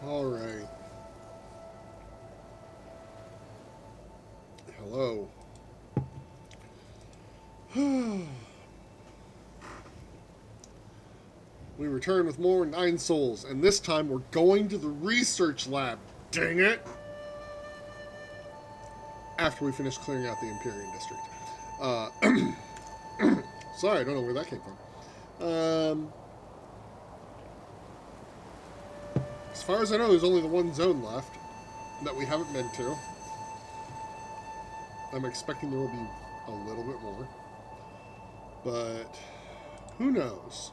Alright. Hello. We return with more 9 souls, and this time we're going to the research lab. Dang it! After we finish clearing out the Empyrean district. Sorry, I don't know where that came from. As far as I know, there's only the one zone left that we haven't been to. I'm expecting there will be a little bit more. But who knows?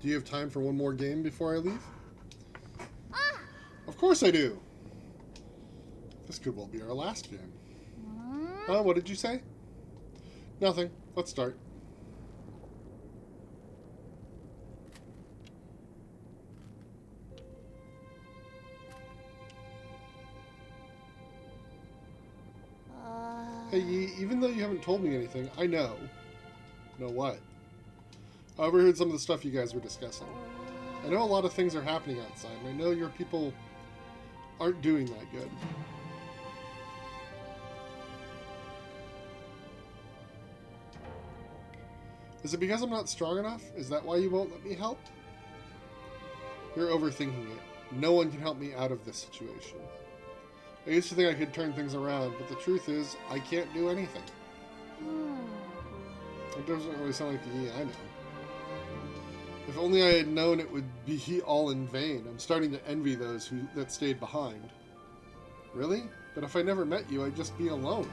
Do you have time for one more game before I leave? Ah. Of course I do. This could well be our last game. What did you say? Nothing. Let's start. Hey, even though you haven't told me anything, I know. Know what? I overheard some of the stuff you guys were discussing. I know a lot of things are happening outside, and I know your people aren't doing that good. Is it because I'm not strong enough? Is that why you won't let me help? You're overthinking it. No one can help me out of this situation. I used to think I could turn things around, but the truth is, I can't do anything. It doesn't really sound like the E I know. If only I had known it would be all in vain. I'm starting to envy those that stayed behind. Really? But if I never met you, I'd just be alone.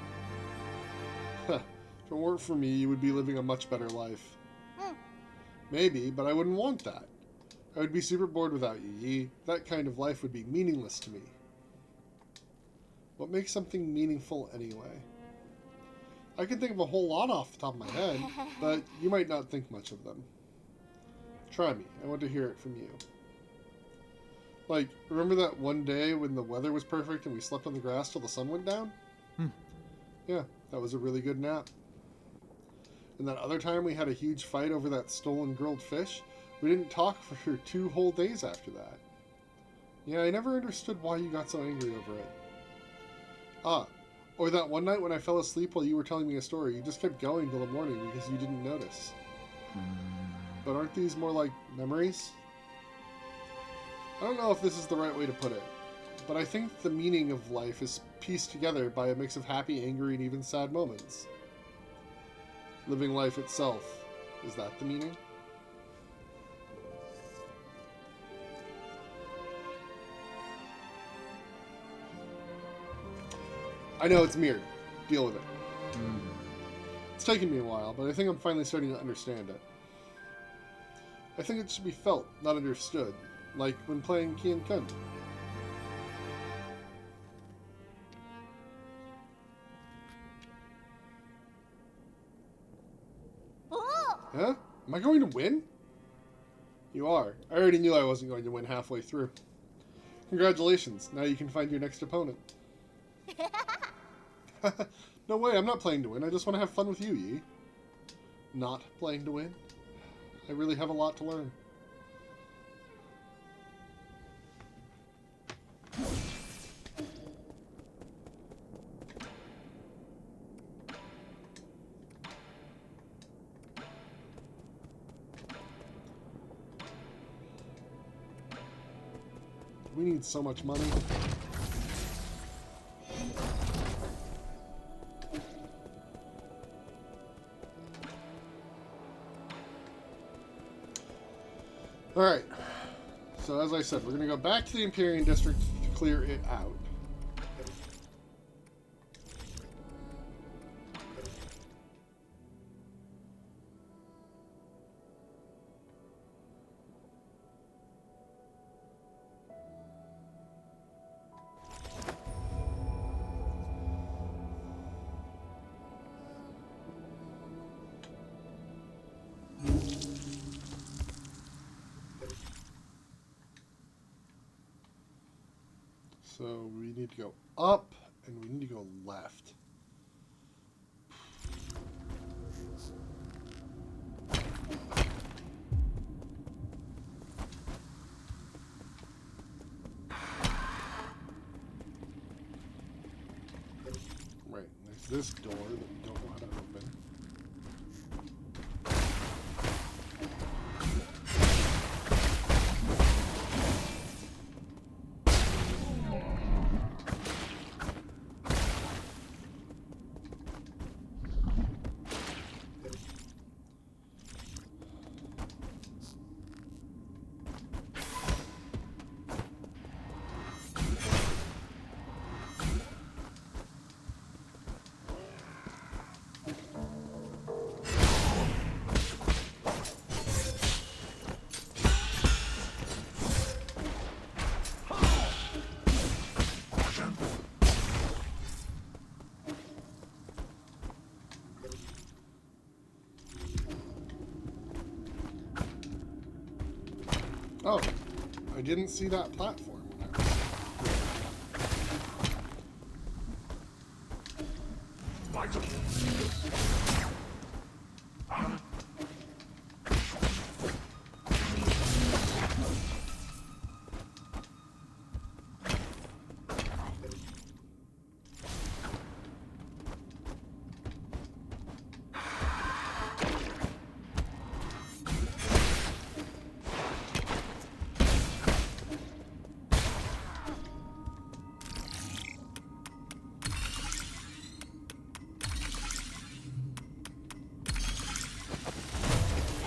If it weren't for me, you would be living a much better life. Maybe, but I wouldn't want that. I would be super bored without you, Yi. That kind of life would be meaningless to me. What makes something meaningful anyway? I can think of a whole lot off the top of my head, but you might not think much of them. Try me. I want to hear it from you. Like, remember that one day when the weather was perfect and we slept on the grass till the sun went down? Yeah, that was a really good nap. And that other time we had a huge fight over that stolen grilled fish? We didn't talk for 2 whole days after that. Yeah, I never understood why you got so angry over it. Or that one night when I fell asleep while you were telling me a story, you just kept going till the morning because you didn't notice. But aren't these more like memories? I don't know if this is the right way to put it, but I think the meaning of life is pieced together by a mix of happy, angry, and even sad moments. Living life itself, is that the meaning? I know it's mirrored. Deal with it. It's taken me a while, but I think I'm finally starting to understand it. I think it should be felt, not understood, like when playing Key and Kun. Huh? Am I going to win? You are. I already knew I wasn't going to win halfway through. Congratulations. Now you can find your next opponent. No way, I'm not playing to win. I just want to have fun with you, Yi. Not playing to win? I really have a lot to learn. We need so much money. Alright, so as I said, we're going to go back to the Empyrean District to clear it out. So we need to go up, and we need to go left. Right, there's this door that we don't know how to open. Oh, I didn't see that platform.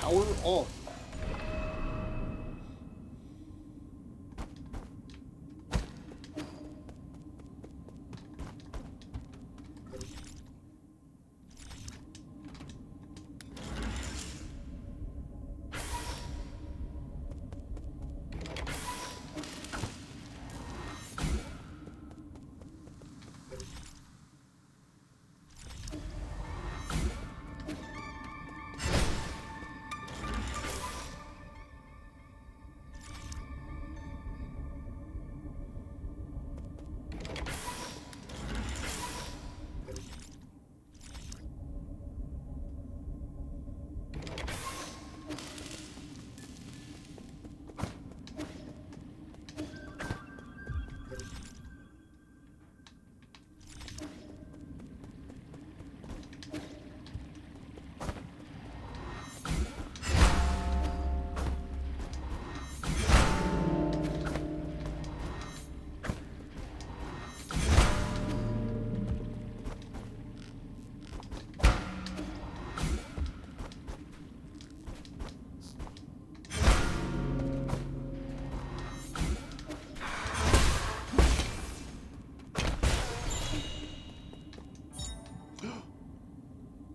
Power on.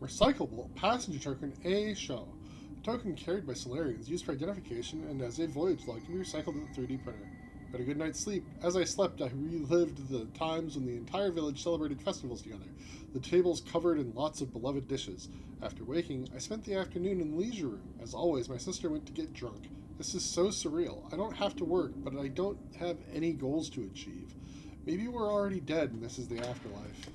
Recyclable passenger token A show. A token carried by Solarians, used for identification and as a voyage log, can be recycled with a 3D printer. But a good night's sleep. As I slept, I relived the times when the entire village celebrated festivals together, the tables covered in lots of beloved dishes. After waking, I spent the afternoon in the leisure room. As always, my sister went to get drunk. This is so surreal. I don't have to work, but I don't have any goals to achieve. Maybe we're already dead and this is the afterlife.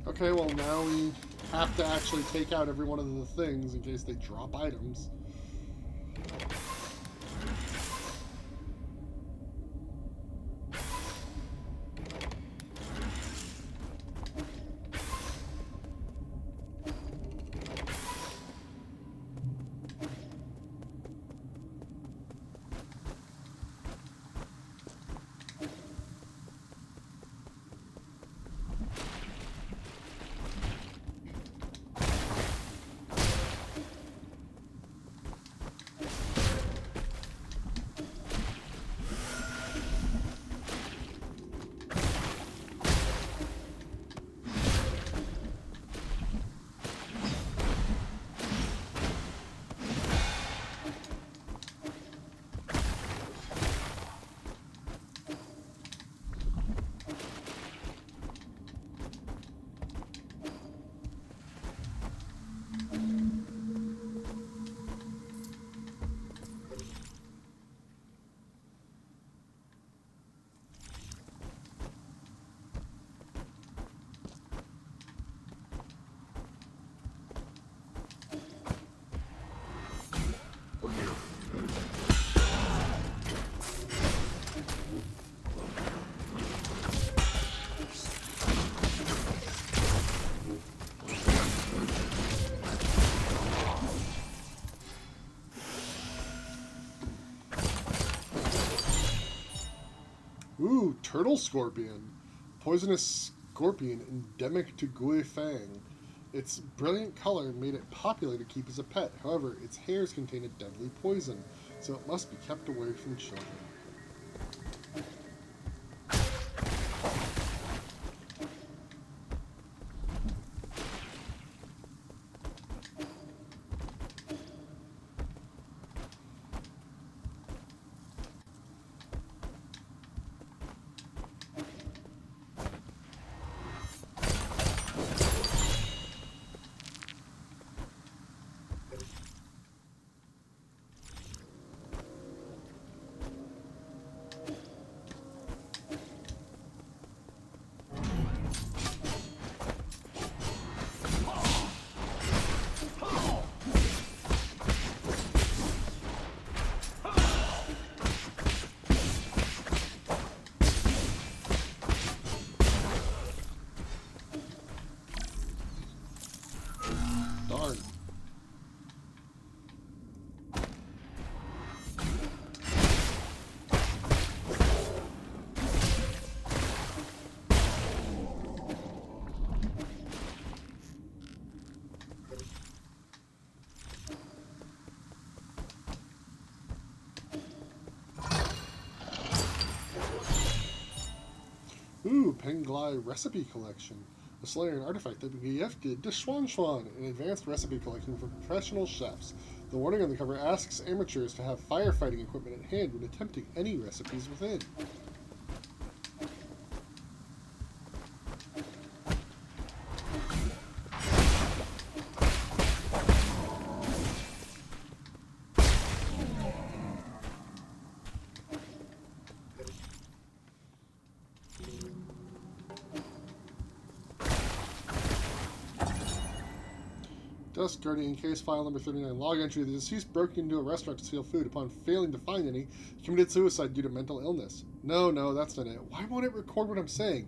Okay, well now we have to actually take out every one of the things in case they drop items. Ooh, turtle scorpion. Poisonous scorpion endemic to Guifang. Its brilliant color made it popular to keep as a pet. However, its hairs contain a deadly poison, so it must be kept away from children. Darn. Ooh, Penglai Recipe Collection. A Solarian artifact that can be gifted to Schwan Schwan, an advanced recipe collection for professional chefs. The warning on the cover asks amateurs to have firefighting equipment at hand when attempting any recipes within. Dust Guardian case file number 39. Log entry. The deceased broke into a restaurant to steal food. Upon failing to find any, he committed suicide due to mental illness. No, that's not it. Why won't it record what I'm saying?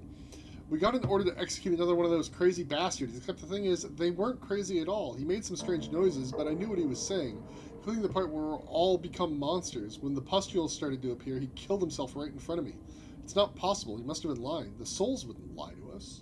We got an order to execute another one of those crazy bastards, except the thing is, they weren't crazy at all. He made some strange noises, but I knew what he was saying, including the part where we'll all become monsters. When the pustules started to appear, he killed himself right in front of me. It's not possible. He must have been lying. The souls wouldn't lie to us.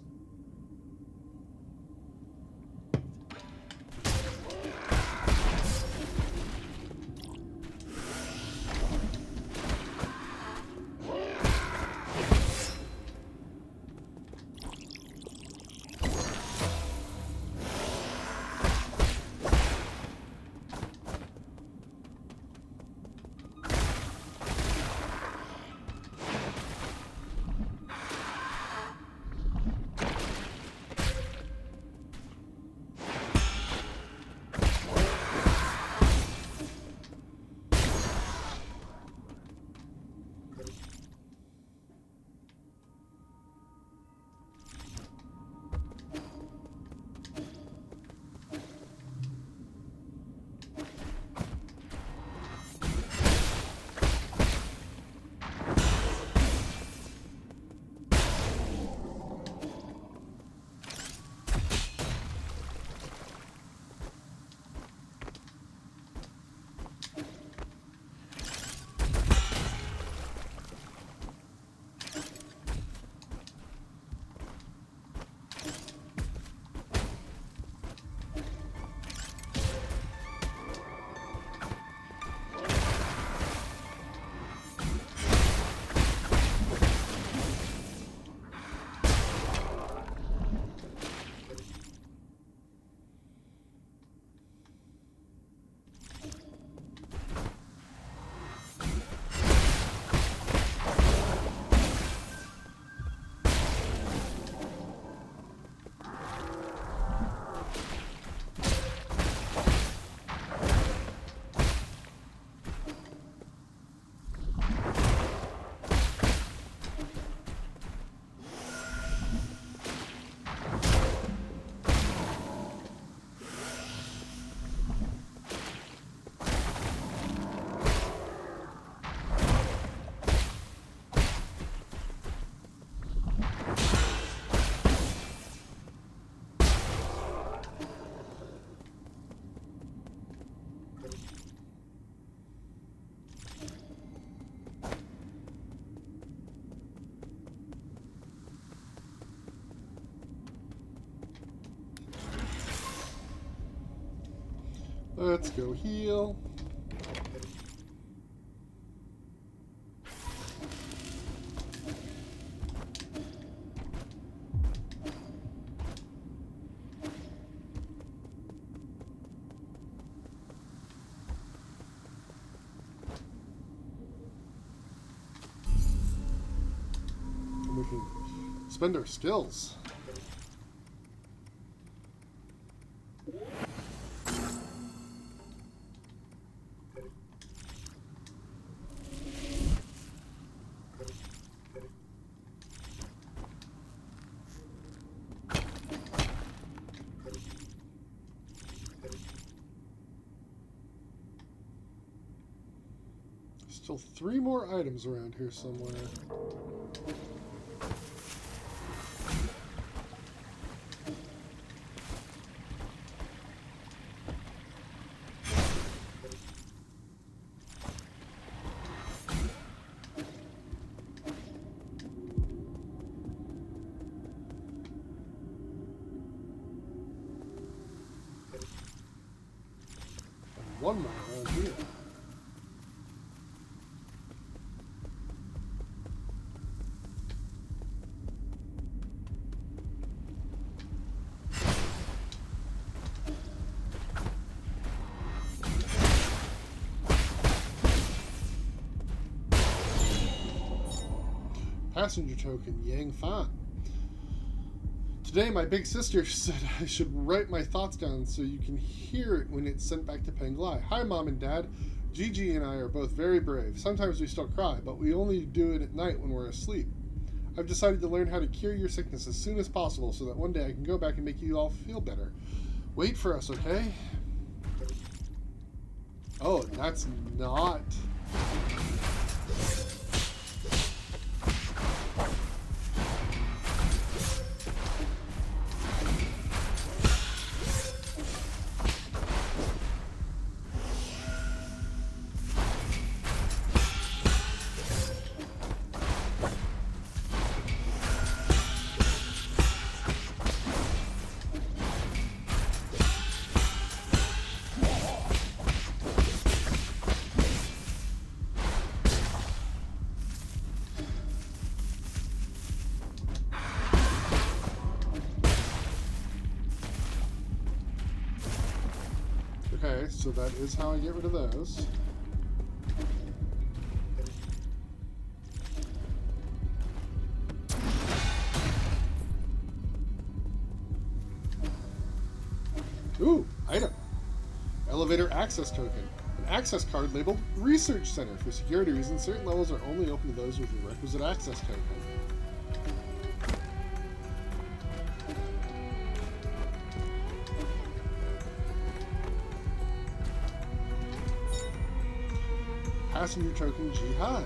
Let's go heal. And we can spend our skills. Still 3 more items around here somewhere. And 1 more around here. Passenger token, Yang Fan. Today my big sister said I should write my thoughts down so you can hear it when it's sent back to Penglai. Hi Mom and Dad. Gigi and I are both very brave. Sometimes we still cry, but we only do it at night when we're asleep. I've decided to learn how to cure your sickness as soon as possible so that one day I can go back and make you all feel better. Wait for us, okay? Oh, that's not... Okay, so that is how I get rid of those. Ooh, item. Elevator access token. An access card labeled Research Center. For security reasons, certain levels are only open to those with the requisite access token. Passenger token, G. Hi.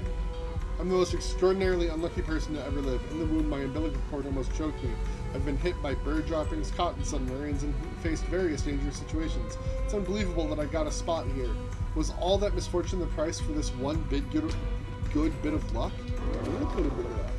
I'm the most extraordinarily unlucky person to ever live. In the womb, my umbilical cord almost choked me. I've been hit by bird droppings, caught in submarines, and faced various dangerous situations. It's unbelievable that I got a spot here. Was all that misfortune the price for this one big good bit of luck? A little bit of luck.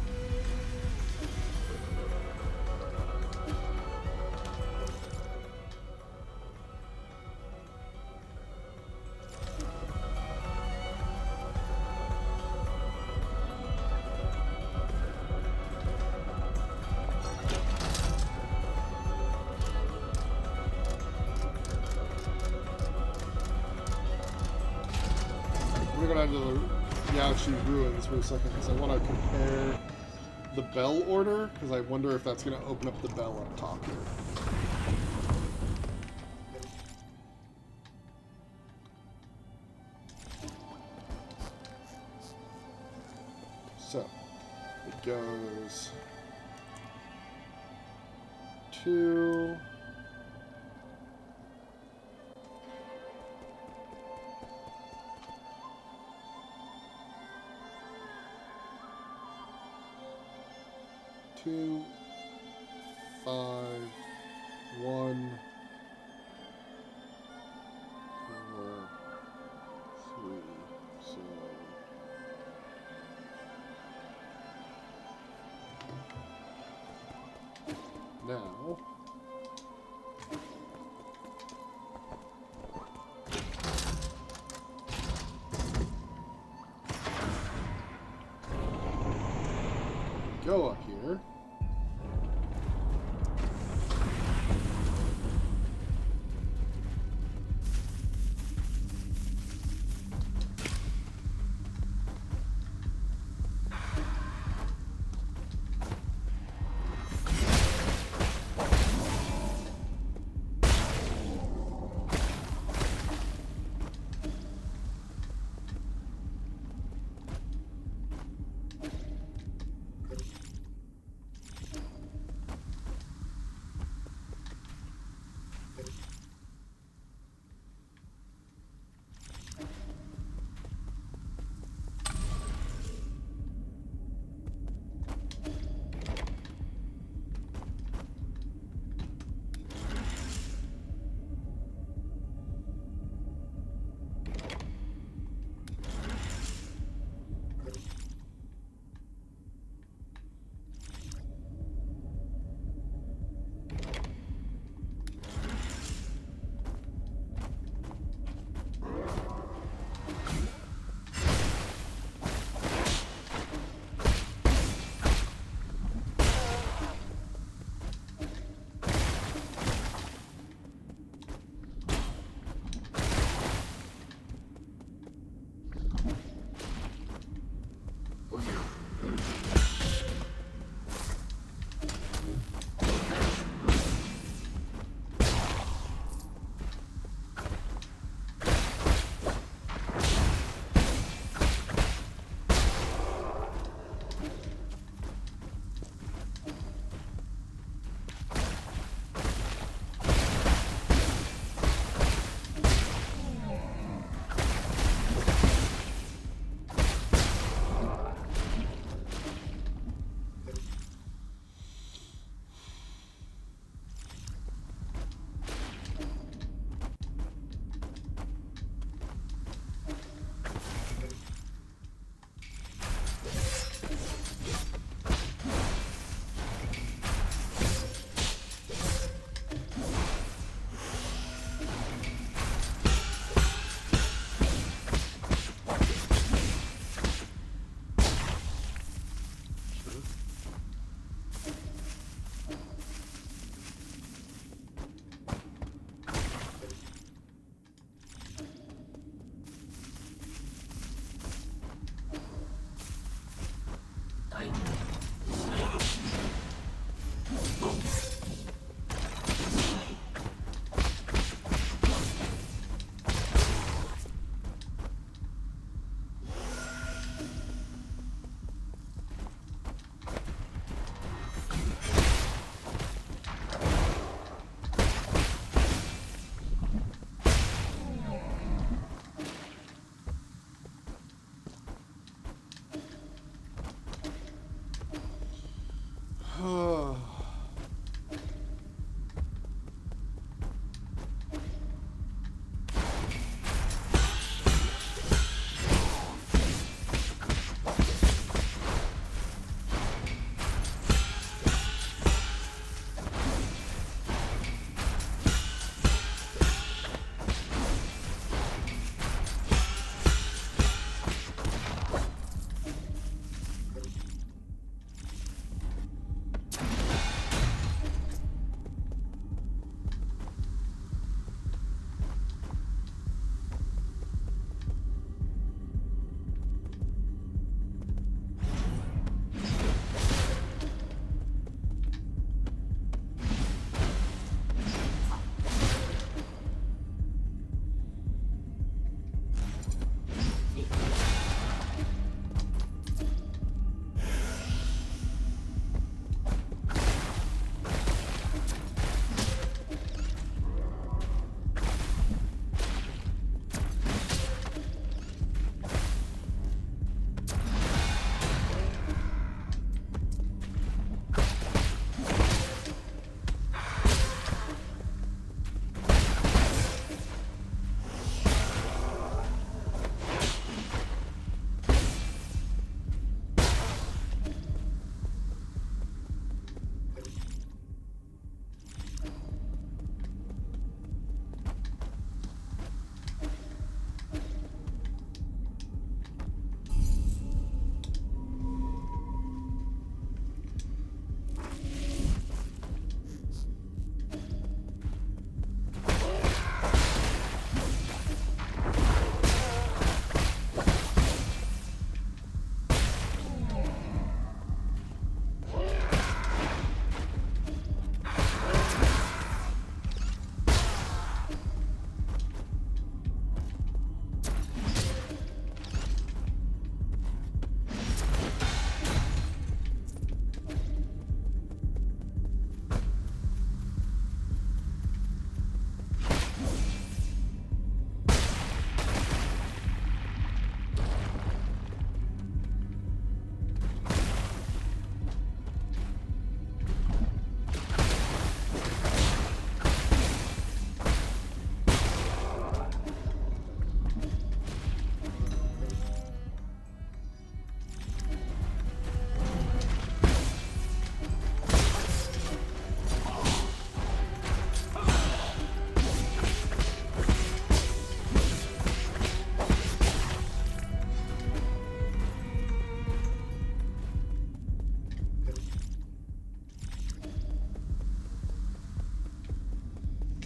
I'm gonna go down to the Yaochi ruins for a second because I want to compare the bell order because I wonder if that's going to open up the bell up top here. So it goes to two, 5, 1, 4, 3. So now go up here.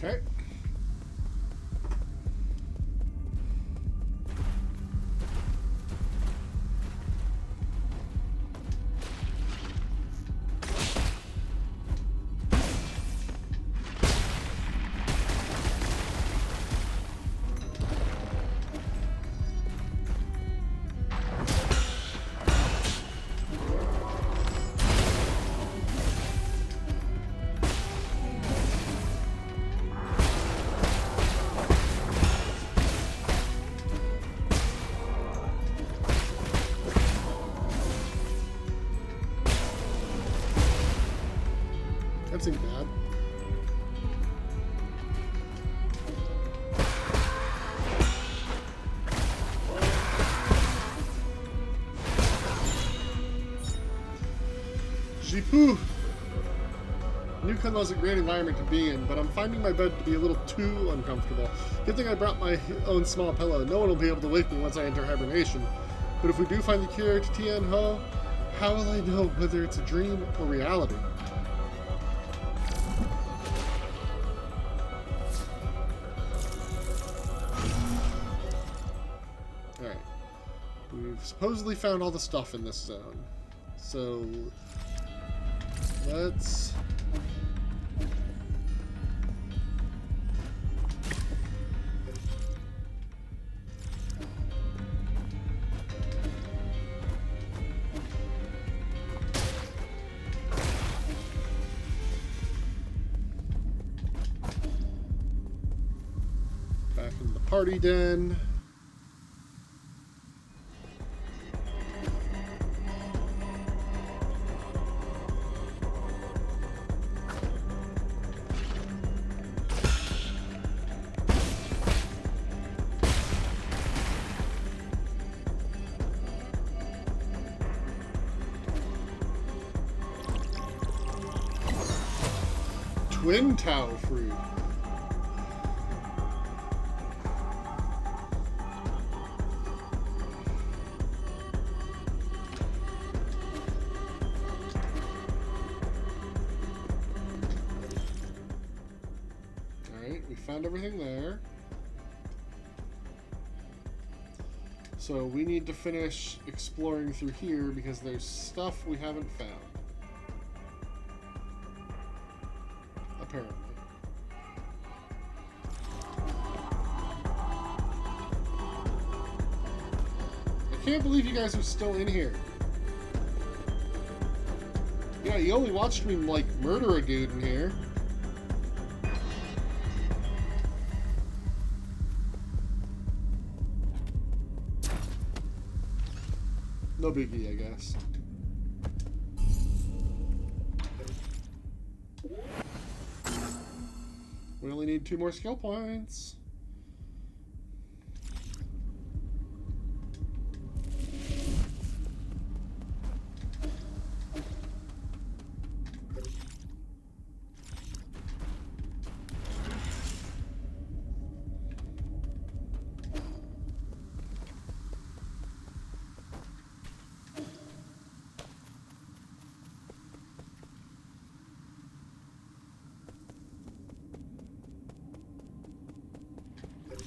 Okay. That seemed bad. Jipu! Newcomb was a great environment to be in, but I'm finding my bed to be a little too uncomfortable. Good thing I brought my own small pillow. No one will be able to wake me once I enter hibernation. But if we do find the cure to Tian Ho, how will I know whether it's a dream or reality? Alright. We've supposedly found all the stuff in this zone. So let's back in the party den. Twin Tao fruit. Alright, we found everything there. So we need to finish exploring through here because there's stuff we haven't found. Apparently. I can't believe you guys are still in here. Yeah, you only watched me, like, murder a dude in here. No biggie, I guess. We only need 2 more skill points.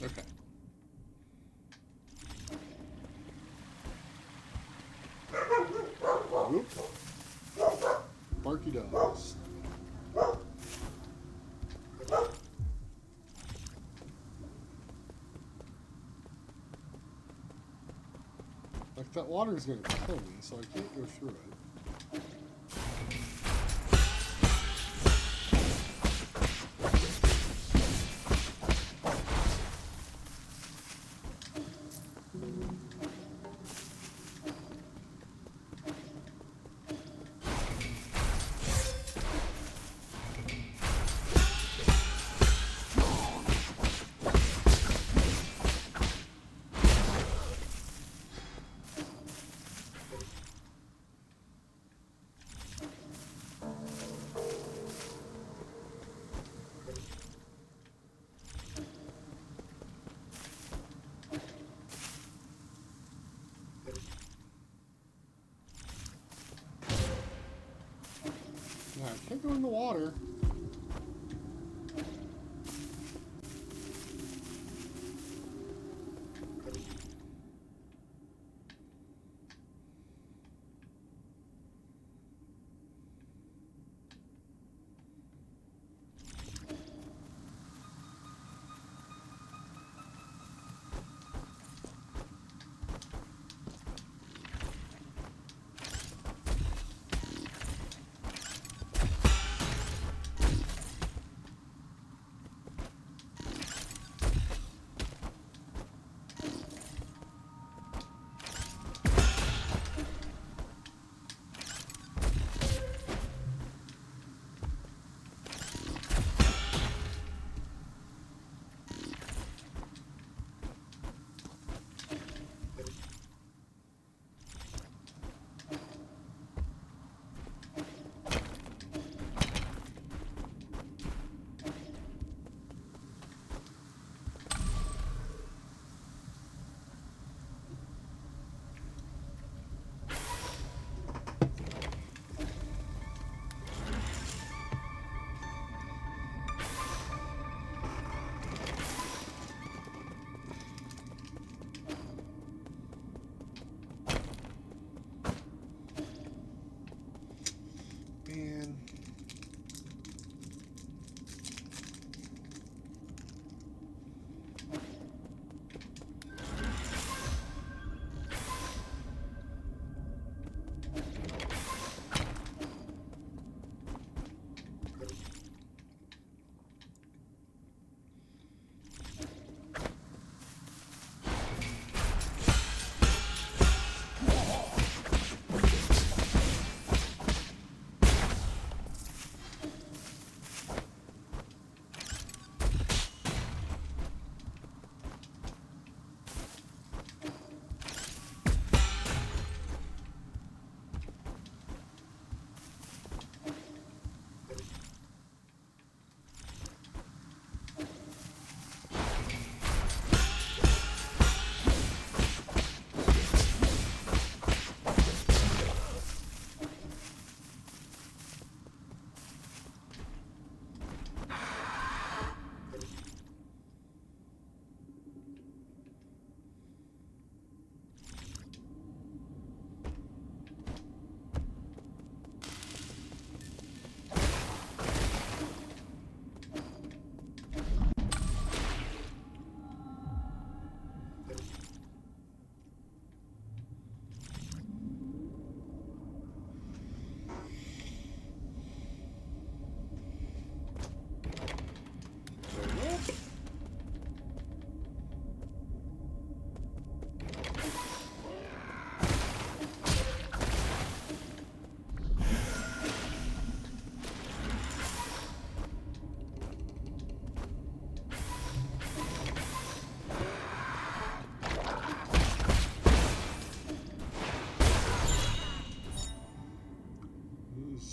Okay. Whoop. Barky dogs. Like, that water is going to kill me, so I can't go through it. I can't go in the water. Man.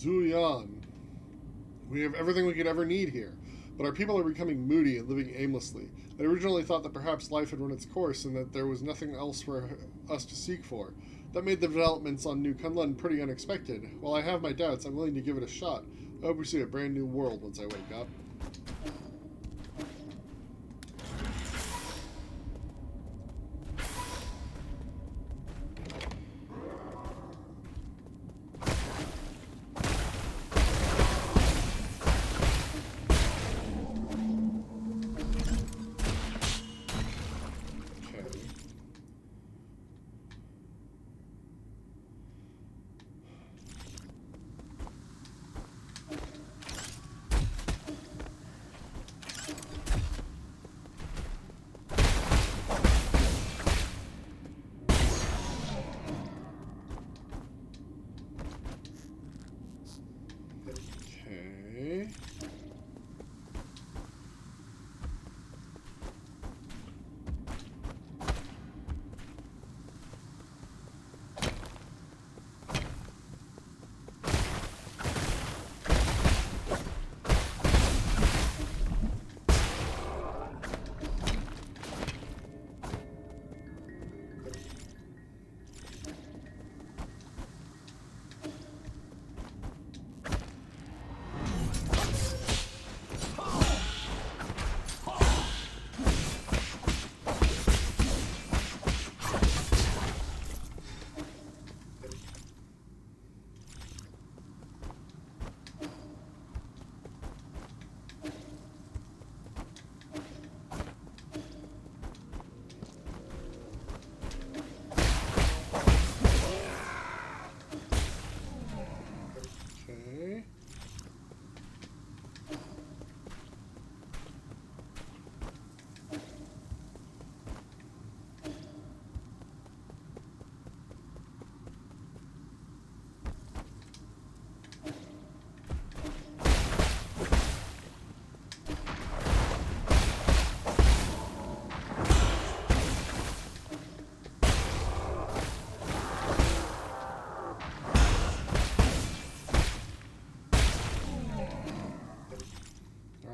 Zuyan. We have everything we could ever need here, but our people are becoming moody and living aimlessly. I originally thought that perhaps life had run its course and that there was nothing else for us to seek for. That made the developments on New Kunlun pretty unexpected. While I have my doubts, I'm willing to give it a shot. I hope we see a brand new world once I wake up.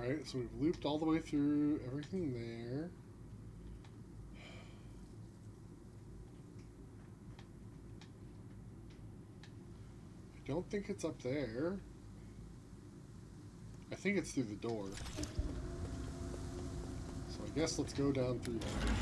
Alright, so we've looped all the way through everything there. I don't think it's up there. I think it's through the door. So I guess let's go down through there.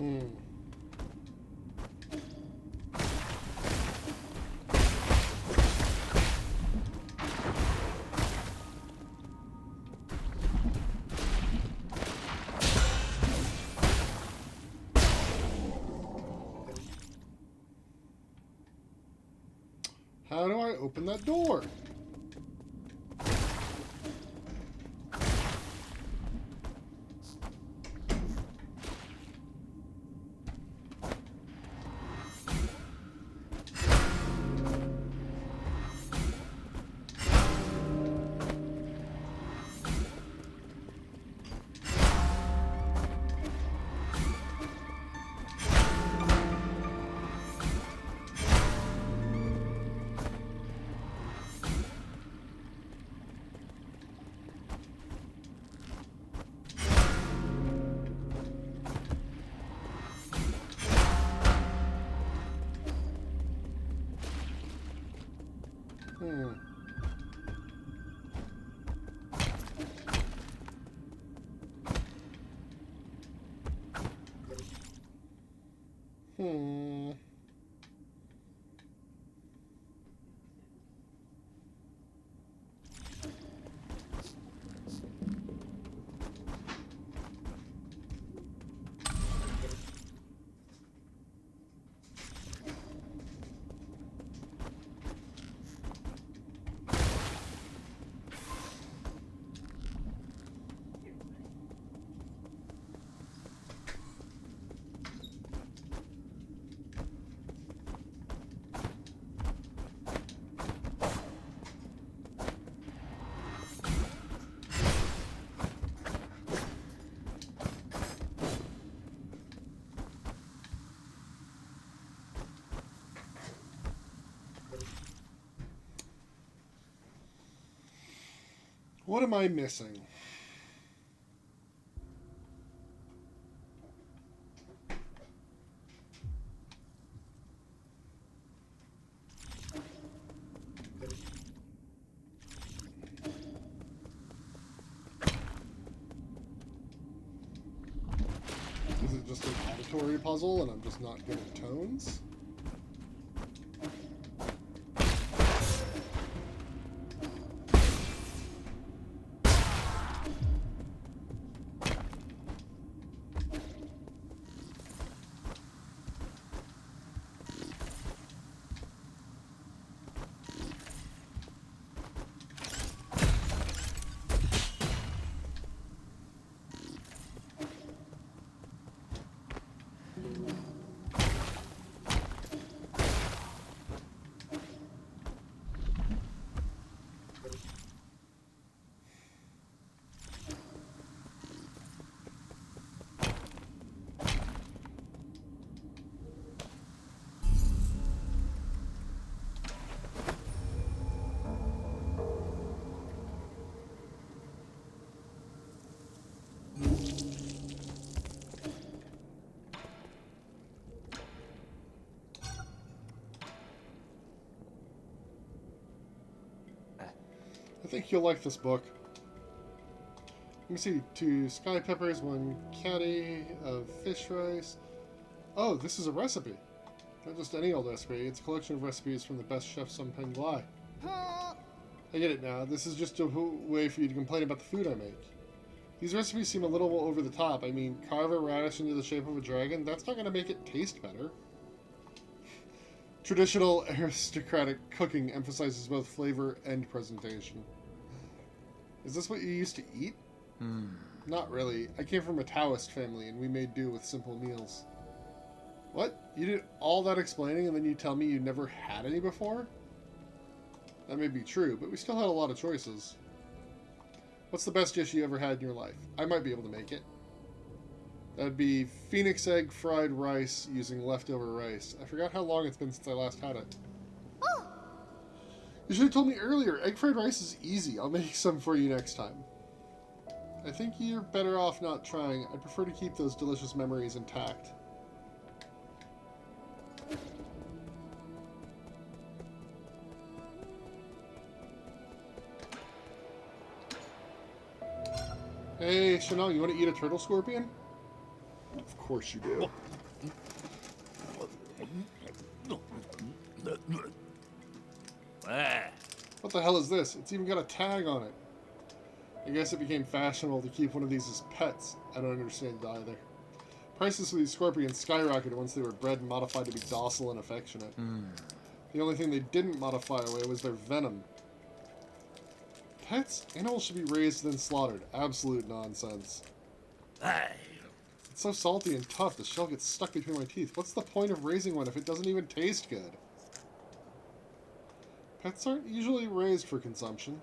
Hmm. How do I open that door? Hmm. Hmm. What am I missing? Is it just an auditory puzzle and I'm just not good at tones? I think you'll like this book. Let me see. 2 sky peppers, 1 caddy of fish rice. Oh, this is a recipe. Not just any old recipe. It's a collection of recipes from the best chefs on Penglai. I get it now. This is just a way for you to complain about the food I make. These recipes seem a little over the top. I mean, carve a radish into the shape of a dragon? That's not going to make it taste better. Traditional aristocratic cooking emphasizes both flavor and presentation. Is this what you used to eat? Not really. I came from a Taoist family, and we made do with simple meals. What? You did all that explaining, and then you tell me you never had any before? That may be true, but we still had a lot of choices. What's the best dish you ever had in your life? I might be able to make it. That'd be phoenix egg fried rice using leftover rice. I forgot how long it's been since I last had it. Oh. You should have told me earlier. Egg fried rice is easy. I'll make some for you next time. I think you're better off not trying. I prefer to keep those delicious memories intact. Hey, Chanel, you want to eat a turtle scorpion? Of course you do. What the hell is this? It's even got a tag on it. I guess it became fashionable to keep one of these as pets. I don't understand it either. Prices for these scorpions skyrocketed once they were bred and modified to be docile and affectionate. The only thing they didn't modify away was their venom. Pets? Animals should be raised then slaughtered. Absolute nonsense. It's so salty and tough, the shell gets stuck between my teeth. What's the point of raising one if it doesn't even taste good? Pets aren't usually raised for consumption.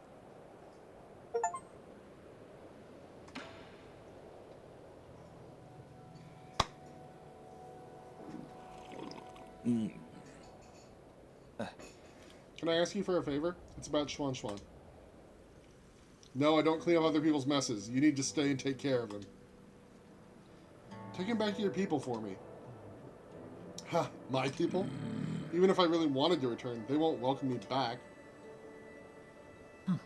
Can I ask you for a favor? It's about Schwan Schwan. No, I don't clean up other people's messes. You need to stay and take care of him. Take him back to your people for me. Ha, my people? Even if I really wanted to return, they won't welcome me back. You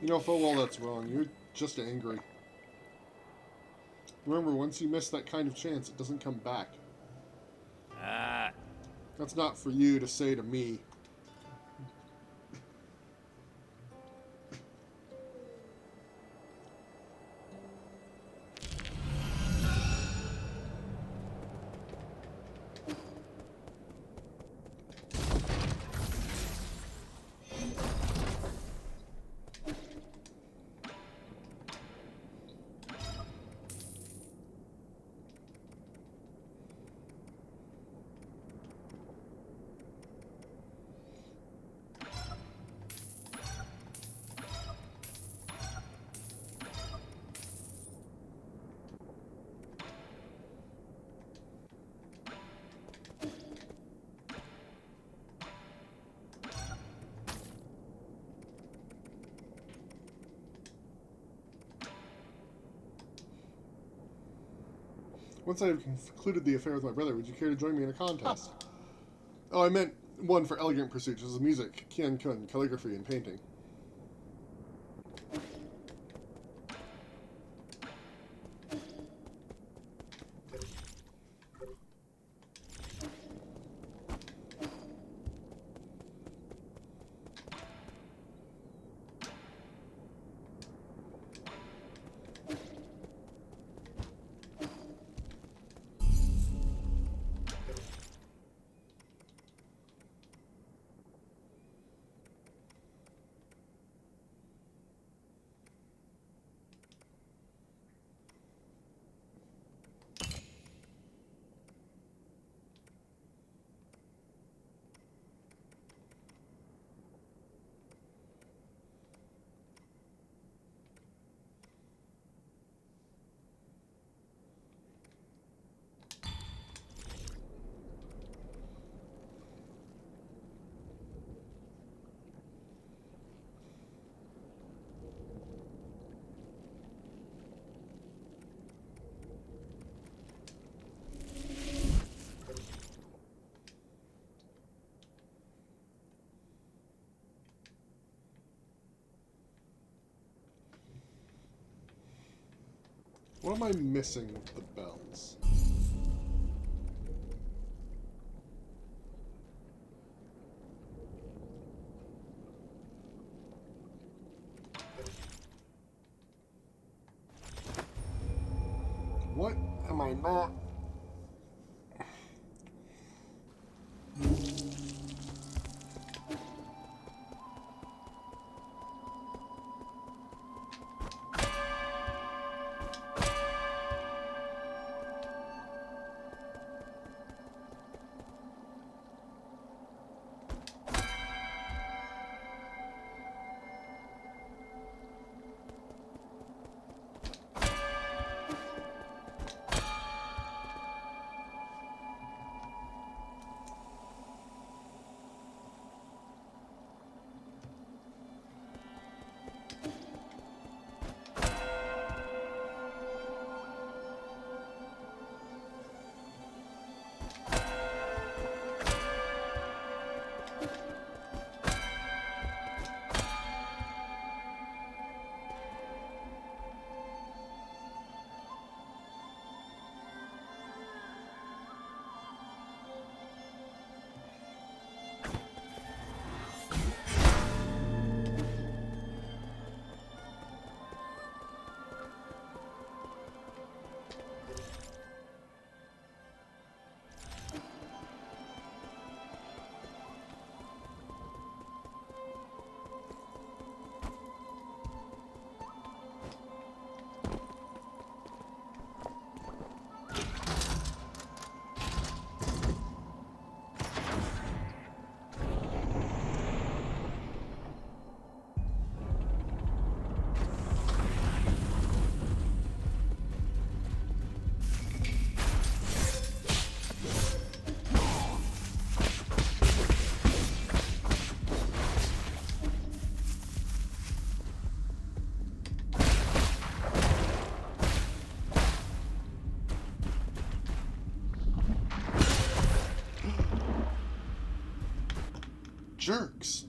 know full well that's wrong. You're just angry. Remember, once you miss that kind of chance, it doesn't come back. That's not for you to say to me. Once I have concluded the affair with my brother, would you care to join me in a contest? Oh, I meant one for elegant pursuits, such as music, kien kun, calligraphy, and painting. What am I missing with the bells? What am I not? Jerks.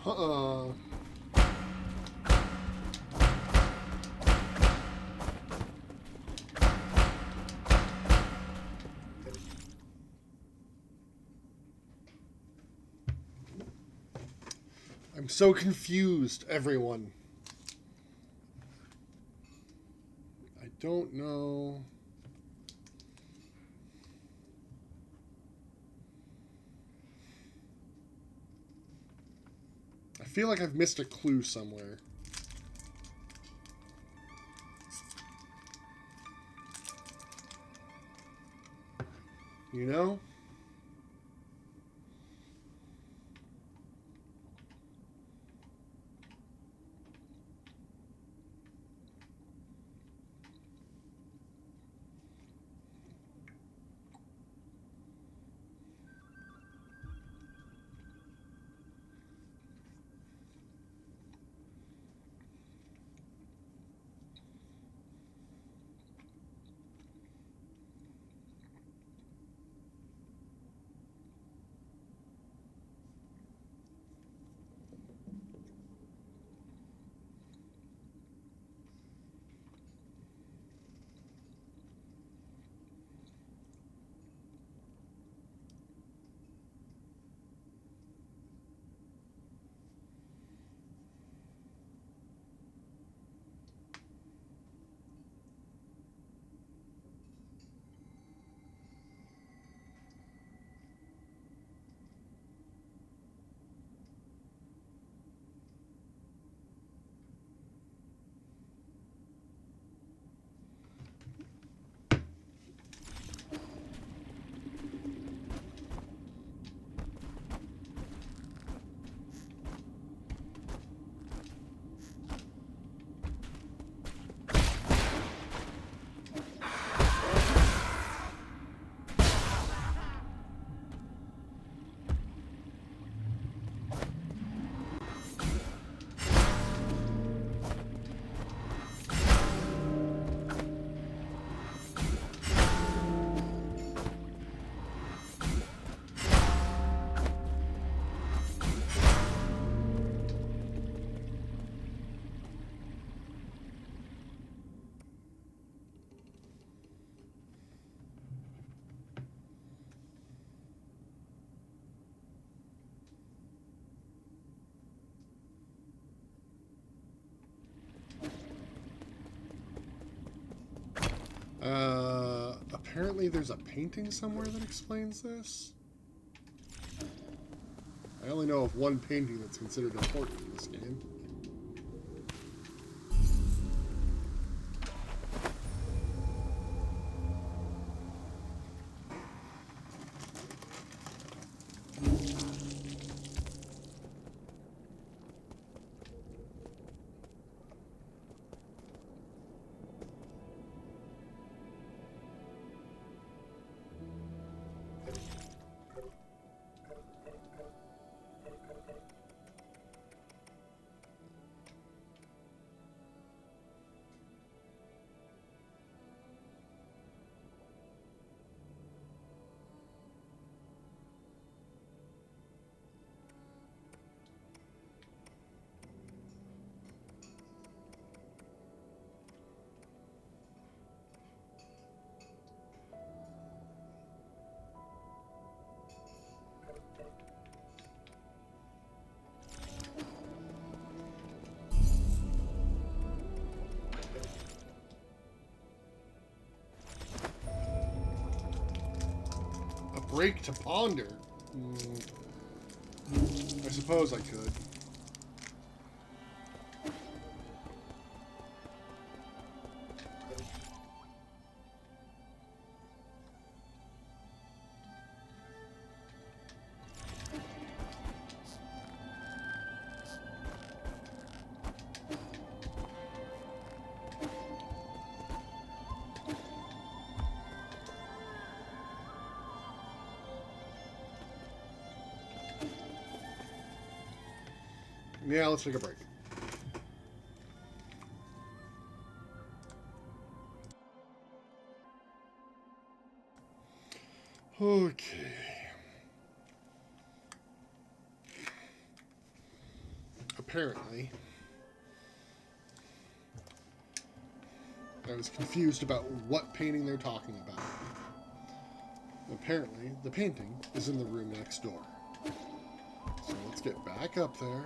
Uh-uh. I'm so confused, everyone. I don't know. I feel like I've missed a clue somewhere. You know? Apparently there's a painting somewhere that explains this. I only know of one painting that's considered important in this game. Break to ponder. I suppose I could. Yeah, let's take a break. Okay. Apparently, I was confused about what painting they're talking about. Apparently, the painting is in the room next door. So let's get back up there.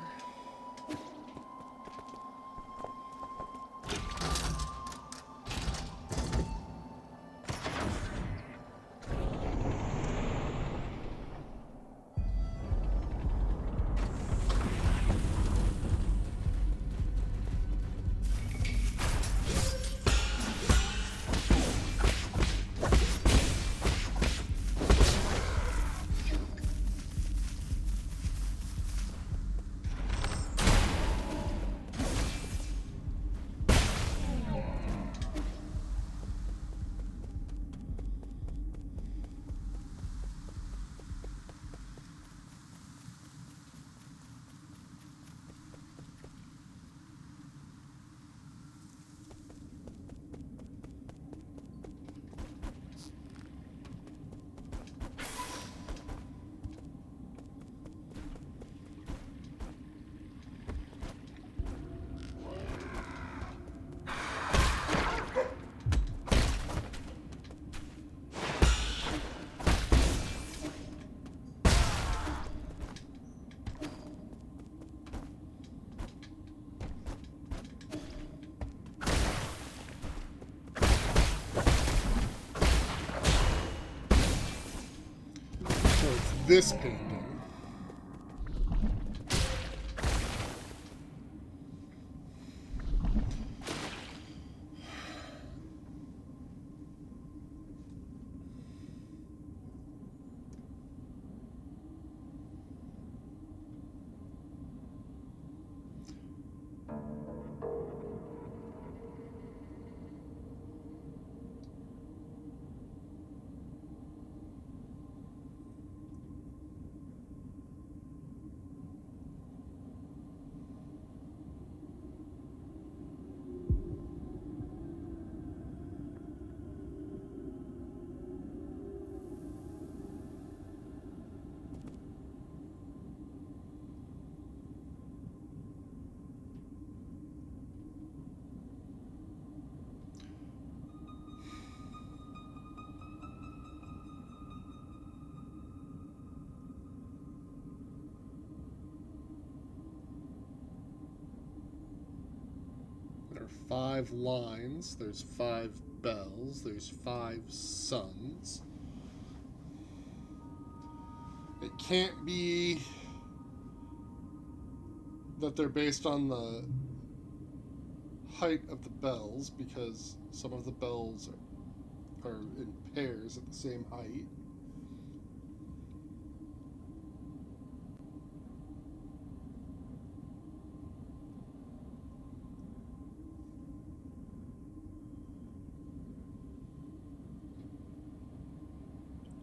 This painting. There are 5 lines. There's 5 bells. There's 5 suns. It can't be that they're based on the height of the bells, because some of the bells are in pairs at the same height.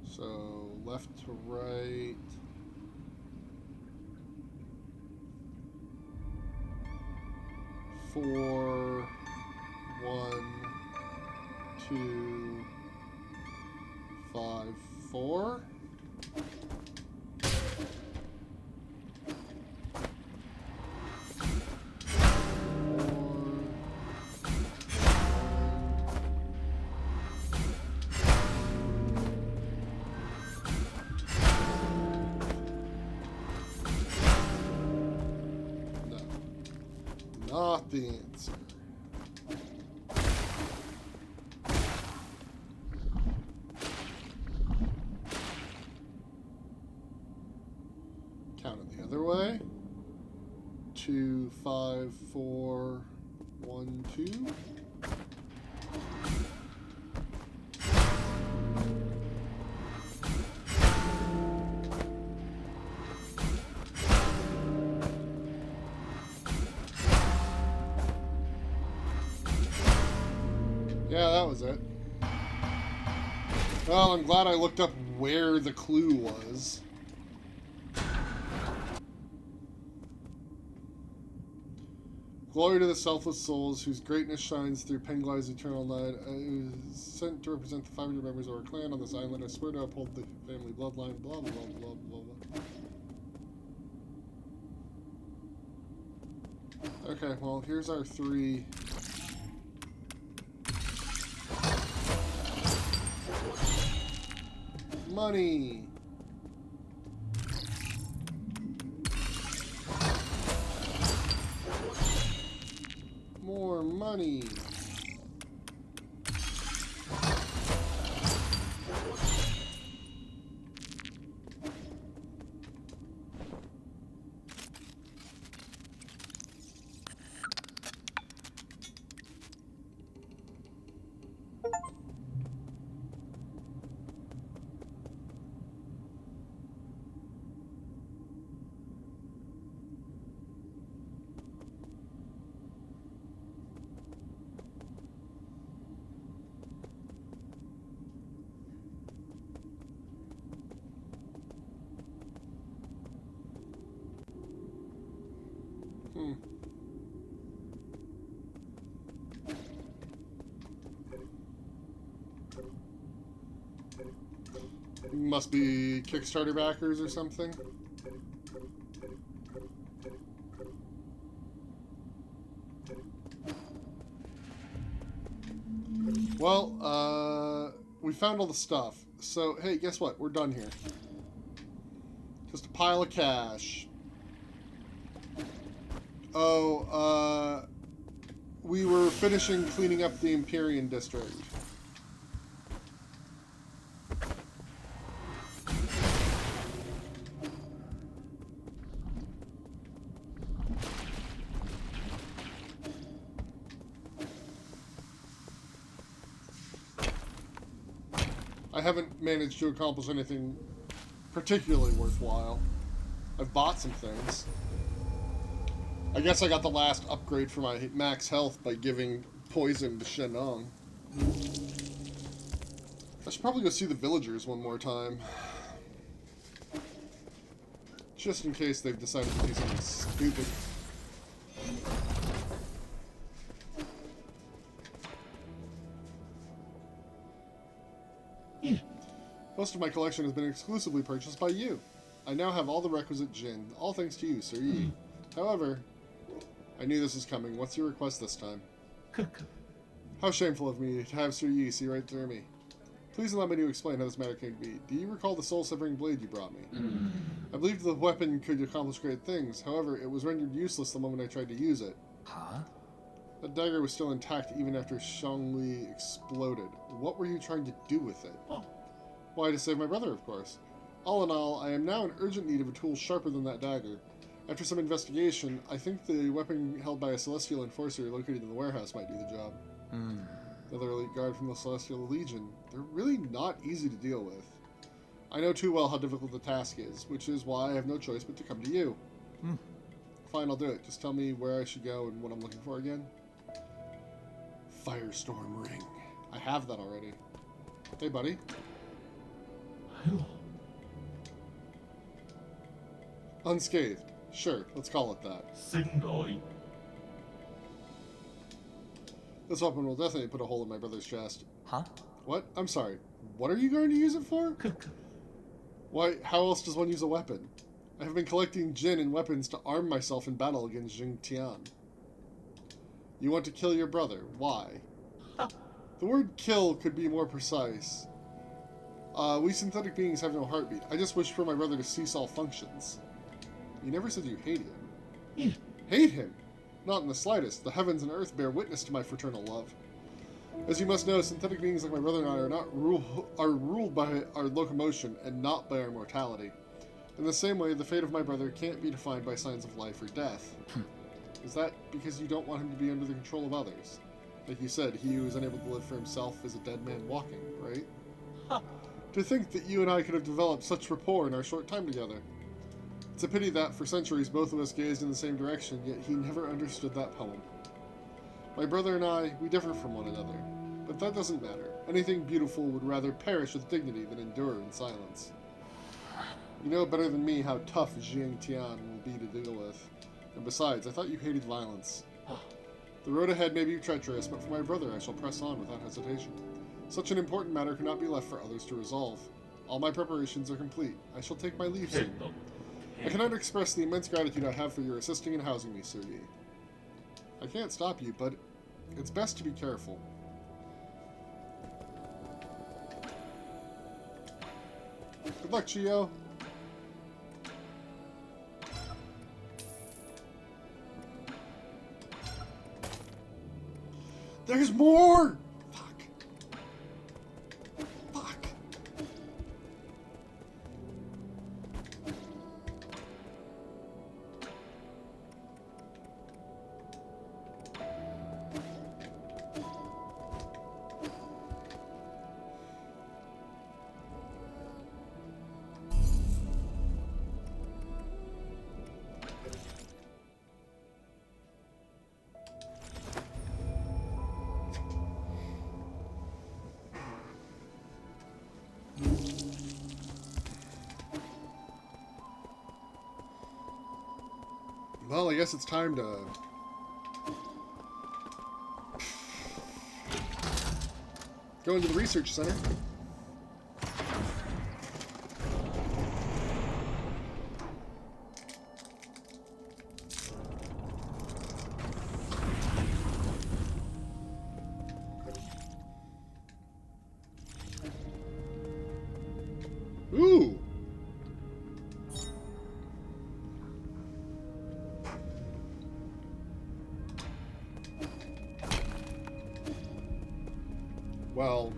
So left to right. Four, 1, 2, 5, 4. Not the answer. Count it the other way. 2, 5, 4, 1, 2. Yeah, that was it. Well, I'm glad I looked up where the clue was. Glory to the selfless souls whose greatness shines through Penglai's eternal night. I was sent to represent the 500 members of our clan on this island. I swear to uphold the family bloodline. Blah, blah, blah, blah, blah. Okay, well, here's our 3... money! More money! Must be Kickstarter backers or something. Well, we found all the stuff. So, hey, guess what? We're done here. Just a pile of cash. Oh, we were finishing cleaning up the Empyrean district. I haven't managed to accomplish anything particularly worthwhile. I've bought some things. I guess I got the last upgrade for my max health by giving poison to Shenong. I should probably go see the villagers one more time. Just in case they've decided to do something stupid. Most of my collection has been exclusively purchased by you. I now have all the requisite gin, all thanks to you, Sir Yi. However, I knew this was coming. What's your request this time? How shameful of me to have Sir Yi see right through me. Please allow me to explain how this matter came to be. Do you recall the soul-severing blade you brought me? I believed the weapon could accomplish great things. However, it was rendered useless the moment I tried to use it. Huh? That dagger was still intact even after Shangli exploded. What were you trying to do with it? Why, to save my brother, of course. All in all, I am now in urgent need of a tool sharper than that dagger. After some investigation, I think the weapon held by a Celestial Enforcer located in the warehouse might do the job. Another elite guard from the Celestial Legion. They're really not easy to deal with. I know too well how difficult the task is, which is why I have no choice but to come to you. Fine, I'll do it. Just tell me where I should go and what I'm looking for again. Firestorm Ring. I have that already. Hey, buddy. Hello. Unscathed. Sure, let's call it that. Singoi. This weapon will definitely put a hole in my brother's chest. Huh? What? I'm sorry. What are you going to use it for? Why, how else does one use a weapon? I have been collecting Jin and weapons to arm myself in battle against Jing Tian. You want to kill your brother. Why? The word kill could be more precise. We synthetic beings have no heartbeat. I just wish for my brother to cease all functions. You never said you hated him. Hate him? Not in the slightest. The heavens and earth bear witness to my fraternal love. As you must know, synthetic beings like my brother and I are ruled by our locomotion and not by our mortality. In the same way, the fate of my brother can't be defined by signs of life or death. Is that because you don't want him to be under the control of others? Like you said, he who is unable to live for himself is a dead man walking, right? To think that you and I could have developed such rapport in our short time together. It's a pity that, for centuries, both of us gazed in the same direction, yet he never understood that poem. My brother and I, we differ from one another. But that doesn't matter. Anything beautiful would rather perish with dignity than endure in silence. You know better than me how tough Jing Tian will be to deal with. And besides, I thought you hated violence. The road ahead may be treacherous, but for my brother I shall press on without hesitation. Such an important matter cannot be left for others to resolve. All my preparations are complete. I shall take my leave soon. I cannot express the immense gratitude I have for your assisting and housing me, Sugi. I can't stop you, but it's best to be careful. Good luck, Chio. There's more! Fuck. Fuck. Well, I guess it's time to... go into the research center. Ooh! Well...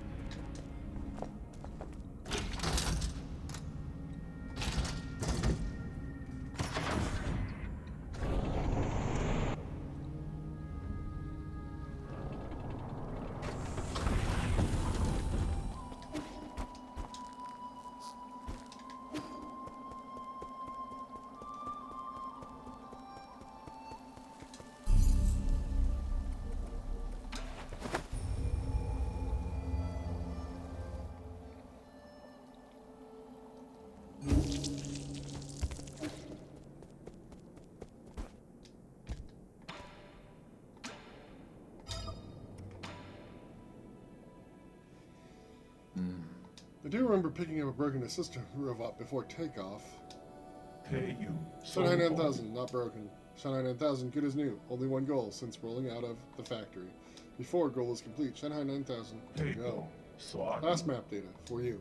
I do remember picking up a broken assistant robot before takeoff. Shanghai 9000, not broken. Shanghai 9000, good as new. Only one goal since rolling out of the factory. Before goal is complete, Shanghai 9000, go. Last map data, for you.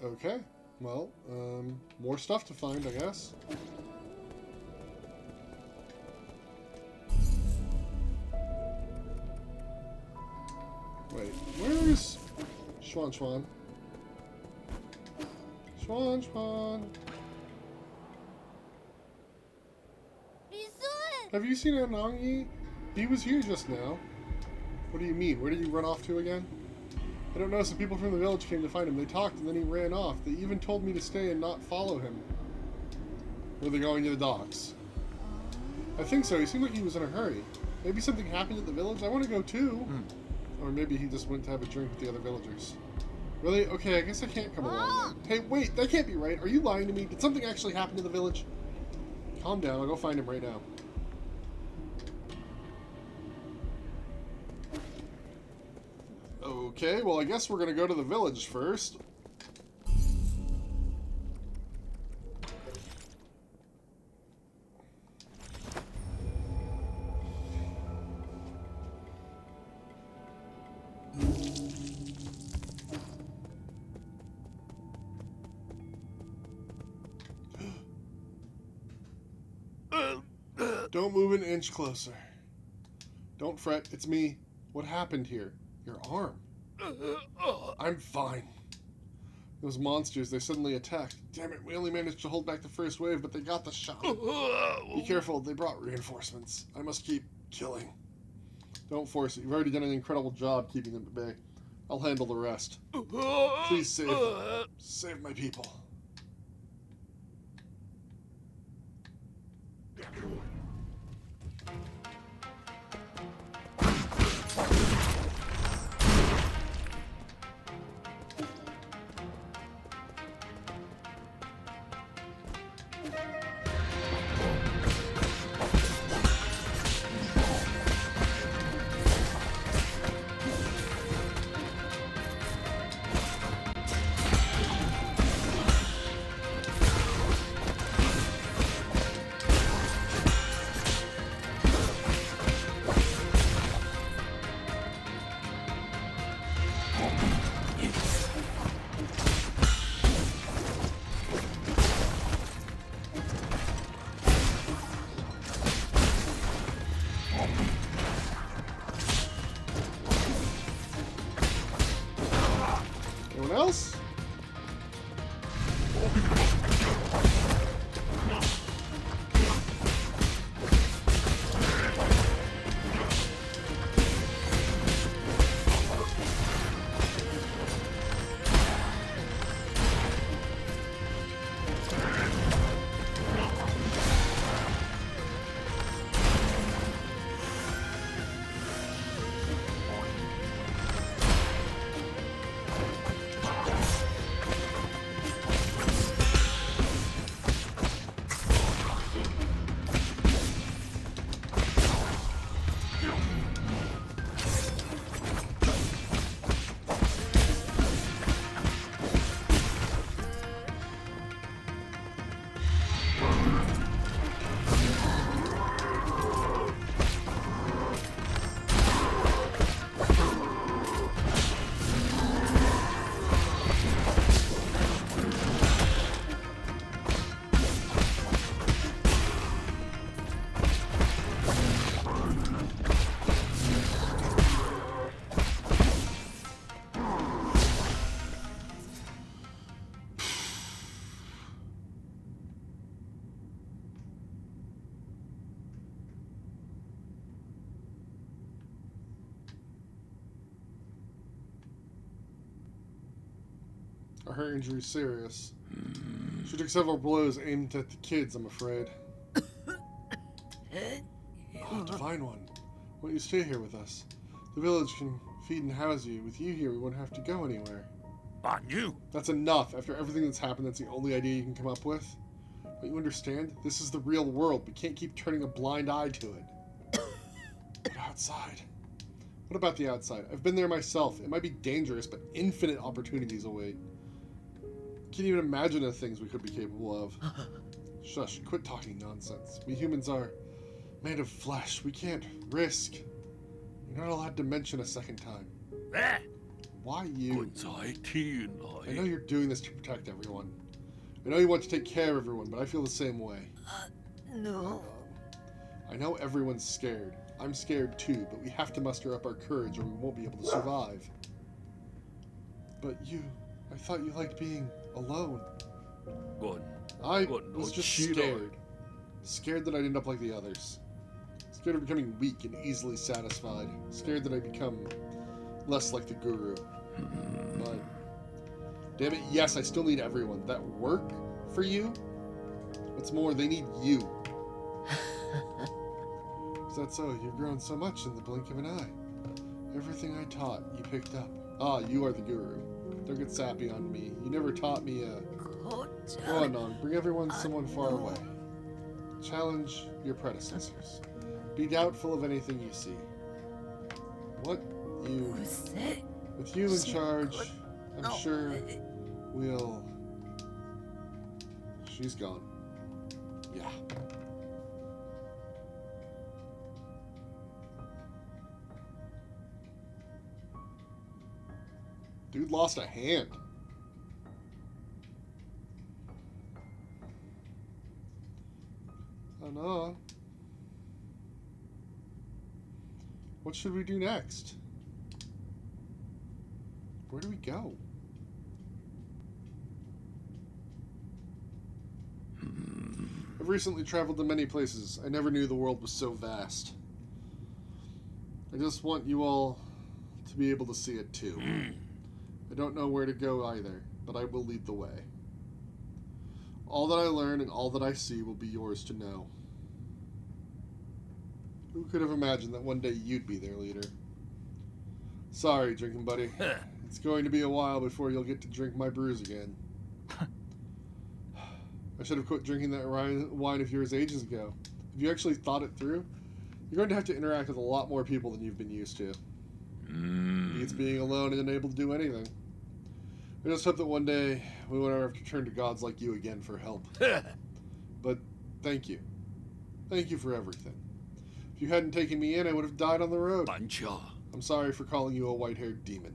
Okay. Well, more stuff to find, I guess. Wait, where's Schwan Schwan? Schwan Schwan. Have you seen Anangi? He was here just now. What do you mean? Where did he run off to again? I don't know. Some people from the village came to find him. They talked and then he ran off. They even told me to stay and not follow him. Were they going to the docks? I think so. He seemed like he was in a hurry. Maybe something happened at the village. I want to go too. Or maybe he just went to have a drink with the other villagers. Really? Okay, I guess I can't come along then. Hey, wait, that can't be right. Are you lying to me? Did something actually happen to the village? Calm down. I'll go find him right now. Okay, well, I guess we're gonna go to the village first. Don't move an inch closer. Don't fret, it's me. What happened here? Your arm. I'm fine. Those monsters, they suddenly attacked. Damn it, we only managed to hold back the first wave, but they got the shot. Be careful, they brought reinforcements. I must keep killing. Don't force it. You've already done an incredible job keeping them at bay. I'll handle the rest. Please save them. Save my people. Anyone else? Her injury is serious. She took several blows aimed at the kids, I'm afraid. Oh, Divine One. Why don't you stay here with us? The village can feed and house you. With you here, we won't have to go anywhere. On you. That's enough. After everything that's happened, that's the only idea you can come up with? Don't you understand? This is the real world. We can't keep turning a blind eye to it. But outside? What about the outside? I've been there myself. It might be dangerous, but infinite opportunities await. Can't even imagine the things we could be capable of. Shush, quit talking nonsense. We humans are made of flesh. We can't risk. You're not allowed to mention a second time. Why you? คนสายที่ไหน I know you're doing this to protect everyone. I know you want to take care of everyone, but I feel the same way. No. I know everyone's scared. I'm scared too, but we have to muster up our courage or we won't be able to survive. But I thought you liked being alone. ก่อน I What? was Oh, just shit. scared. Scared that I'd end up like the others. Scared of becoming weak and easily satisfied. Scared that I'd become less like the guru. But, damn it, yes, I still need everyone. That work for you? What's more, they need you. Is that so? You've grown so much in the blink of an eye. Everything I taught, you picked up. Ah, you are the guru. Don't get sappy on me. You never taught me Go on, Nong. Bring everyone someone far away. Challenge your predecessors. Be doubtful of anything you see. What you... With you in charge, I'm sure we'll... She's gone. Yeah. Dude lost a hand. Oh no. What should we do next? Where do we go? I've recently traveled to many places. I never knew the world was so vast. I just want you all to be able to see it too. I don't know where to go either, but I will lead the way. All that I learn and all that I see will be yours to know. Who could have imagined that one day you'd be their leader? Sorry, drinking buddy. It's going to be a while before you'll get to drink my brews again. I should have quit drinking that wine of yours ages ago. Have you actually thought it through? You're going to have to interact with a lot more people than you've been used to. It's being alone and unable to do anything. I just hope that one day we won't ever have to turn to gods like you again for help. But thank you. Thank you for everything. If you hadn't taken me in, I would have died on the road. ปัญชา I'm sorry for calling you a white-haired demon.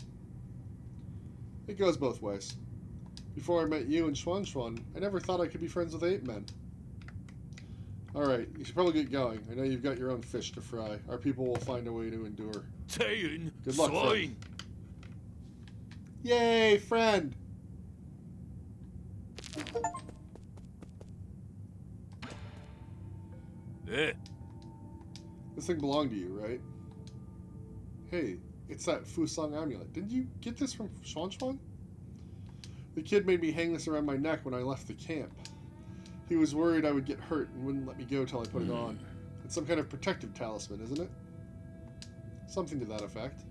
It goes both ways. Before I met you and Xuan, I never thought I could be friends with ape men. Alright, you should probably get going. I know you've got your own fish to fry. Our people will find a way to endure. เทยิน Good luck, สวย friend. Yay, friend! This thing belonged to you, right? Hey, it's that Fusang amulet. Didn't you get this from Xuan? The kid made me hang this around my neck when I left the camp. He was worried I would get hurt and wouldn't let me go till I put it on. It's some kind of protective talisman, isn't it? Something to that effect.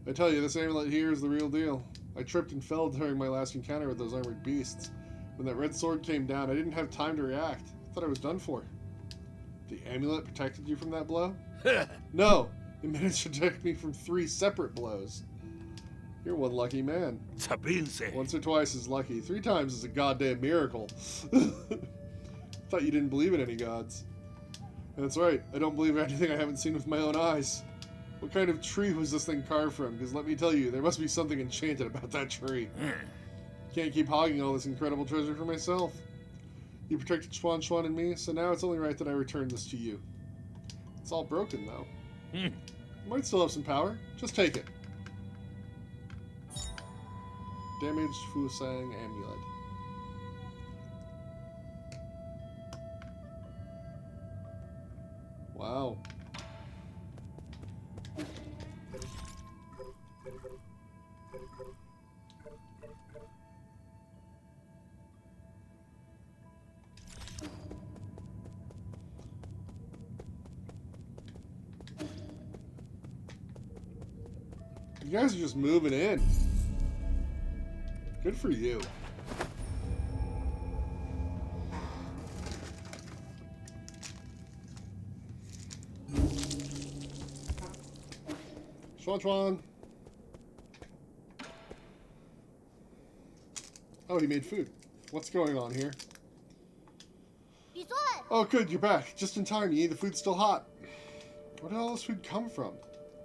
I tell you, this amulet here is the real deal. I tripped and fell during my last encounter with those armored beasts. When that red sword came down, I didn't have time to react. I thought I was done for. The amulet protected you from that blow? No! It managed to protect me from 3 separate blows. You're one lucky man. สปินเซ Once or twice is lucky. 3 times is a goddamn miracle. Thought you didn't believe in any gods. That's right. I don't believe anything I haven't seen with my own eyes. What kind of tree was this thing carved from? Because let me tell you, there must be something enchanted about that tree. Can't keep hogging all this incredible treasure for myself. You protected Xuan and me, so now it's only right that I return this to you. It's all broken, though. It might still have some power. Just take it. Damaged Fusang amulet. Wow. You guys are just moving in. Good for you. Xuan. Oh, he made food. What's going on here? Oh, good, you're back. Just in time. The food's still hot. Where did all this food come from?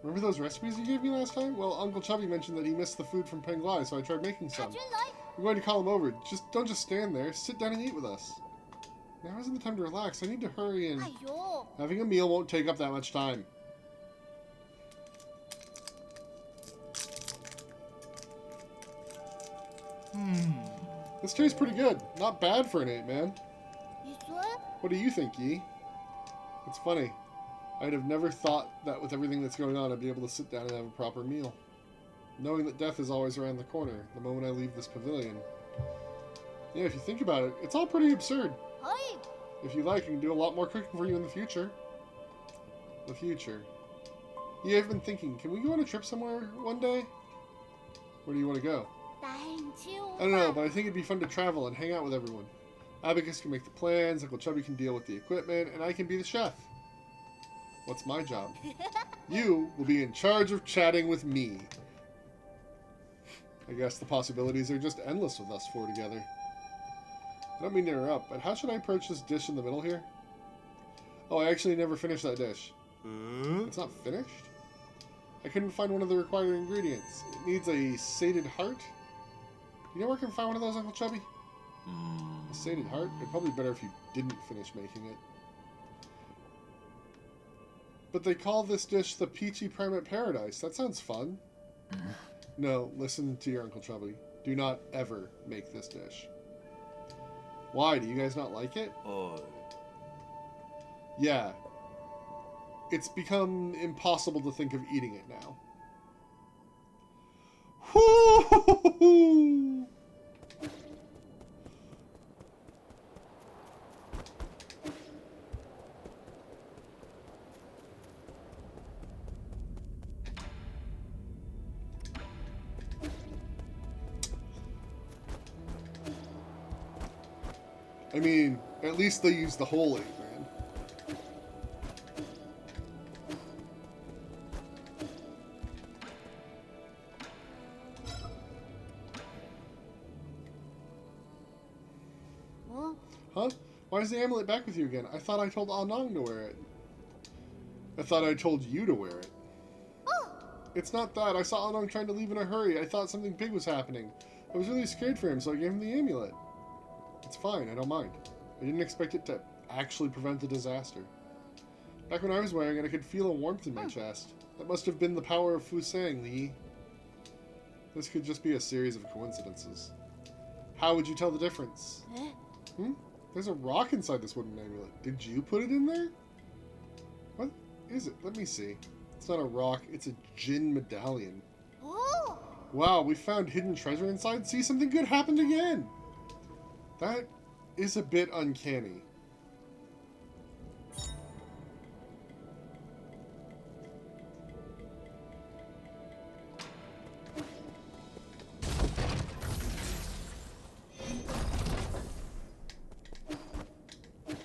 Remember those recipes you gave me last time? Well, Uncle Chubby mentioned that he missed the food from Penglai, so I tried making some. I'm going to call him over. Don't just stand there. Sit down and eat with us. Now isn't the time to relax. I need to hurry and... Having a meal won't take up that much time. This tastes pretty good. Not bad for an ape man. What do you think, Yi? It's funny. I'd have never thought that with everything that's going on, I'd be able to sit down and have a proper meal. Knowing that death is always around the corner, the moment I leave this pavilion. Yeah, if you think about it, it's all pretty absurd. If you like, I can do a lot more cooking for you in the future. The future. Yeah, I've been thinking, can we go on a trip somewhere one day? Where do you want to go? I don't know, but I think it'd be fun to travel and hang out with everyone. Abacus can make the plans, Uncle Chubby can deal with the equipment, and I can be the chef. What's my job? You will be in charge of chatting with me. I guess the possibilities are just endless with us four together. I don't mean to interrupt, but how should I approach this dish in the middle here? Oh, I actually never finished that dish. It's not finished? I couldn't find one of the required ingredients. It needs a sated heart. You know where I can find one of those, Uncle Chubby? A sated heart? It'd probably be better if you didn't finish making it. But they call this dish the Peachy Primate Paradise. That sounds fun. No, listen to your Uncle Chubby. Do not ever make this dish. Why? Do you guys not like it? Yeah. It's become impossible to think of eating it now. Whoo! I mean, at least they use the whole ape, man. Huh? Why is the amulet back with you again? I thought I told Anong to wear it. I thought I told you to wear it. It's not that. I saw Anong trying to leave in a hurry. I thought something big was happening. I was really scared for him, so I gave him the amulet. It's fine, I don't mind. I didn't expect it to actually prevent a disaster. Back when I was wearing it, I could feel a warmth in my chest. That must have been the power of Fusang, Li. This could just be a series of coincidences. How would you tell the difference? There's a rock inside this wooden amulet. Did you put it in there? What is it? Let me see. It's not a rock, it's a Jin medallion. Wow, we found hidden treasure inside? See, something good happened again! That is a bit uncanny.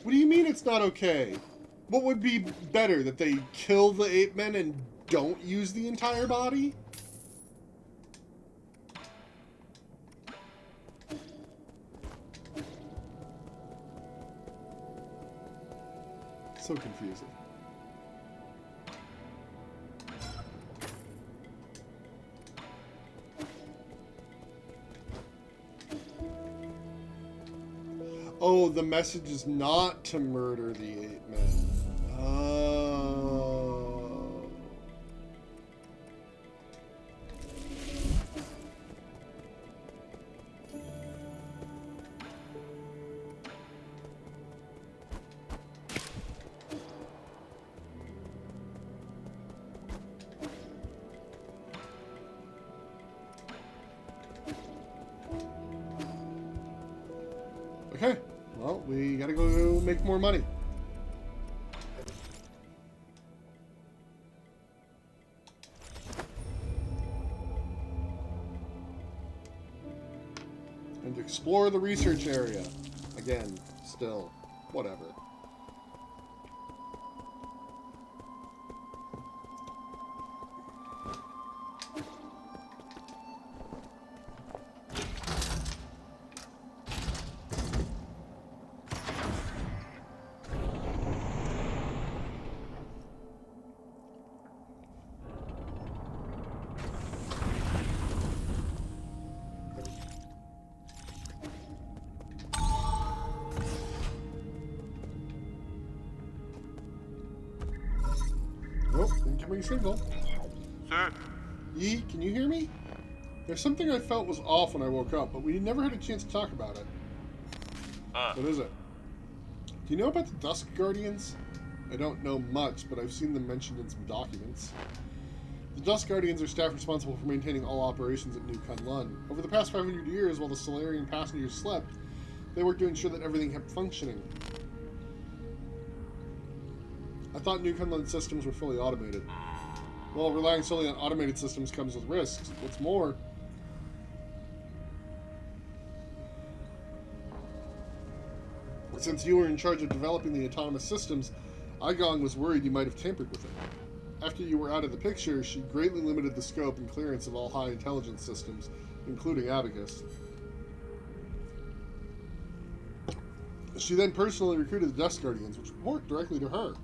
What do you mean it's not okay? What would be better, that they kill the ape men and don't use the entire body? So confusing. Oh, the message is not to murder the ape men. Oh. Okay, well, we gotta go make more money. And explore the research area. Again, still, whatever. Incoming signal. Sir. Yi, can you hear me? There's something I felt was off when I woke up, but we never had a chance to talk about it. What is it? Do you know about the Dusk Guardians? I don't know much, but I've seen them mentioned in some documents. The Dusk Guardians are staff responsible for maintaining all operations at New Kunlun. Over the past 500 years, while the Solarian passengers slept, they worked to ensure that everything kept functioning. I thought New Kunlun systems were fully automated. Well, relying solely on automated systems comes with risks. What's more, since you were in charge of developing the autonomous systems, Igong was worried you might have tampered with it. After you were out of the picture, she greatly limited the scope and clearance of all high intelligence systems, including Abacus. She then personally recruited the Dust Guardians, which report directly to her.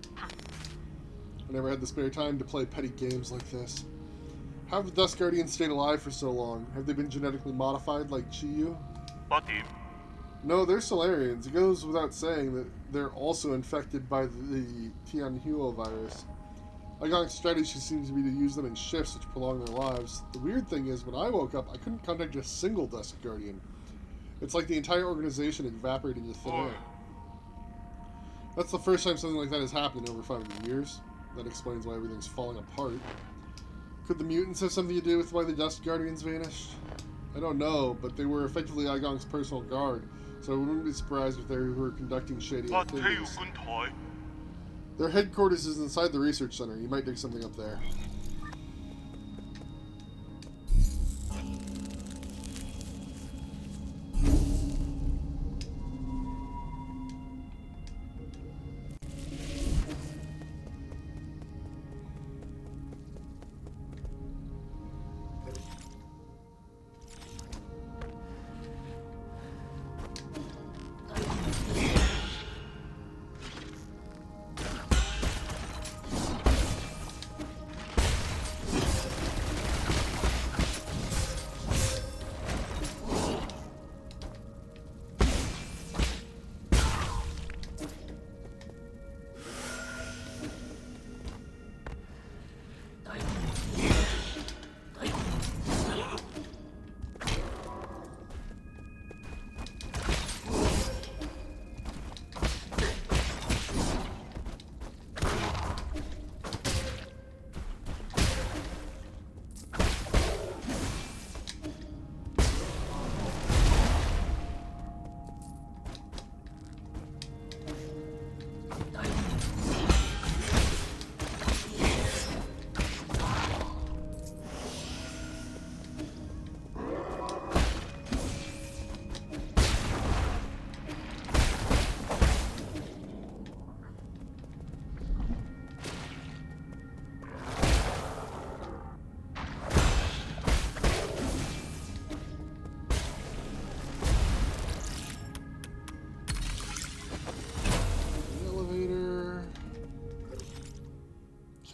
I never had the spare time to play petty games like this. How have the Dust Guardians stayed alive for so long? Have they been genetically modified like Chiyu? No, they're Solarians. It goes without saying that they're also infected by the Tianhuo virus. Igong's strategy seems to be to use them in shifts which prolong their lives. The weird thing is, when I woke up, I couldn't contact a single Dust Guardian. It's like the entire organization evaporated into thin air. That's the first time something like that has happened in over 500 years. That explains why everything's falling apart. Could the mutants have something to do with why the Dust Guardians vanished? I don't know, but they were effectively Igong's personal guard, so I wouldn't be surprised if they were conducting shady activities. Their headquarters is inside the research center. You might dig something up there.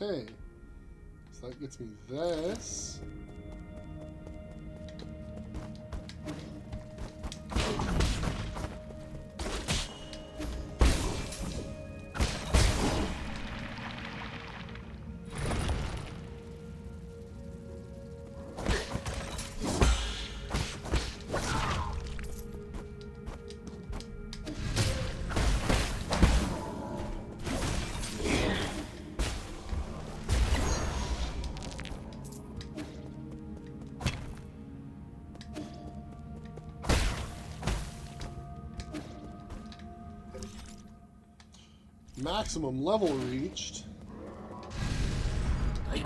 Okay, so that gets me this. Maximum level reached. You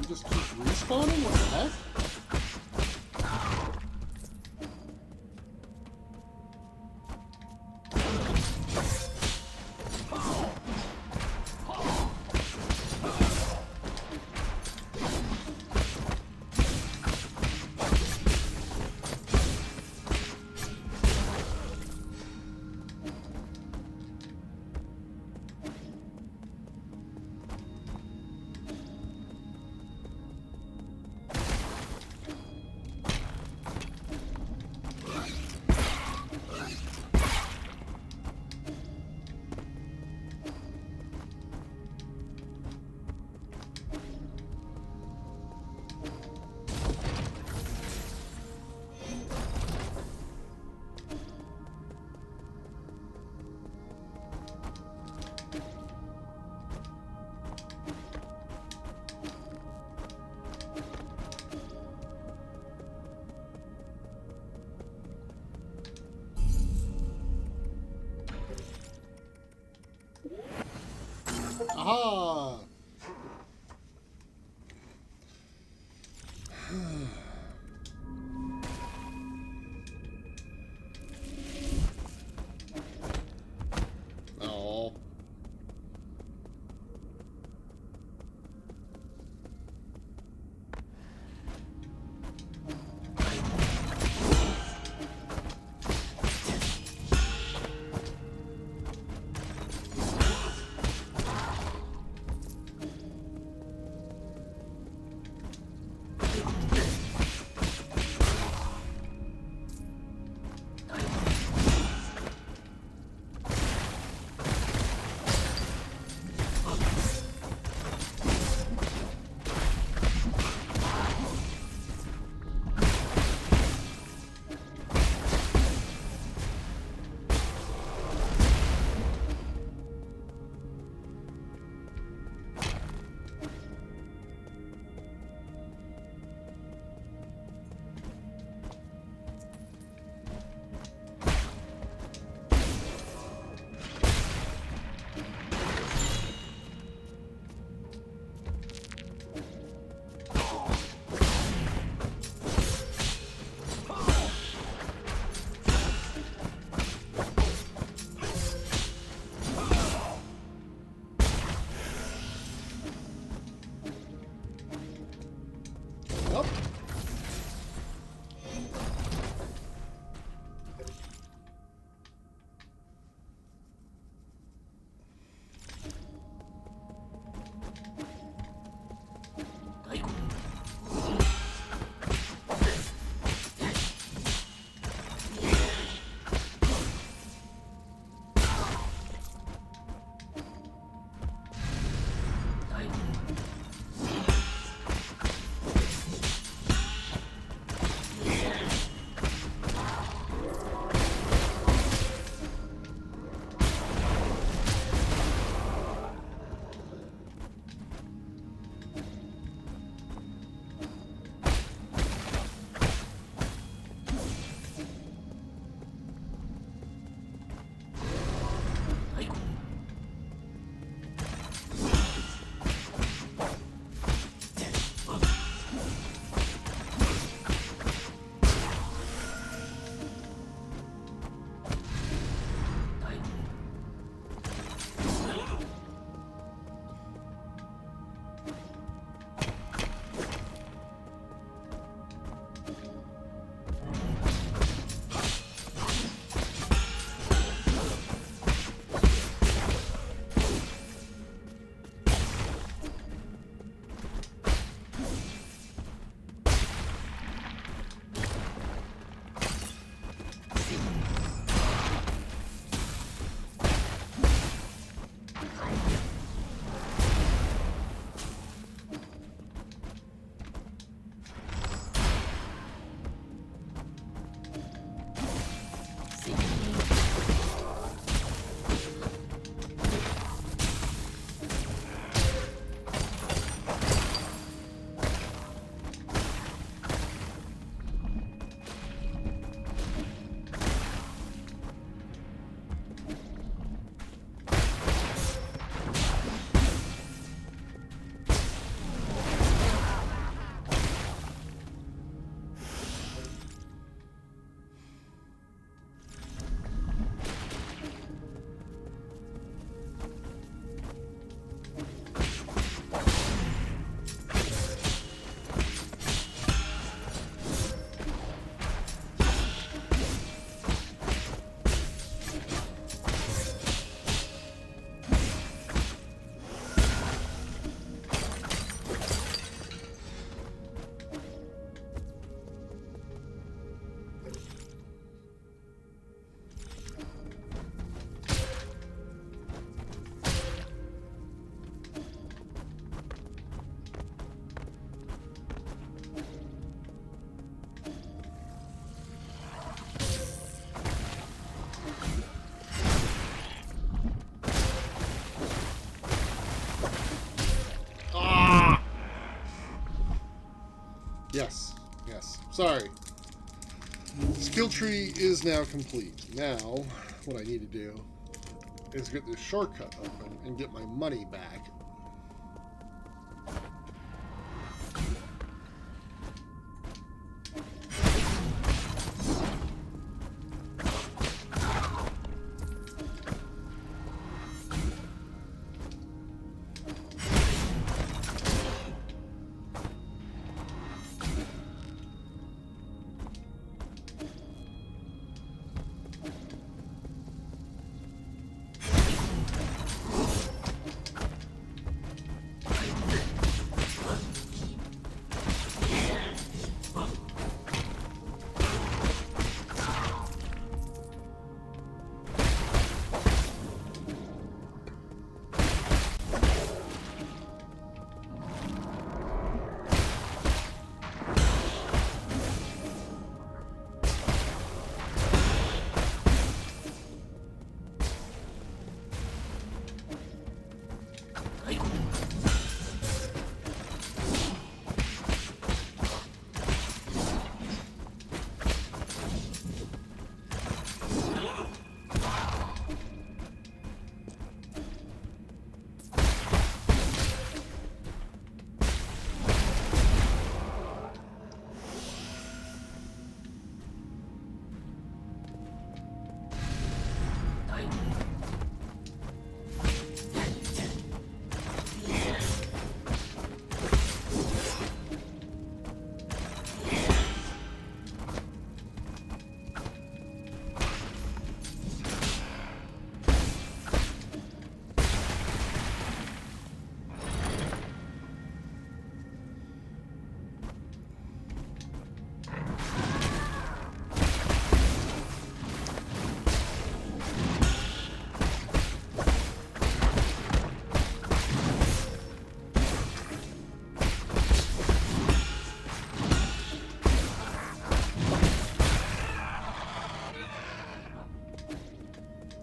just keep respawning? What the heck? Yes. Yes. Sorry. Skill tree is now complete. Now, what I need to do is get this shortcut open and get my money back.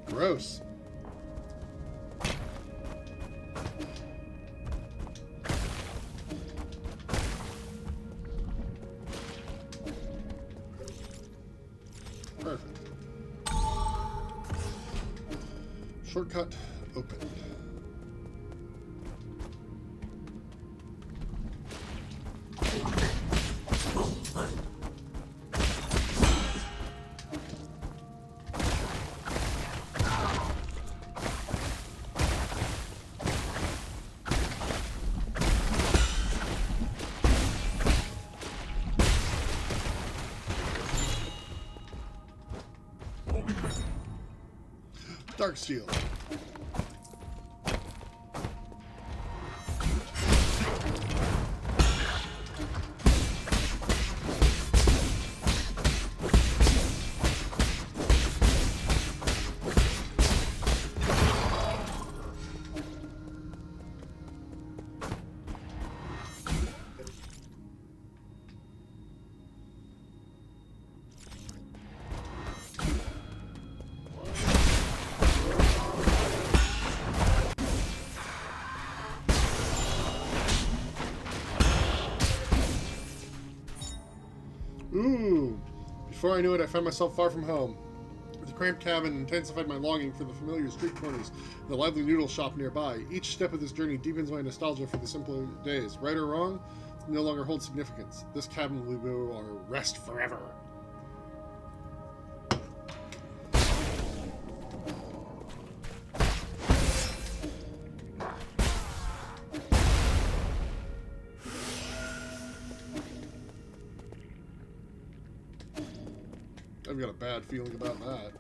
Gross. Perfect. Shortcut open. Dark Shield. Ooh. Before I knew it, I found myself far from home. The cramped cabin intensified my longing for the familiar street corners and the lively noodle shop nearby. Each step of this journey deepens my nostalgia for the simpler days. Right or wrong, it no longer holds significance. This cabin will be our rest forever. I've got a bad feeling about that.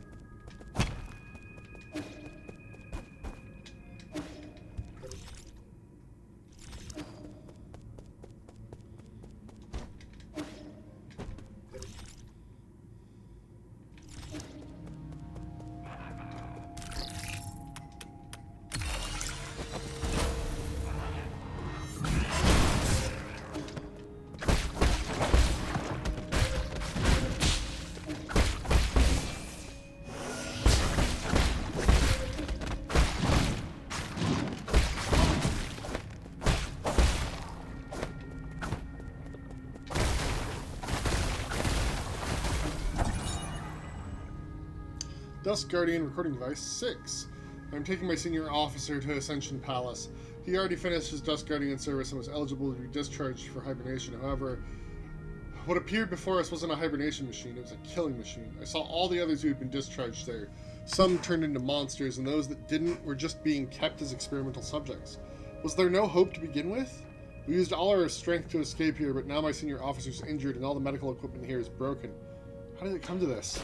Dust Guardian recording device 6. I'm taking my senior officer to Ascension Palace. He already finished his Dust Guardian service and was eligible to be discharged for hibernation. However, what appeared before us wasn't a hibernation machine, it was a killing machine. I saw all the others who had been discharged there. Some turned into monsters, and those that didn't were just being kept as experimental subjects. Was there no hope to begin with? We used all our strength to escape here, but now my senior officer's injured and all the medical equipment here is broken. How did it come to this?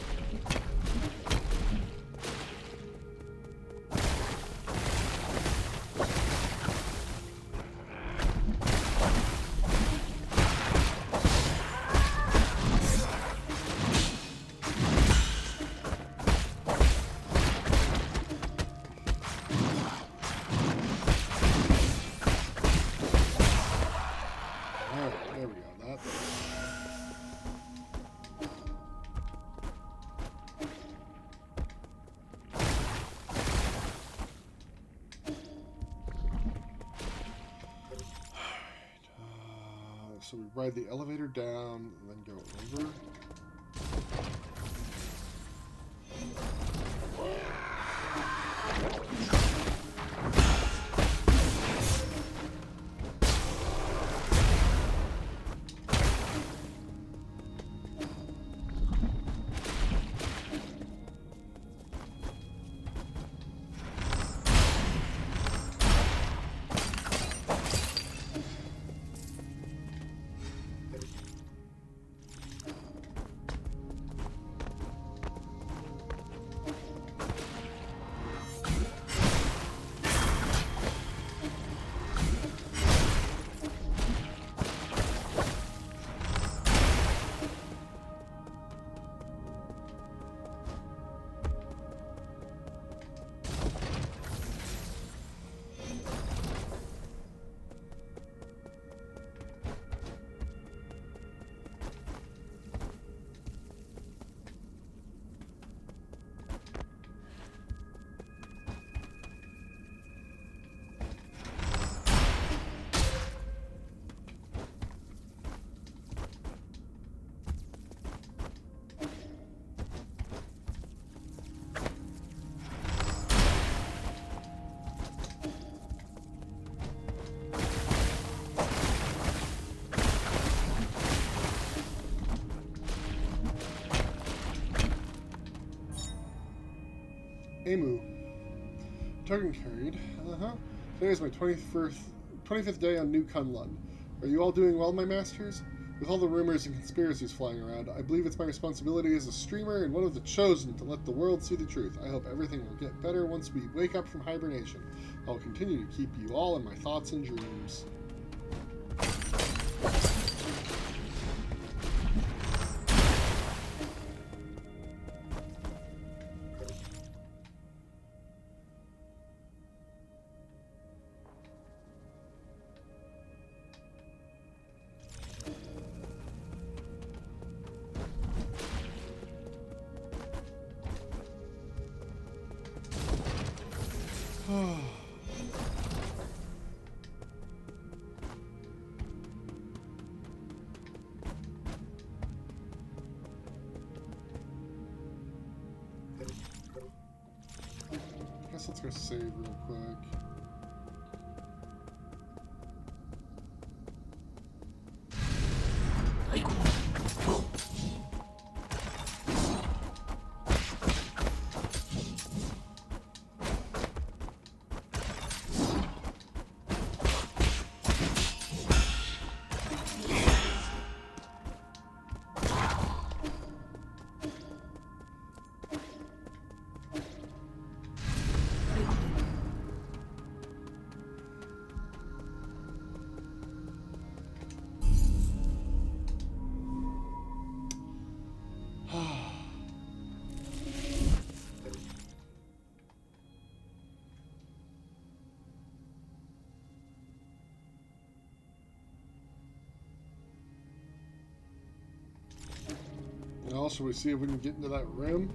There we go. That. So we ride the elevator down and then go over. Emu. Token carried. Today is my 25th day on New Kunlun. Are you all doing well, my masters? With all the rumors and conspiracies flying around, I believe it's my responsibility as a streamer and one of the chosen to let the world see the truth. I hope everything will get better once we wake up from hibernation. I will continue to keep you all in my thoughts and dreams. Guess let's go save real quick. Now, shall we see if we can get into that room?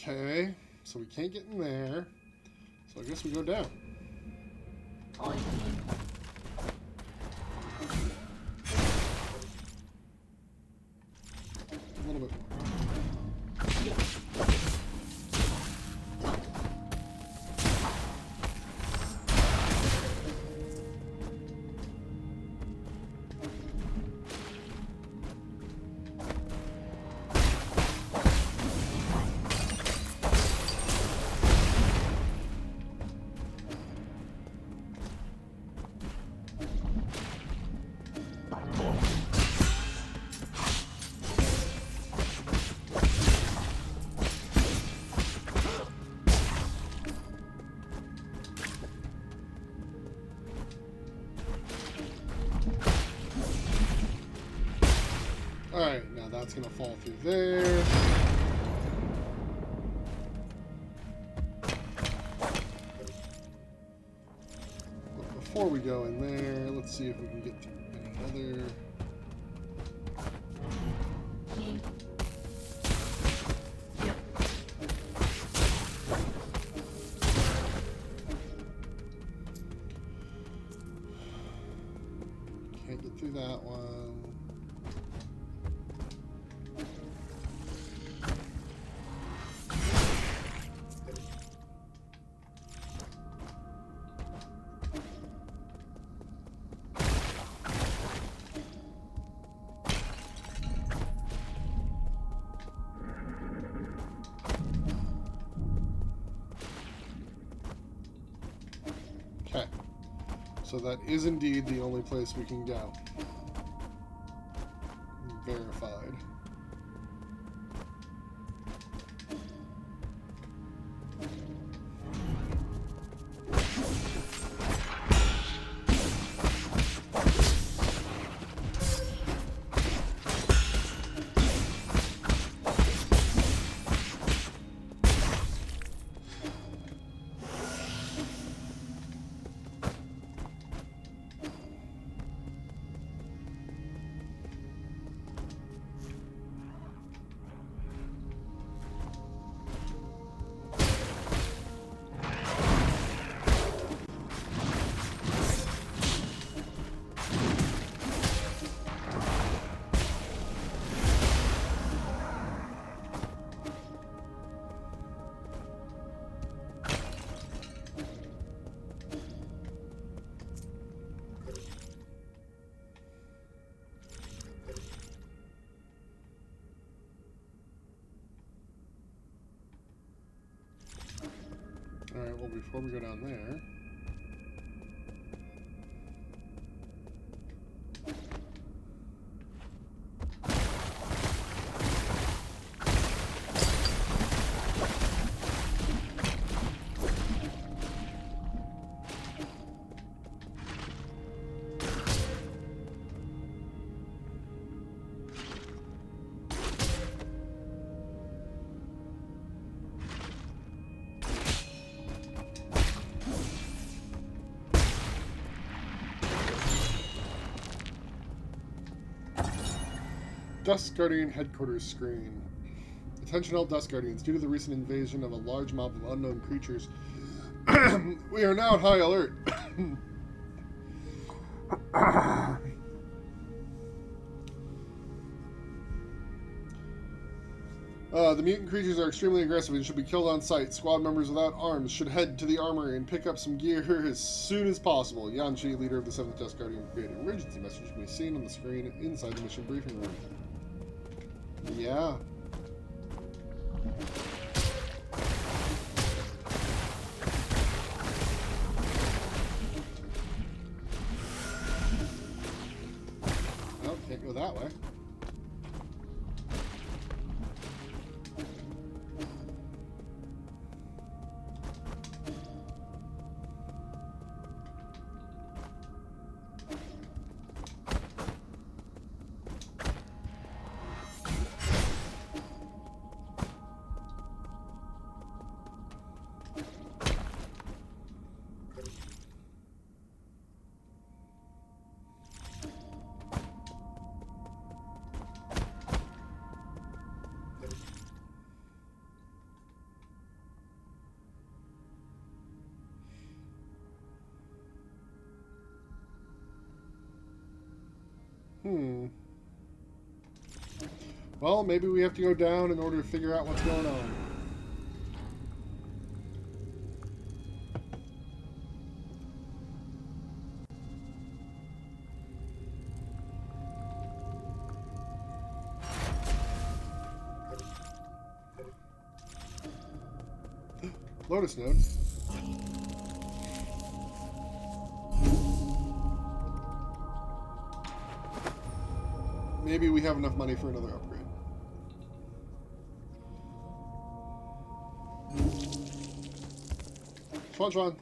Okay, so we can't get in there. So I guess we go down. A little bit more. Alright, now that's going to fall through there. But before we go in there, let's see if we can get through any other... Can't get through that one. Okay, so that is indeed the only place we can go. Verified. Alright, well, before we go down there... Dust Guardian Headquarters screen. Attention all Dust Guardians. Due to the recent invasion of a large mob of unknown creatures, we are now at high alert. The mutant creatures are extremely aggressive and should be killed on sight. Squad members without arms should head to the armory and pick up some gear as soon as possible. Yanchi, leader of the 7th Dust Guardian Brigade. An emergency message can be seen on the screen inside the mission briefing room. Yeah. Oh, can't go that way. Well, maybe we have to go down in order to figure out what's going on. Lotus node. Maybe we have enough money for another upgrade. Schwan.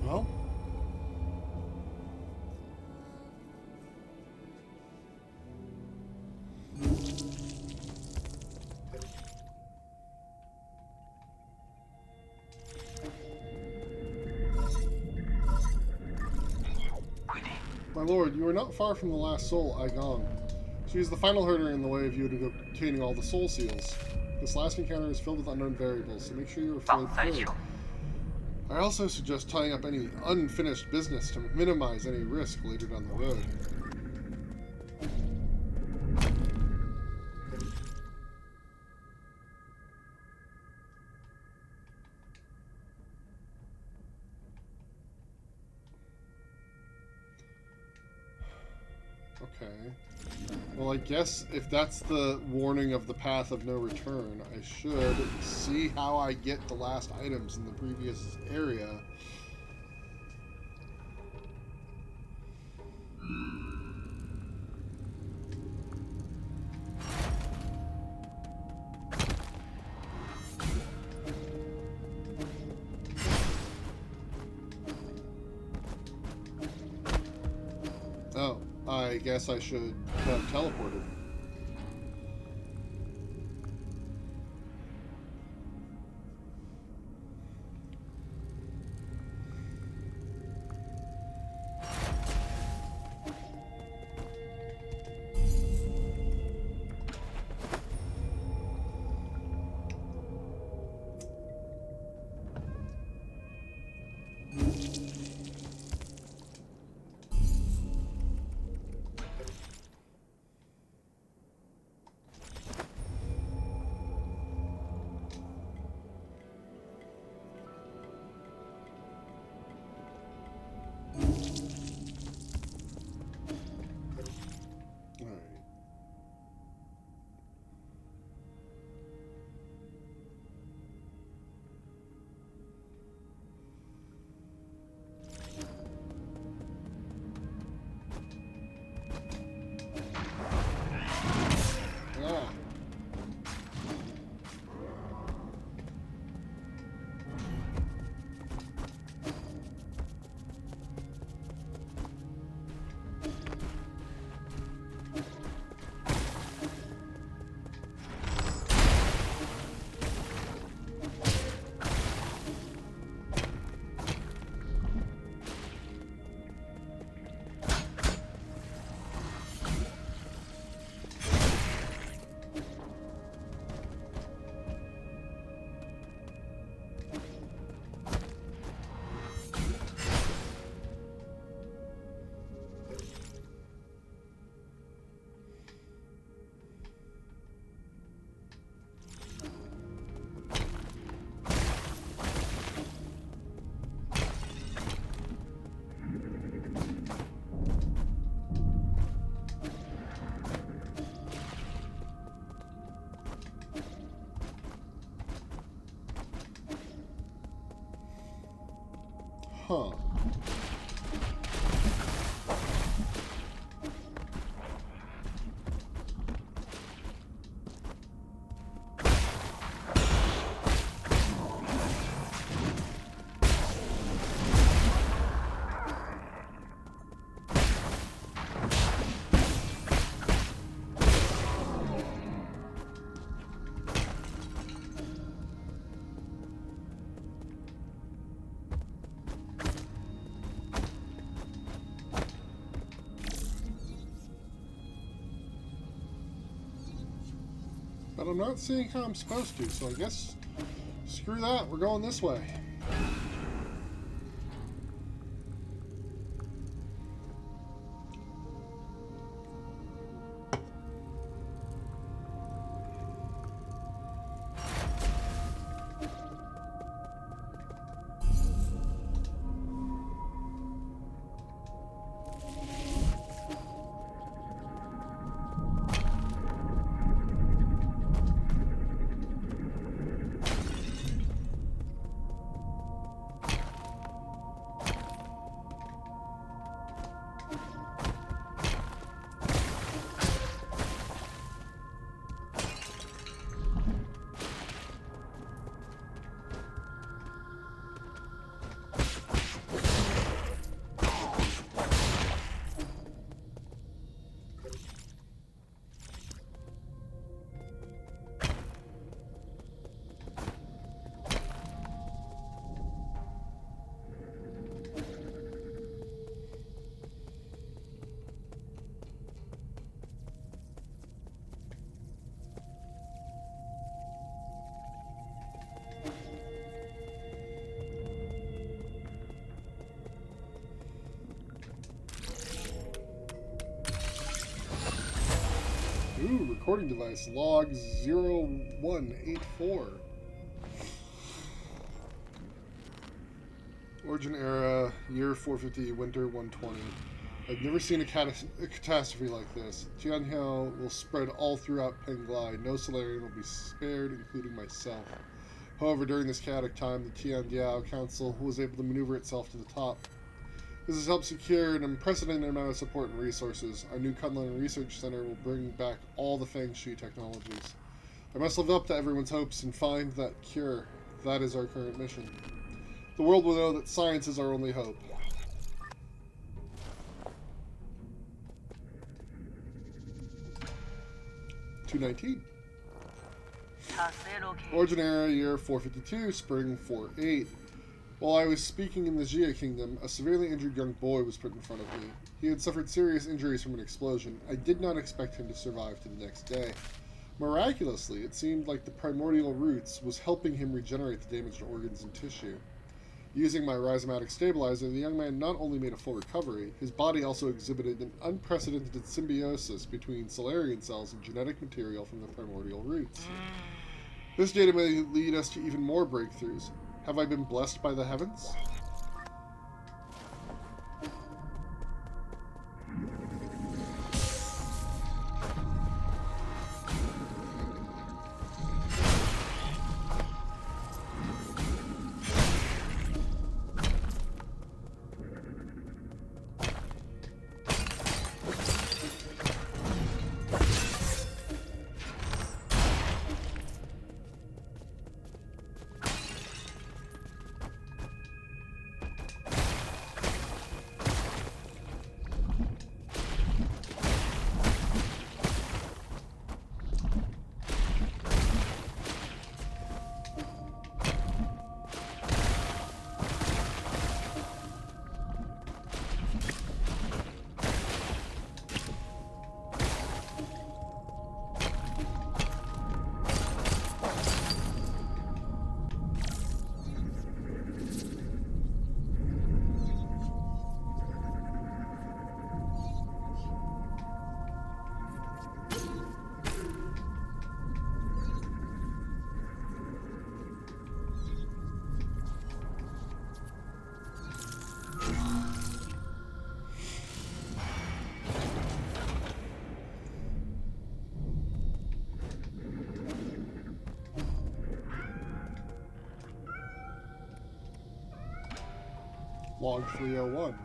Well, my lord, you are not far from the last soul, Aigong. She is the final hurdle in the way of you to obtaining all the soul seals. This last encounter is filled with unknown variables, so make sure you are fully prepared. I also suggest tying up any unfinished business to minimize any risk later down the road. Okay. Well, I guess if that's the warning of the path of no return, I should see how I get the last items in the previous area. Oh, I guess I should have teleported. Huh. But I'm not seeing how I'm supposed to, so I guess screw that, we're going this way. Ooh, recording device, log 0184. Origin era, year 450, winter 120. I've never seen a catastrophe like this. Tianhao will spread all throughout Penglai. No Solarian will be spared, including myself. However, during this chaotic time, the Tiandiao Council was able to maneuver itself to the top. This has helped secure an unprecedented amount of support and resources. Our new Kunlun Research Center will bring back all the Feng Shui technologies. I must live up to everyone's hopes and find that cure. That is our current mission. The world will know that science is our only hope. $219. Origin era, year 452, spring 48. While I was speaking in the Jia Kingdom, a severely injured young boy was put in front of me. He had suffered serious injuries from an explosion. I did not expect him to survive to the next day. Miraculously, it seemed like the primordial roots was helping him regenerate the damaged organs and tissue. Using my rhizomatic stabilizer, the young man not only made a full recovery, his body also exhibited an unprecedented symbiosis between Solarian cells and genetic material from the primordial roots. This data may lead us to even more breakthroughs. Have I been blessed by the heavens? Log 301.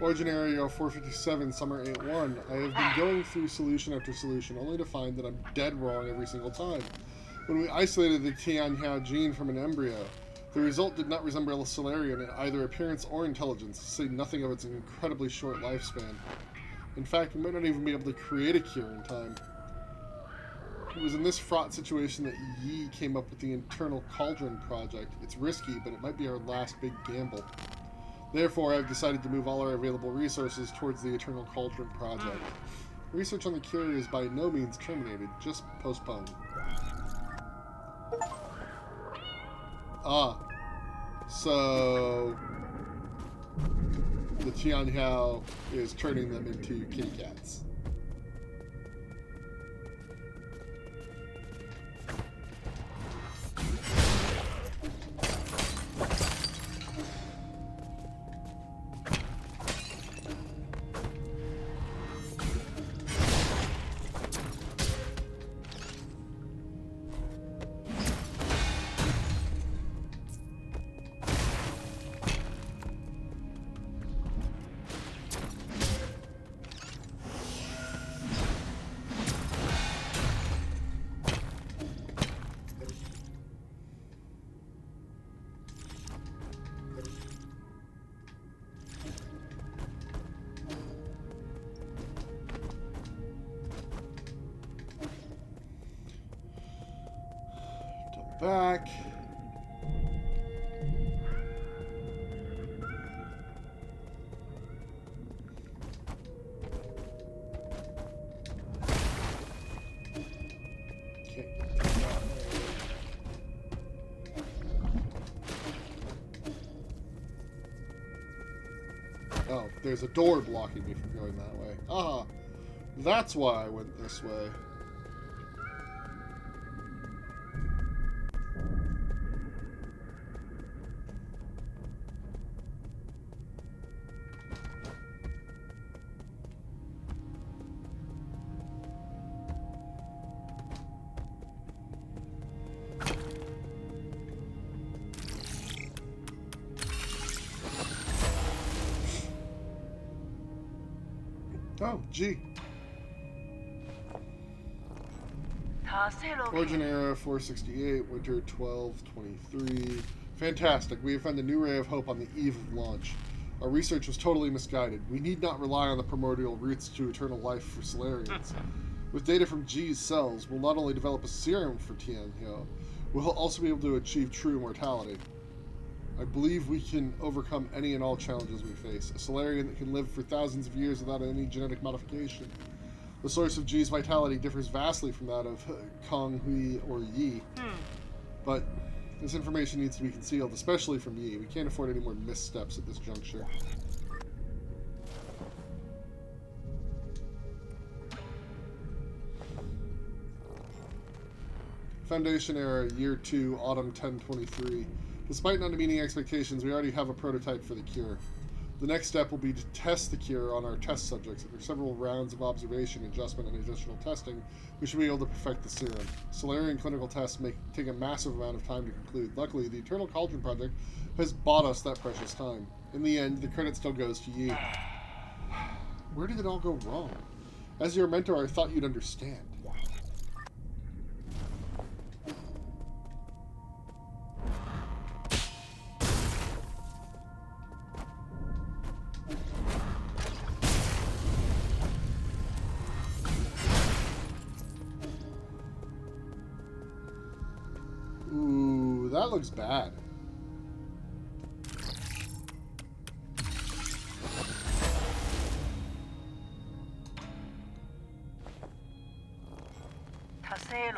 Origin Area 457, Summer 81. I have been going through solution after solution, only to find that I'm dead wrong every single time. When we isolated the Tianhua gene from an embryo, the result did not resemble a Solarian in either appearance or intelligence, to say nothing of its incredibly short lifespan. In fact, we might not even be able to create a cure in time. It was in this fraught situation that Yi came up with the Internal Cauldron project. It's risky, but it might be our last big gamble. Therefore, I've decided to move all our available resources towards the Eternal Cauldron project. Research on the cure is by no means terminated, just postponed. Ah. So the Tianhua is turning them into kitty cats. Back. Okay. Oh, there's a door blocking me from going that way. Ah, that's why I went this way. Oh, gee. Origin Era 468, Winter 1223. Fantastic. We have found a new ray of hope on the eve of launch. Our research was totally misguided. We need not rely on the primordial roots to eternal life for Solarians. With data from G's cells, we'll not only develop a serum for Tianhua, we'll also be able to achieve true immortality. I believe we can overcome any and all challenges we face. A Solarian that can live for thousands of years without any genetic modification. The source of G's vitality differs vastly from that of Kong Hui or Yi. But this information needs to be concealed, especially from Yi. We can't afford any more missteps at this juncture. Foundation Era, Year 2, Autumn 1023. Despite not meeting expectations, we already have a prototype for the cure. The next step will be to test the cure on our test subjects. After several rounds of observation, adjustment, and additional testing, we should be able to perfect the serum. Solarian clinical tests may take a massive amount of time to conclude. Luckily, the Eternal Cauldron Project has bought us that precious time. In the end, the credit still goes to Yi. Where did it all go wrong? As your mentor, I thought you'd understand. Ooh, that looks bad.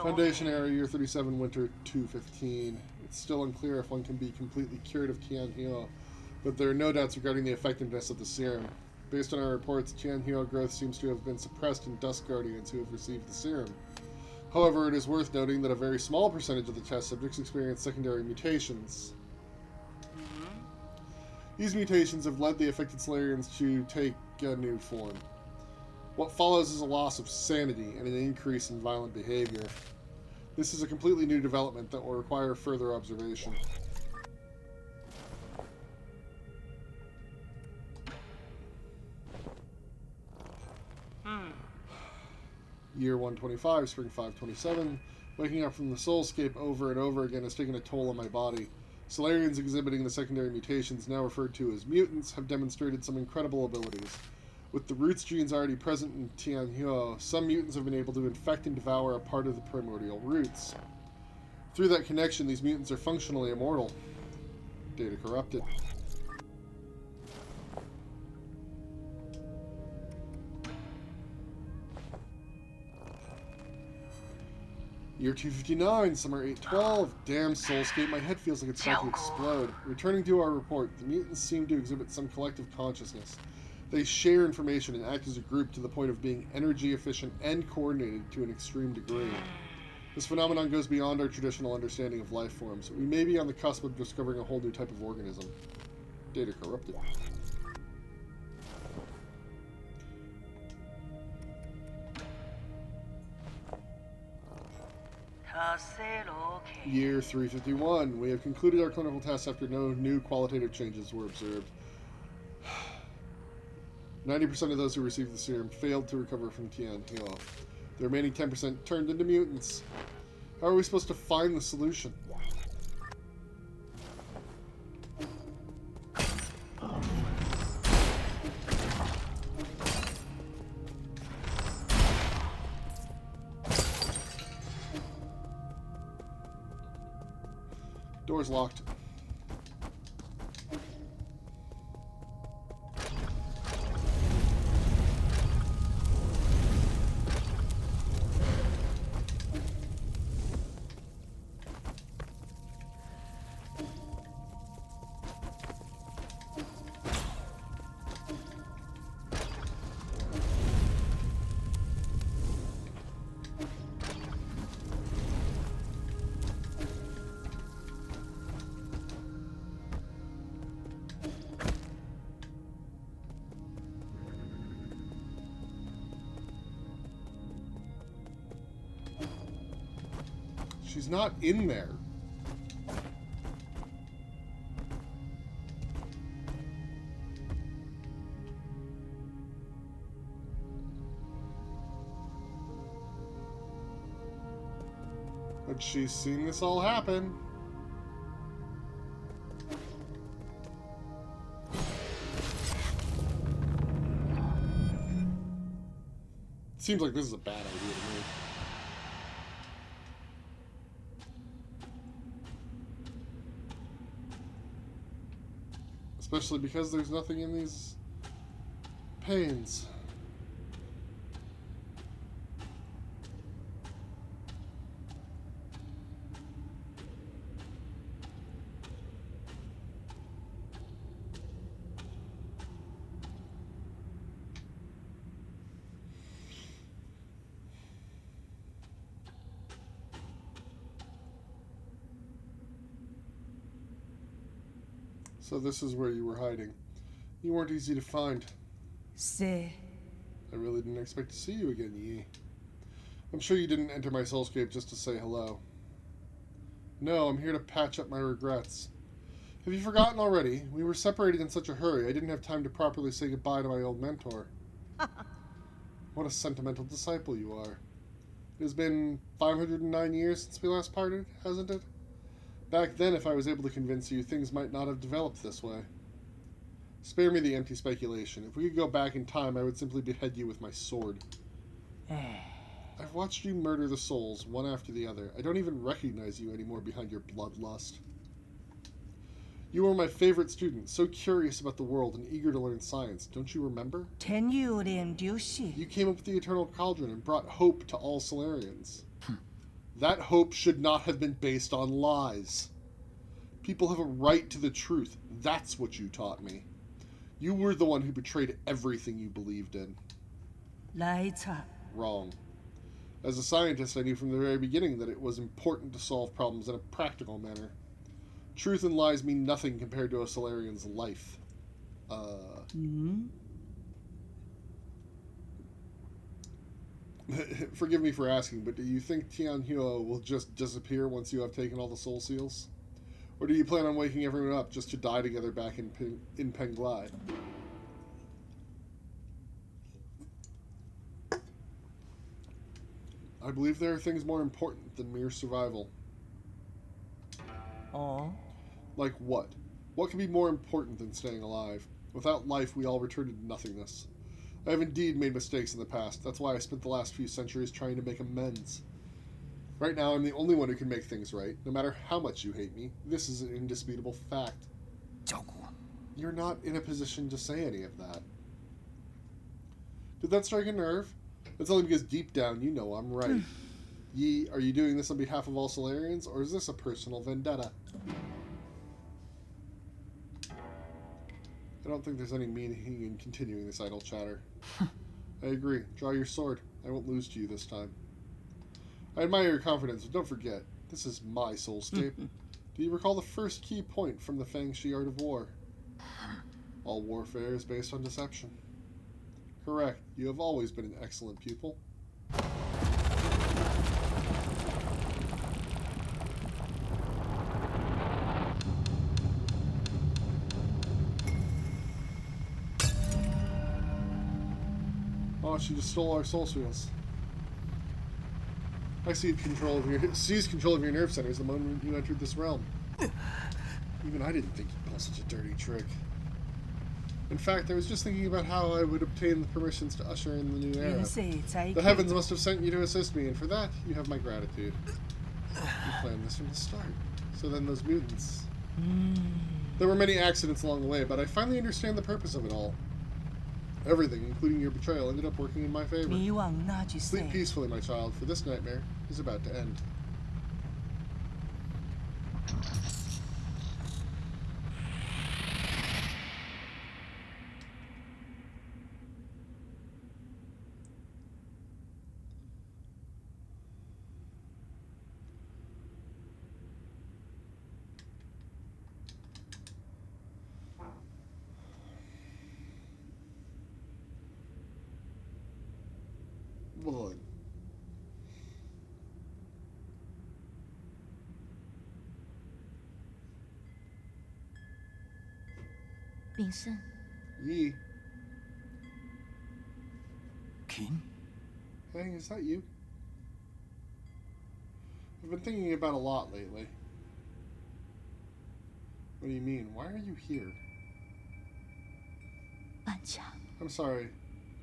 Foundation Era, Year 37, Winter 215. It's still unclear if one can be completely cured of Tianhua, but there are no doubts regarding the effectiveness of the serum. Based on our reports, Tianhua growth seems to have been suppressed in Dust Guardians who have received the serum. However, it is worth noting that a very small percentage of the test subjects experience secondary mutations. These mutations have led the affected Solarians to take a new form. What follows is a loss of sanity and an increase in violent behavior. This is a completely new development that will require further observation. Year 125, Spring 527. Waking up from the soulscape over and over again has taken a toll on my body. Solarians exhibiting the secondary mutations, now referred to as mutants, have demonstrated some incredible abilities. With the roots genes already present in Tianhuo, some mutants have been able to infect and devour a part of the primordial roots. Through that connection, these mutants are functionally immortal. Data corrupted. Year 259, Summer 812. Damn, Soulscape, my head feels like it's about to explode. Returning to our report, the mutants seem to exhibit some collective consciousness. They share information and act as a group to the point of being energy efficient and coordinated to an extreme degree. This phenomenon goes beyond our traditional understanding of life forms. We may be on the cusp of discovering a whole new type of organism. Data corrupted. Year 351. We have concluded our clinical tests after no new qualitative changes were observed. 90% of those who received the serum failed to recover from Tianhuo. The remaining 10% turned into mutants. How are we supposed to find the solution? Door's locked. She's not in there. But she's seen this all happen. Seems like this is a bad idea to me. Especially because there's nothing in these panes. So this is where you were hiding. You weren't easy to find. Say. I really didn't expect to see you again, Yi. I'm sure you didn't enter my soulscape just to say hello. No, I'm here to patch up my regrets. Have you forgotten already? We were separated in such a hurry, I didn't have time to properly say goodbye to my old mentor. What a sentimental disciple you are. It has been 509 years since we last parted, hasn't it? Back then, if I was able to convince you, things might not have developed this way. Spare me the empty speculation. If we could go back in time, I would simply behead you with my sword. I've watched you murder the souls, one after the other. I don't even recognize you anymore behind your bloodlust. You were my favorite student, so curious about the world and eager to learn science. Don't you remember? You came up with the Eternal Cauldron and brought hope to all Solarians. That hope should not have been based on lies. People have a right to the truth. That's what you taught me. You were the one who betrayed everything you believed in. Wrong. As a scientist, I knew from the very beginning that it was important to solve problems in a practical manner. Truth and lies mean nothing compared to a Solarian's life. Forgive me for asking, but do you think Tianhuo will just disappear once you have taken all the soul seals? Or do you plan on waking everyone up just to die together back in Penglai? I believe there are things more important than mere survival. Oh. Like what? What could be more important than staying alive? Without life, we all return to nothingness. I have indeed made mistakes in the past. That's why I spent the last few centuries trying to make amends. Right now, I'm the only one who can make things right. No matter how much you hate me, this is an indisputable fact. You're not in a position to say any of that. Did that strike a nerve? That's only because deep down you know I'm right. Yi, are you doing this on behalf of all Solarians, or is this a personal vendetta? I don't think there's any meaning in continuing this idle chatter. I agree. Draw your sword. I won't lose to you this time. I admire your confidence, but don't forget, this is my soulscape. Do you recall the first key point from the Fangshi Art of War? All warfare is based on deception. Correct. You have always been an excellent pupil. Oh, she just stole our soul seals. I seized control of your nerve centers the moment you entered this realm. Even I didn't think you'd pull such a dirty trick. In fact, I was just thinking about how I would obtain the permissions to usher in the new era. The heavens must have sent you to assist me, and for that, you have my gratitude. You planned this from the start. So then those mutants. There were many accidents along the way, but I finally understand the purpose of it all. Everything, including your betrayal, ended up working in my favor. Sleep peacefully, my child, for this nightmare is about to end. Well, Yi. King? Hey, is that you? I've been thinking about a lot lately. What do you mean? Why are you here? I'm sorry,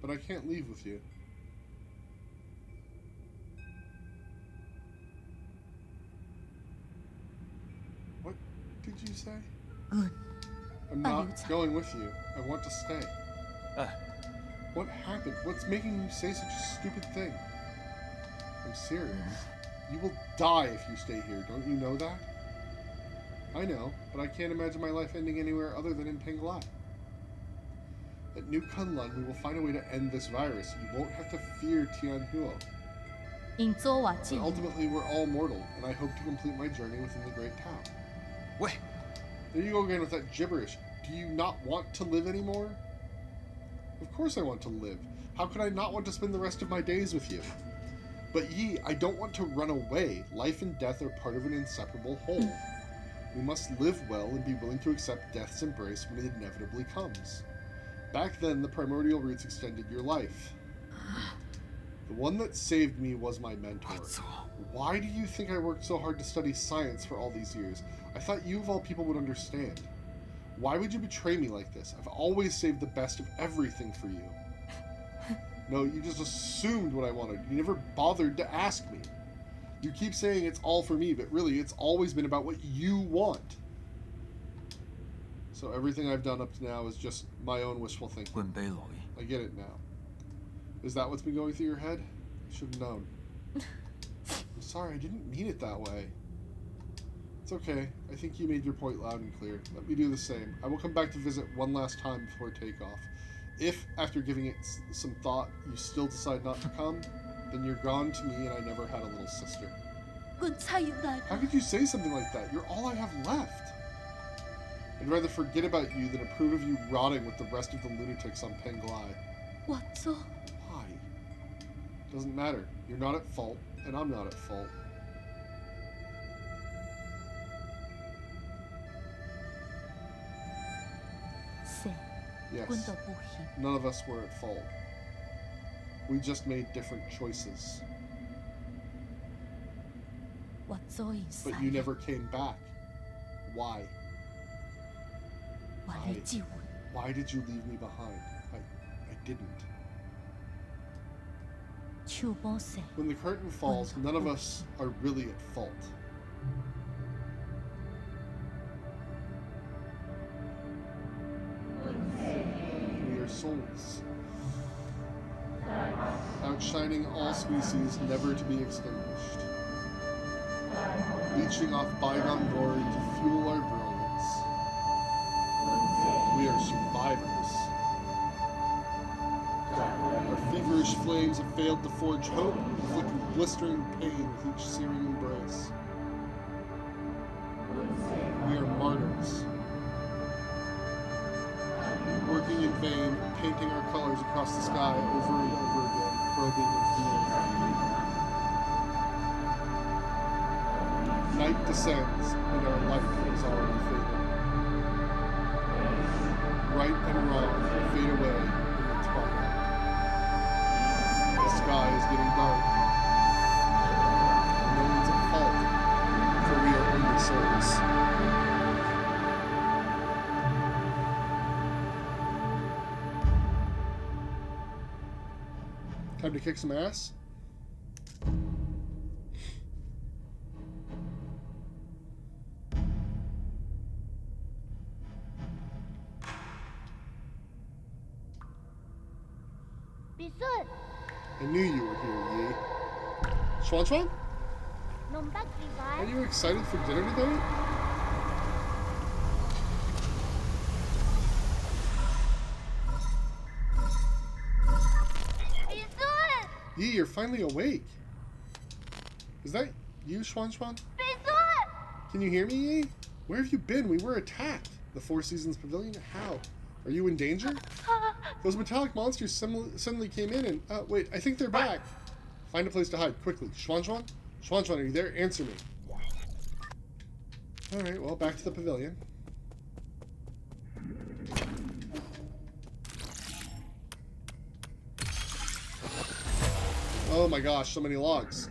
but I can't leave with you. What did you say? I'm not going with you. I want to stay. What happened? What's making you say such a stupid thing? I'm serious. You will die if you stay here. Don't you know that? I know, but I can't imagine my life ending anywhere other than in Penglai. At New Kunlun, we will find a way to end this virus. You won't have to fear Tianhuo. But ultimately, we're all mortal, and I hope to complete my journey within the Great Town. Wait. There you go again with that gibberish. Do you not want to live anymore? Of course I want to live. How could I not want to spend the rest of my days with you? But Yi, I don't want to run away. Life and death are part of an inseparable whole. We must live well and be willing to accept death's embrace when it inevitably comes. Back then, the primordial roots extended your life. The one that saved me was my mentor. Why do you think I worked so hard to study science for all these years? I thought you of all people would understand. Why would you betray me like this? I've always saved the best of everything for you. No, you just assumed what I wanted. You never bothered to ask me. You keep saying it's all for me, but really it's always been about what you want. So everything I've done up to now is just my own wishful thinking. I get it now. Is that what's been going through your head? I should have known. I'm sorry, I didn't mean it that way. It's okay. I think you made your point loud and clear. Let me do the same. I will come back to visit one last time before takeoff. If, after giving it some thought, you still decide not to come, then you're gone to me and I never had a little sister. How could you say something like that? You're all I have left. I'd rather forget about you than approve of you rotting with the rest of the lunatics on Penglai. Why? Doesn't matter. You're not at fault, and I'm not at fault. Yes. None of us were at fault. We just made different choices. But you never came back. Why? Why did you leave me behind? I didn't. When the curtain falls, none of us are really at fault. We are souls, outshining all species, never to be extinguished, leeching off bygone glory to fuel our brilliance. We are survivors. Our feverish flames have failed to forge hope, inflicting blistering pain with each searing embrace. We are martyrs, working in vain, painting our colors across the sky over and over again, probing and feeling. Night descends, and our light is already faded. Right and wrong fade away in the twilight. The sky is getting dark. No one's at fault, for we are only souls. Time to kick some ass? Bisun, I knew you were here, Yi. Schwan? nombak Are rival. you excited for dinner today? Bisun, Yi, you're finally awake. Is that you, Schwan? Bisun. Can you hear me, Yi? Where have you been? We were attacked. The Four Seasons Pavilion? How? Are you in danger? Those metallic monsters suddenly came in and... wait, I think they're back. Find a place to hide, quickly. Schwan, are you there? Answer me. Alright, well, back to the pavilion. Oh my gosh, so many logs.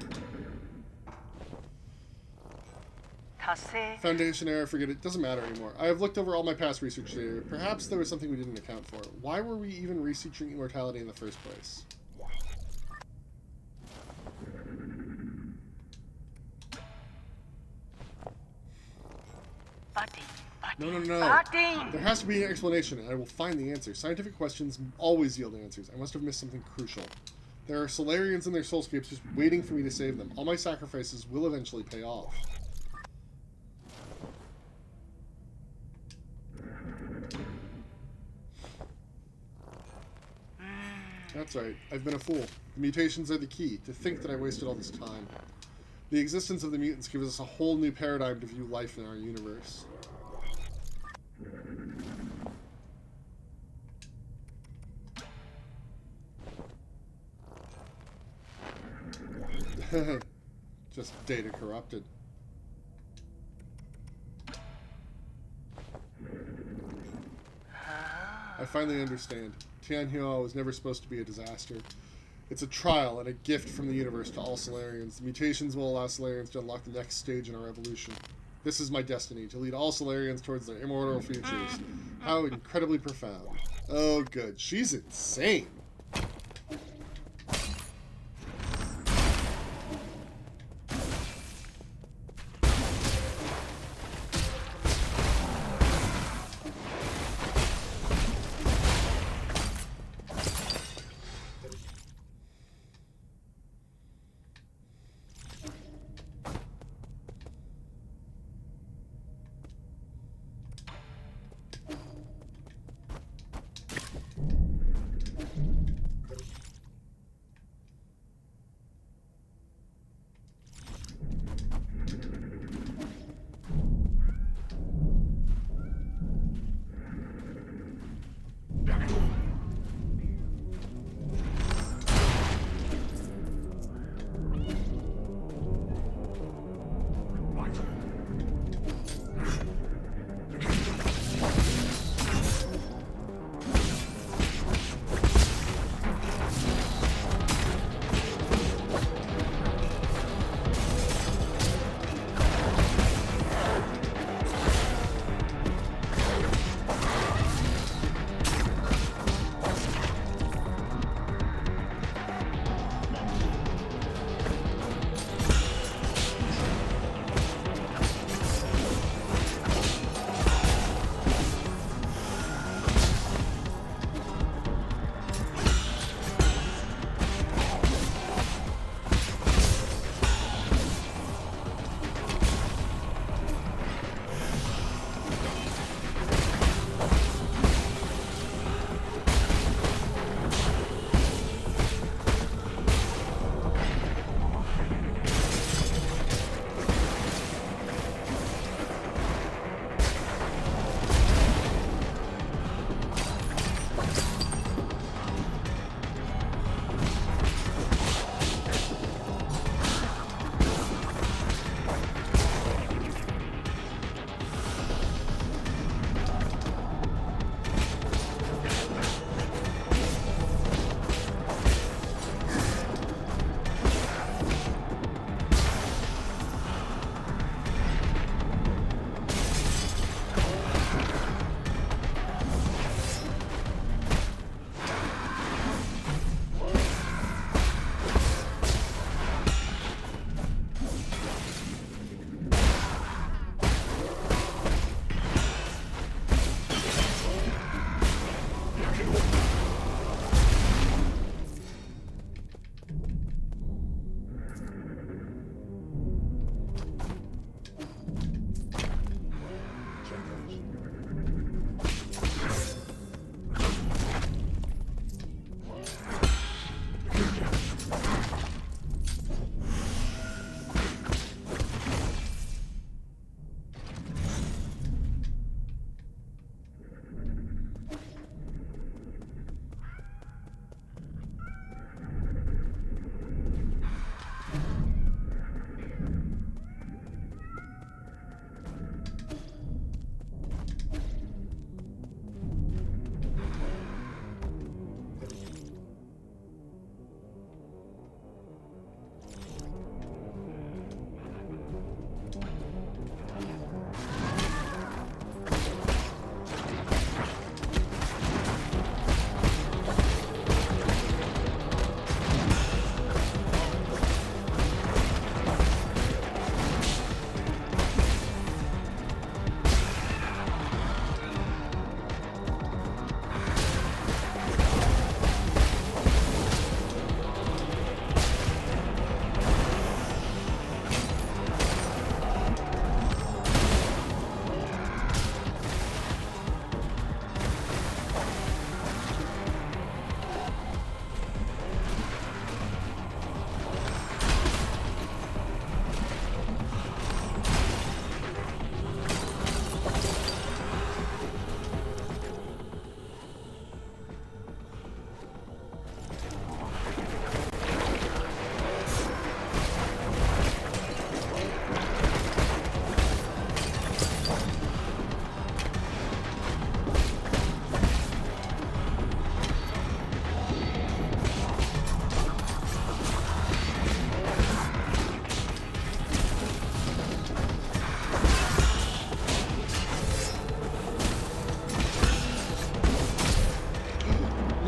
Foundation error, forget it. Doesn't matter anymore. I have looked over all my past research data. Perhaps there was something we didn't account for. Why were we even researching immortality in the first place? No. There has to be an explanation, and I will find the answer. Scientific questions always yield answers. I must have missed something crucial. There are Solarians in their soulscapes just waiting for me to save them. All my sacrifices will eventually pay off. That's right. I've been a fool. The mutations are the key. To think that I wasted all this time. The existence of the mutants gives us a whole new paradigm to view life in our universe. Just data corrupted. I finally understand. Tianhua was never supposed to be a disaster. It's a trial and a gift from the universe to all Solarians. The mutations will allow Solarians to unlock the next stage in our evolution. This is my destiny, to lead all Solarians towards their immortal futures. How incredibly profound. Oh, good. She's insane.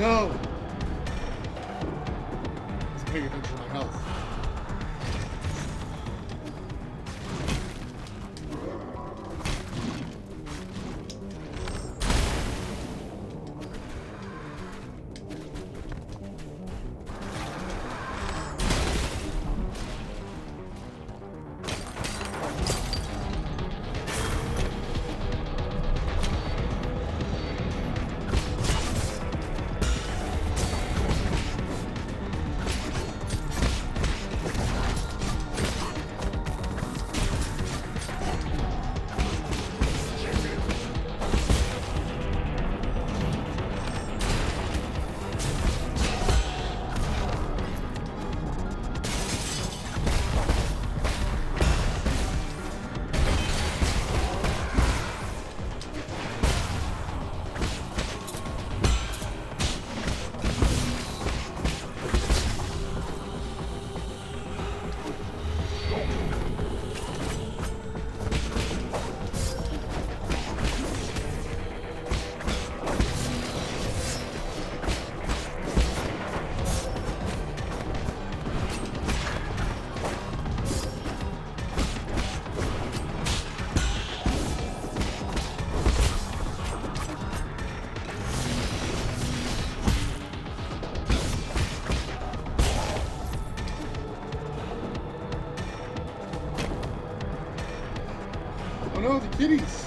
No! I was paying attention to my health. Oh no, the kitties!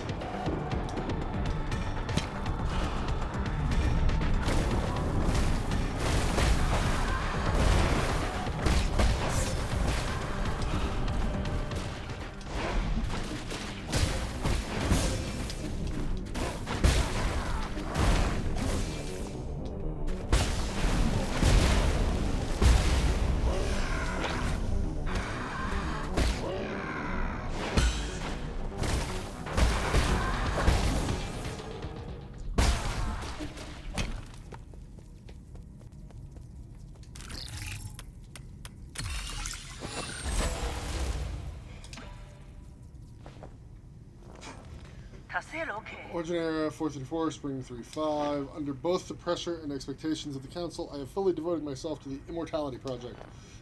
Origin era 434, Spring 35. Under both the pressure and expectations of the Council, I have fully devoted myself to the Immortality Project.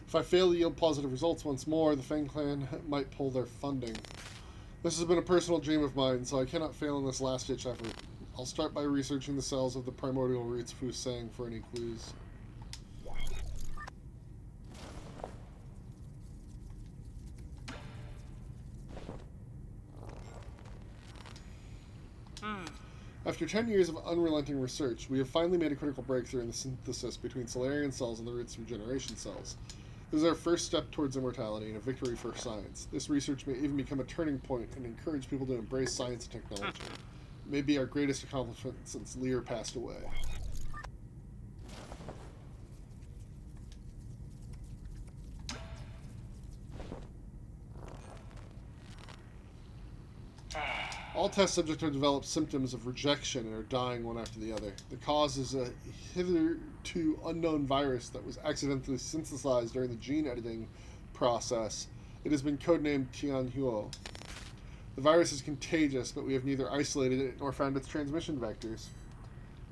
If I fail to yield positive results once more, the Fang Clan might pull their funding. This has been a personal dream of mine, so I cannot fail in this last-ditch effort. I'll start by researching the cells of the primordial roots of Fusang for any clues. After 10 years of unrelenting research, we have finally made a critical breakthrough in the synthesis between Solarian cells and the roots of regeneration cells. This is our first step towards immortality and a victory for science. This research may even become a turning point and encourage people to embrace science and technology. It may be our greatest accomplishment since Lear passed away. All test subjects have developed symptoms of rejection and are dying one after the other. The cause is a hitherto unknown virus that was accidentally synthesized during the gene editing process. It has been codenamed Tianhuo. The virus is contagious, but we have neither isolated it nor found its transmission vectors.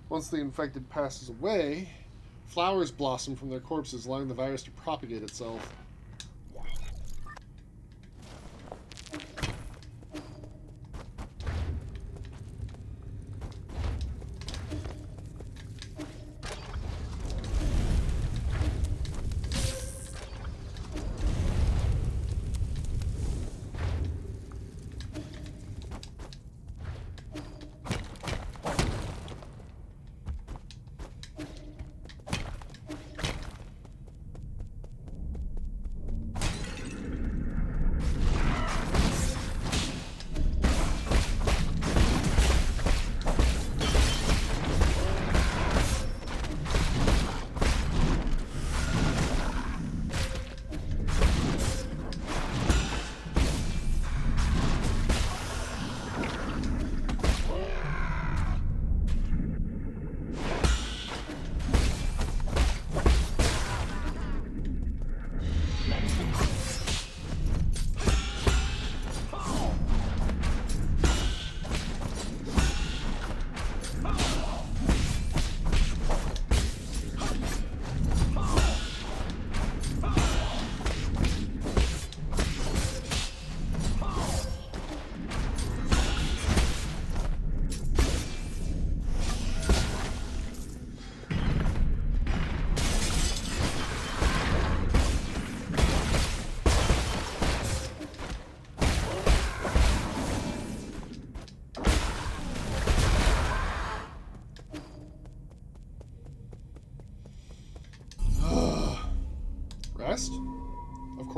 Once the infected passes away, flowers blossom from their corpses, allowing the virus to propagate itself.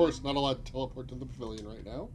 course, not allowed to teleport to the pavilion right now.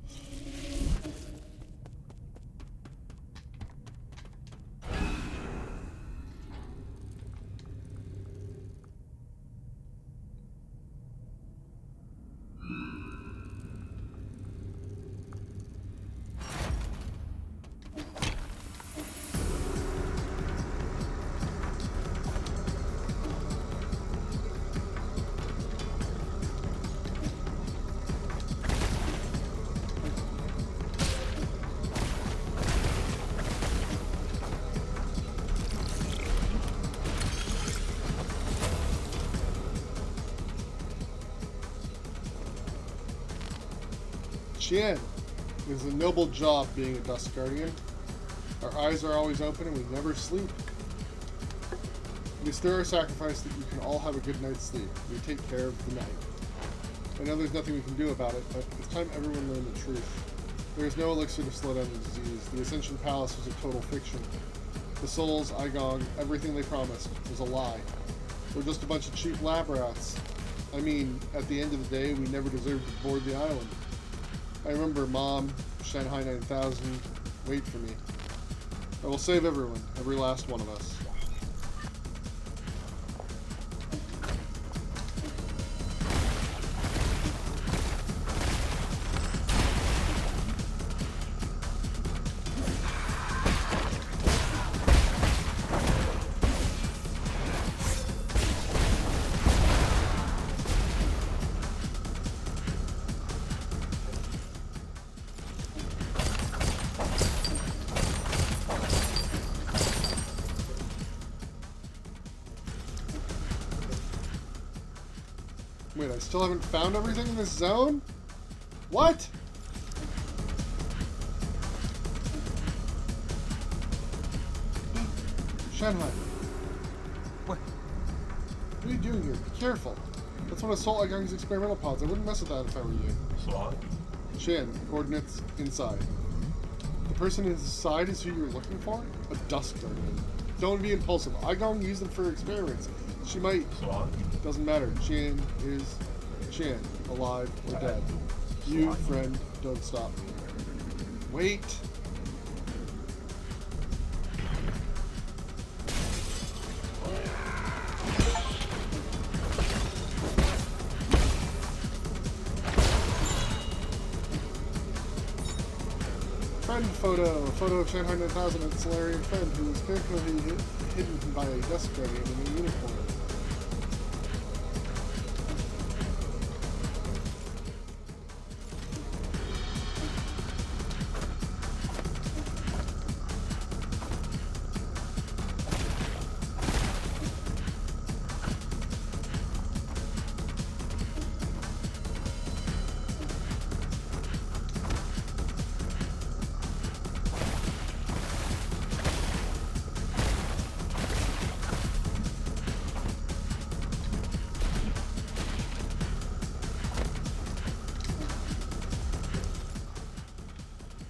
Qian, it is a noble job being a Dust Guardian. Our eyes are always open and we never sleep. It is through our sacrifice that you can all have a good night's sleep. We take care of the night. I know there's nothing we can do about it, but it's time everyone learned the truth. There is no elixir to slow down the disease. The Ascension Palace was a total fiction. The souls, Igong, everything they promised was a lie. We're just a bunch of cheap lab rats. I mean, at the end of the day, we never deserved to board the island. I remember Mom, Shanghai 9000, wait for me. I will save everyone, every last one of us. Wait, I still haven't found everything in this zone? What? Shanghai. What? What are you doing here? Be careful. That's one of Assault Igong's experimental pods. I wouldn't mess with that if I were you. Shan, coordinates inside. The person inside is who you're looking for? A Dust Guardian. Don't be impulsive. Igong used them for experiments. She might... Doesn't matter. Shan is Shan. Alive or dead. You, friend, don't stop me. Wait. Friend photo. A photo of Shanghai 9000 and Solarian friend who was carefully hidden by a Dust Guardian in a uniform.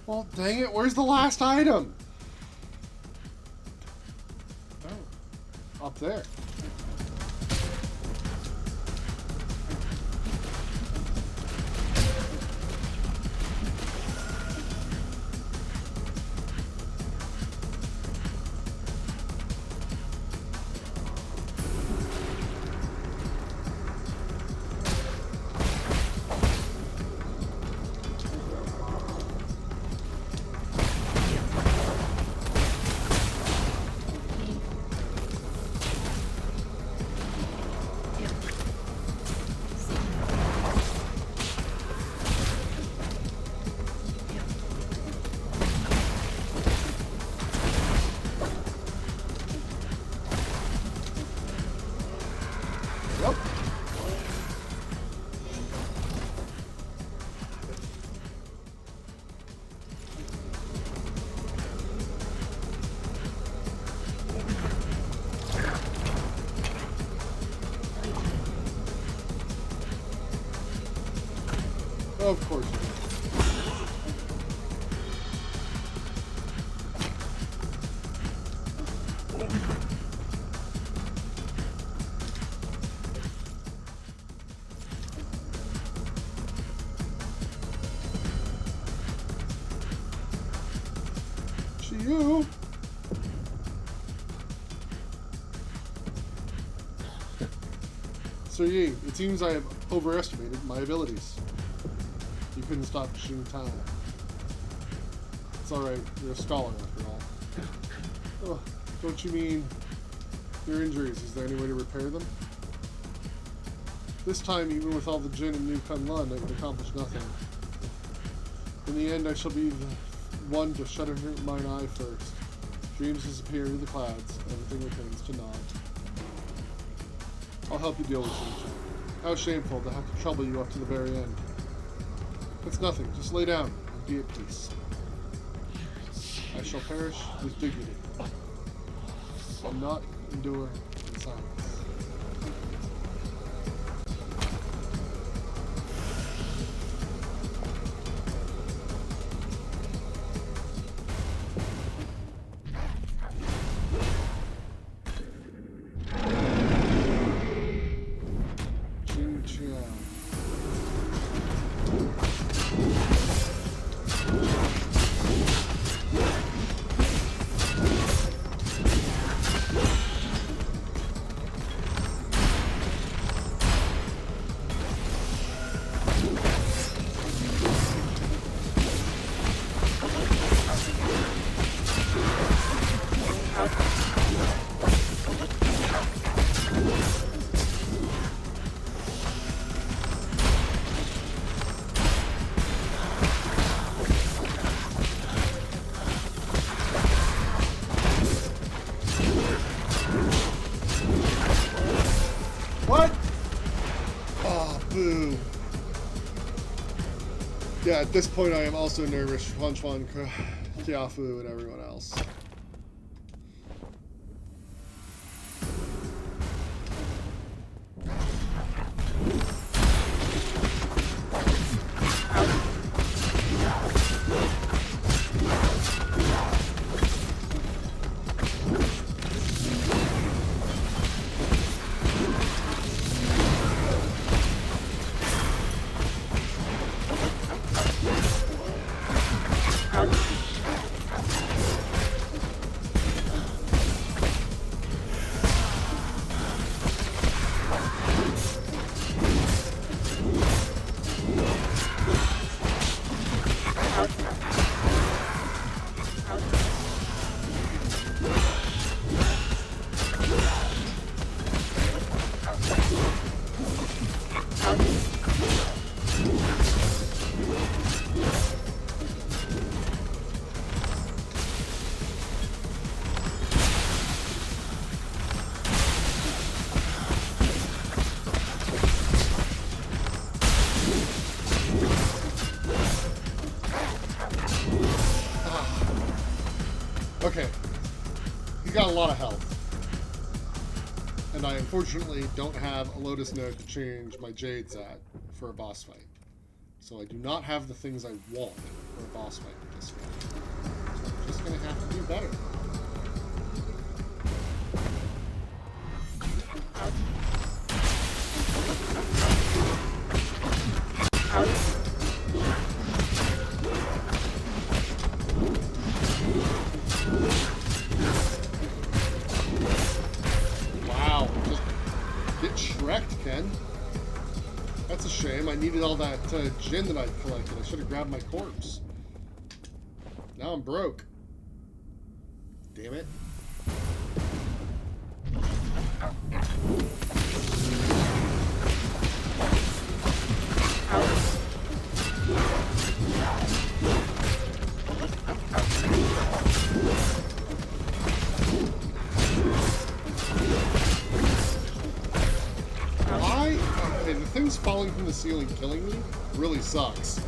Well, dang it, where's the last item? Oh, up there. Yep. Of course you do. to you. Sir Yi, it seems I have overestimated my abilities. You couldn't stop Xing Tai. It's alright, you're a scholar after all. Oh, don't you mean your injuries? Is there any way to repair them? This time, even with all the Jin and New Kun Lun, I would accomplish nothing. In the end, I shall be the one to shutter mine eye first. Dreams disappear into the clouds, everything returns to naught. I'll help you deal with Xing. How shameful to have to trouble you up to the very end. It's nothing, just lay down and be at peace. I shall perish with dignity, and not endure in silence. Yeah, at this point I am also nervous for Hunchwan, Kiafu, and everyone else. Okay, he's got a lot of health, and I unfortunately don't have a Lotus Node to change my Jades at for a boss fight. So I do not have the things I want for a boss fight at this point. So I'm just going to have to do better. Wow, just get Shrek'd, Ken. That's a shame. I needed all that gin that I'd collected. I should have grabbed my corpse. Now I'm broke. Damn it. Okay, the things falling from the ceiling killing me really sucks.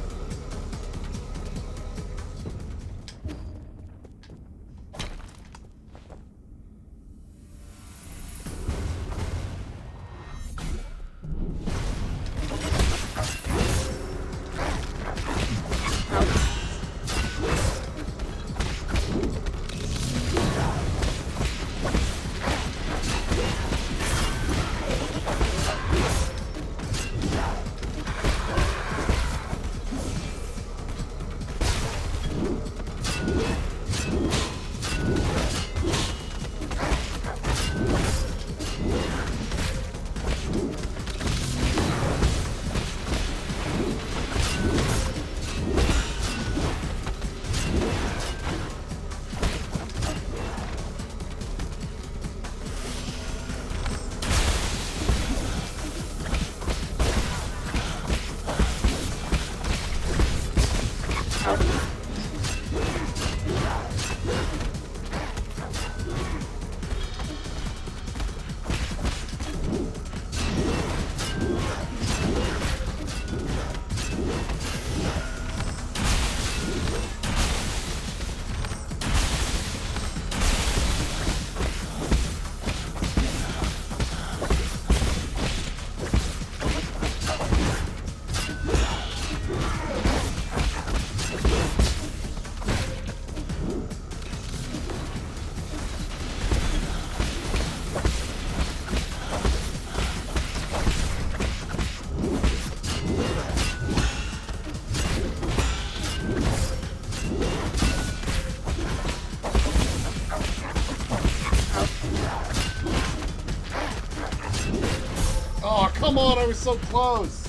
Come on, I was so close.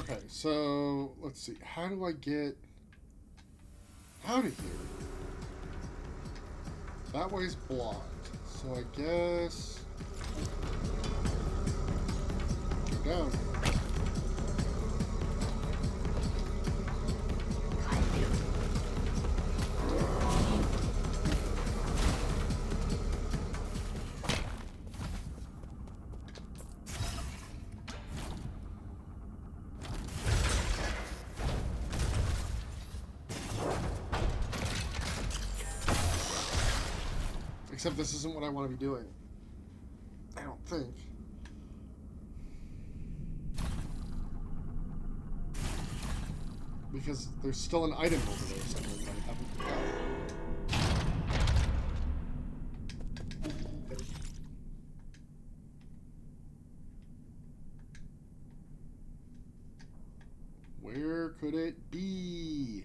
Okay, so let's see. How do I get out of here? That way's blocked. So I guess go down. Except this isn't what I want to be doing. I don't think. Because there's still an item over there somewhere that I haven't got. Where could it be?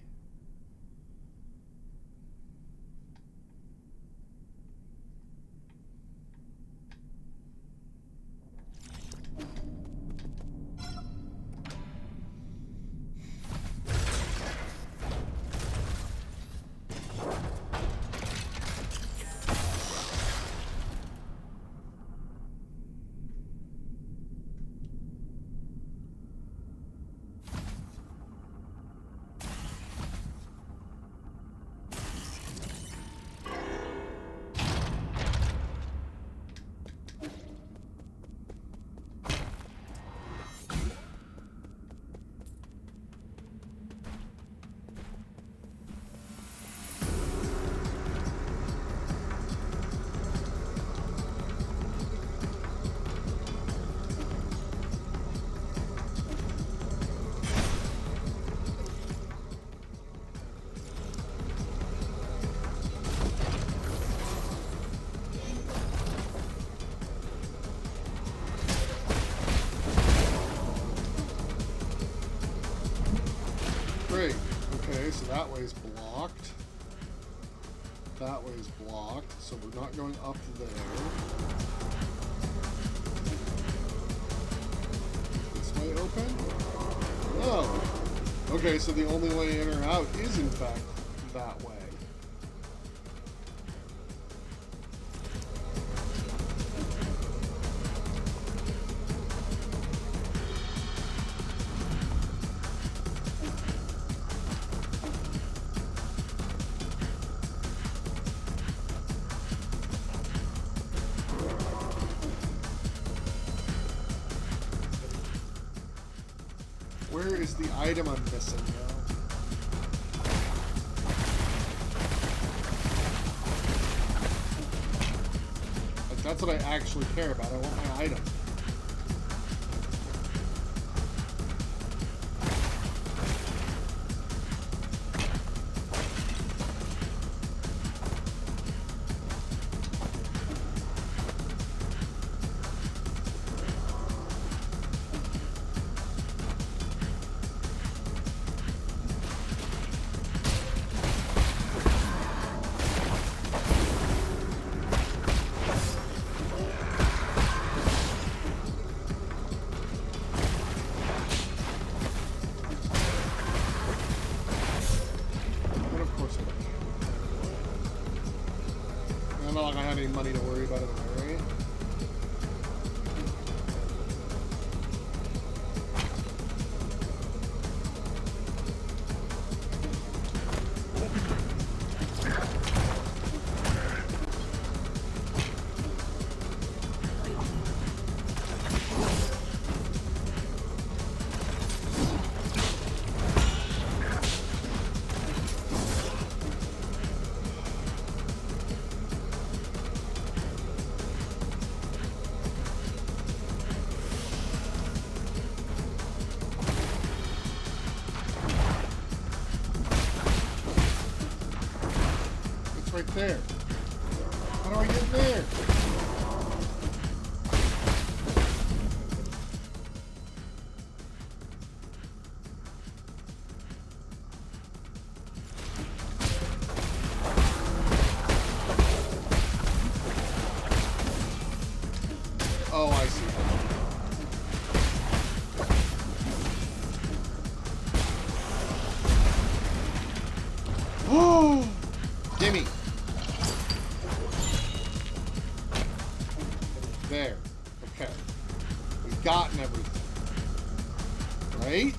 Great. Okay, so that way's blocked. That way's blocked, so we're not going up there. way open? No. Okay, so the only way in or out is in fact that way. Where is the item I'm missing now? Like, that's what I actually care about. I want my item. Not like I had any money to worry about it anyway. Right there. How do I get there? Oh, I see. Oh! Gimme! There. Okay. We've gotten everything. Right?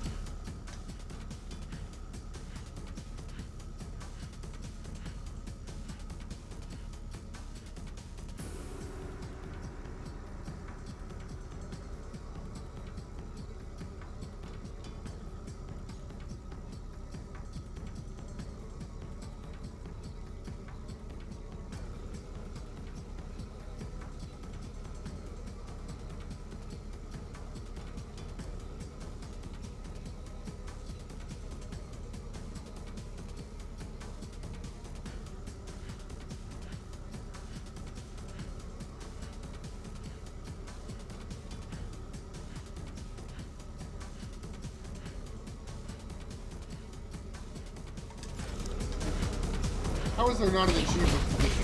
How is there not an achievement for this?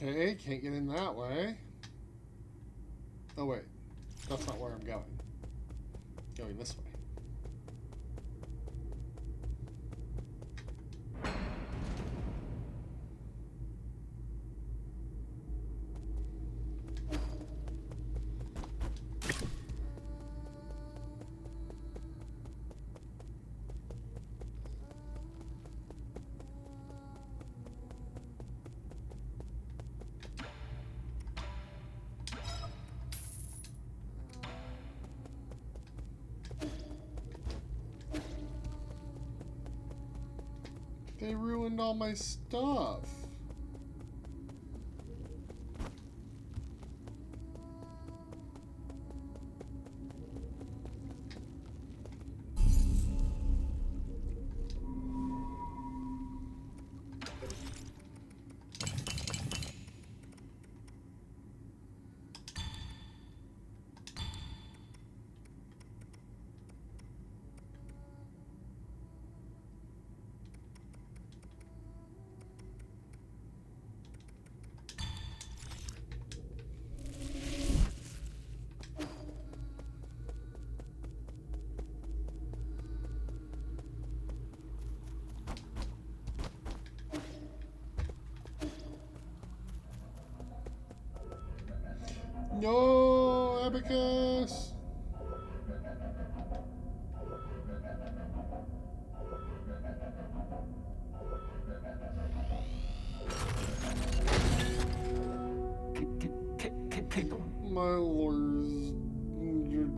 Okay, can't get in that way. Oh wait, that's not where I'm going. Going this way. They ruined all my stuff. No, Abacus! My lords, you're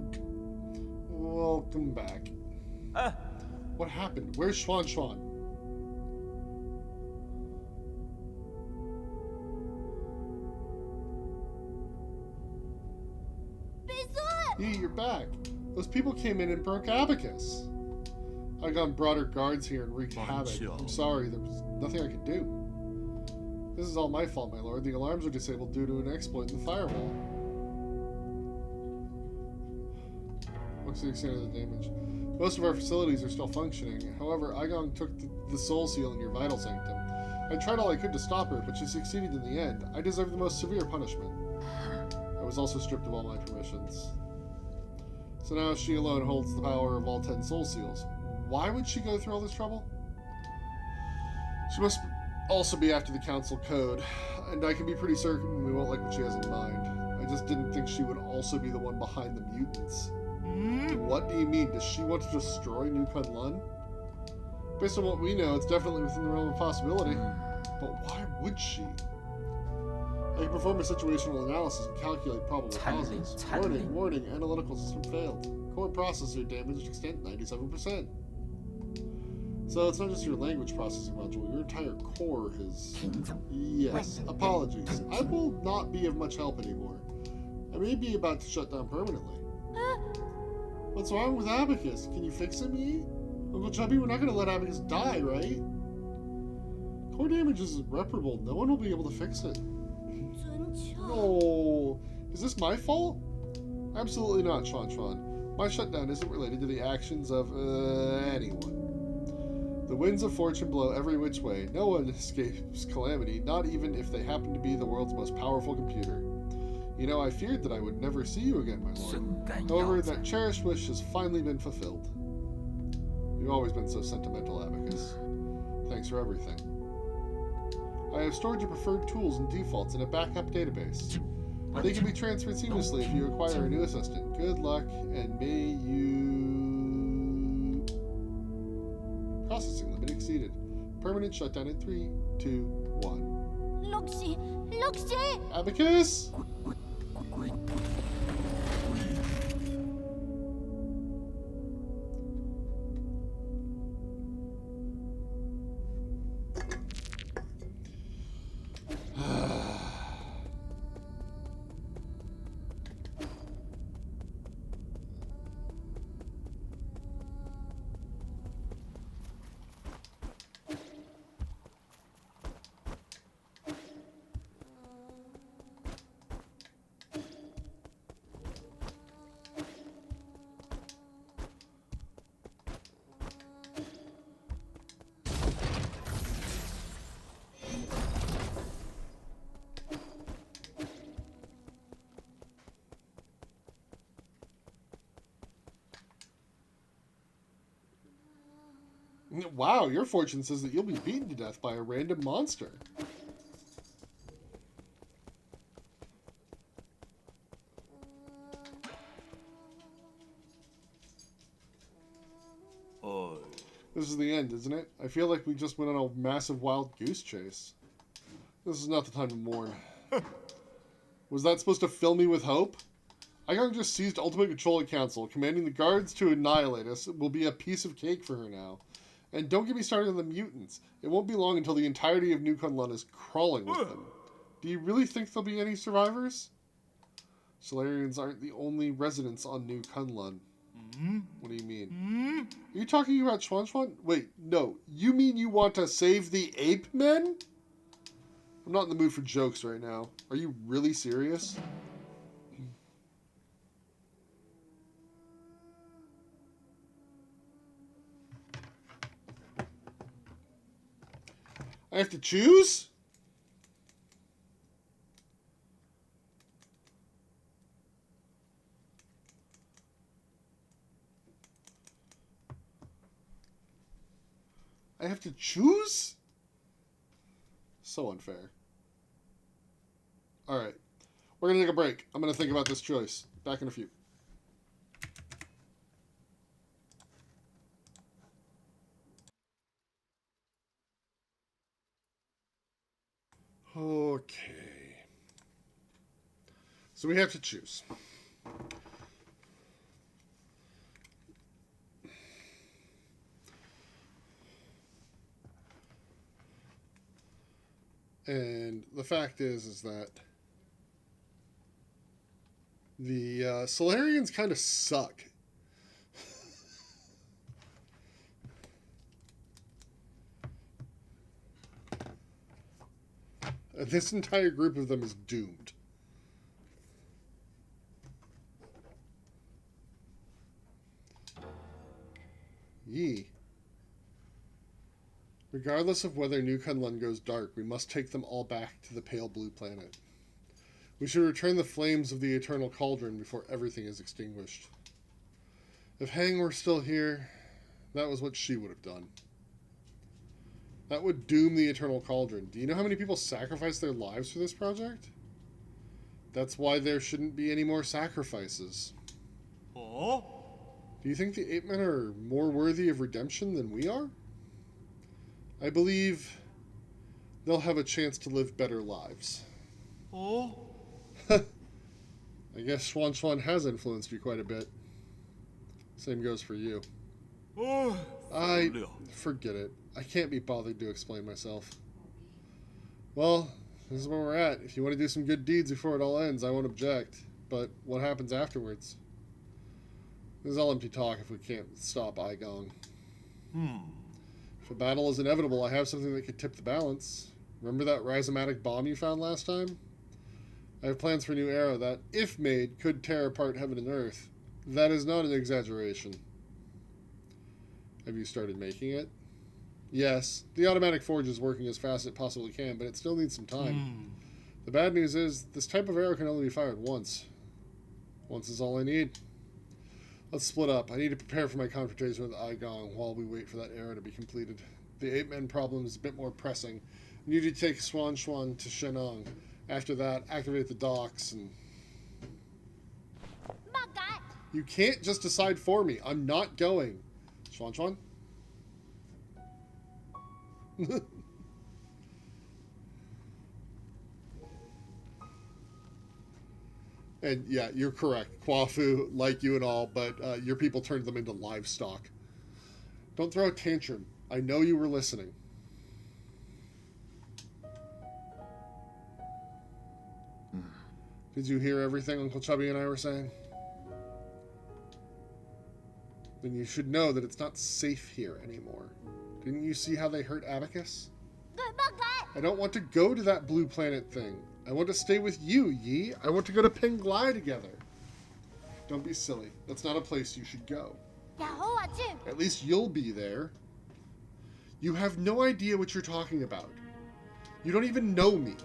welcome back. What happened? Where's Schwan Schwan? Hey, you're back. Those people came in and broke Abacus. I got brought her guards here and wreaked havoc. I'm sorry, there was nothing I could do. This is all my fault, my lord. The alarms were disabled due to an exploit in the firewall. What's the extent of the damage? Most of our facilities are still functioning. However, Igong took the soul seal in your vital sanctum. I tried all I could to stop her, but she succeeded in the end. I deserve the most severe punishment. I was also stripped of all my permissions. So now she alone holds the power of all 10 soul seals. Why would she go through all this trouble? She must also be after the council code, and I can be pretty certain we won't like what she has in mind. I just didn't think she would also be the one behind the mutants. What do you mean? Does she want to destroy New Kunlun? Based on what we know, it's definitely within the realm of possibility. But why would she? I can perform a situational analysis and calculate probable causes. Warning, analytical system failed. Core processor damaged extent 97%. So it's not just your language processing module, your entire core has... Yes, apologies. I will not be of much help anymore. I may be about to shut down permanently. What's wrong with Abacus? Can you fix him, Yi? Uncle Chubby, we're not going to let Abacus die, right? Core damage is irreparable. No one will be able to fix it. No. Is this my fault? Absolutely not, Chuan Chuan. My shutdown isn't related to the actions of, anyone. The winds of fortune blow every which way. No one escapes calamity, not even if they happen to be the world's most powerful computer. You know, I feared that I would never see you again, my lord. However, that cherished wish has finally been fulfilled. You've always been so sentimental, Abacus. Thanks for everything. I have stored your preferred tools and defaults in a backup database. They can be transferred seamlessly if you acquire a new assistant. Good luck, and may you... Processing limit exceeded. Permanent shutdown in 3, 2, 1. Luxie! Abacus? Wow, your fortune says that you'll be beaten to death by a random monster. Oi. This is the end, isn't it? I feel like we just went on a massive wild goose chase. This is not the time to mourn. Was that supposed to fill me with hope? Igong just seized ultimate control at Council. Commanding the guards to annihilate us will be a piece of cake for her now. And don't get me started on the mutants. It won't be long until the entirety of New Kunlun is crawling with them. Do you really think there'll be any survivors? Solarians aren't the only residents on New Kunlun. What do you mean? Are you talking about Schwan? Wait, no. You mean you want to save the ape men? I'm not in the mood for jokes right now. Are you really serious? I have to choose? I have to choose? So unfair. Alright. We're going to take a break. I'm going to think about this choice. Back in a few. Okay. So we have to choose. And the fact is that the Solarians kind of suck. And this entire group of them is doomed. Yee. Regardless of whether New Kunlun goes dark, we must take them all back to the pale blue planet. We should return the flames of the eternal cauldron before everything is extinguished. If Hang were still here, that was what she would have done. That would doom the eternal cauldron. Do you know how many people sacrificed their lives for this project? That's why there shouldn't be any more sacrifices. Oh? Do you think the ape men are more worthy of redemption than we are? I believe they'll have a chance to live better lives. Oh? I guess Schwan has influenced you quite a bit. Same goes for you. Oh? Forget it. I can't be bothered to explain myself. Well, this is where we're at. If you want to do some good deeds before it all ends, I won't object. But what happens afterwards? This is all empty talk if we can't stop Igong. If a battle is inevitable, I have something that could tip the balance. Remember that rhizomatic bomb you found last time? I have plans for a new arrow that, if made, could tear apart heaven and earth. That is not an exaggeration. Have you started making it? Yes, the automatic forge is working as fast as it possibly can, but it still needs some time. The bad news is, this type of arrow can only be fired once. Once is all I need. Let's split up. I need to prepare for my confrontation with Igong while we wait for that arrow to be completed. The ape-men problem is a bit more pressing. You need to take Schwan to Shenong. After that, activate the docks and... You can't just decide for me. I'm not going. Schwan? And yeah, you're correct. Kwafu, like you and all, but your people turned them into livestock. Don't throw a tantrum. I know you were listening. Did you hear everything Uncle Chubby and I were saying? Then you should know that it's not safe here anymore. Didn't you see how they hurt Abacus? I don't want to go to that blue planet thing. I want to stay with you, Yi. I want to go to Penglai together. Don't be silly. That's not a place you should go. At least you'll be there. You have no idea what you're talking about. You don't even know me.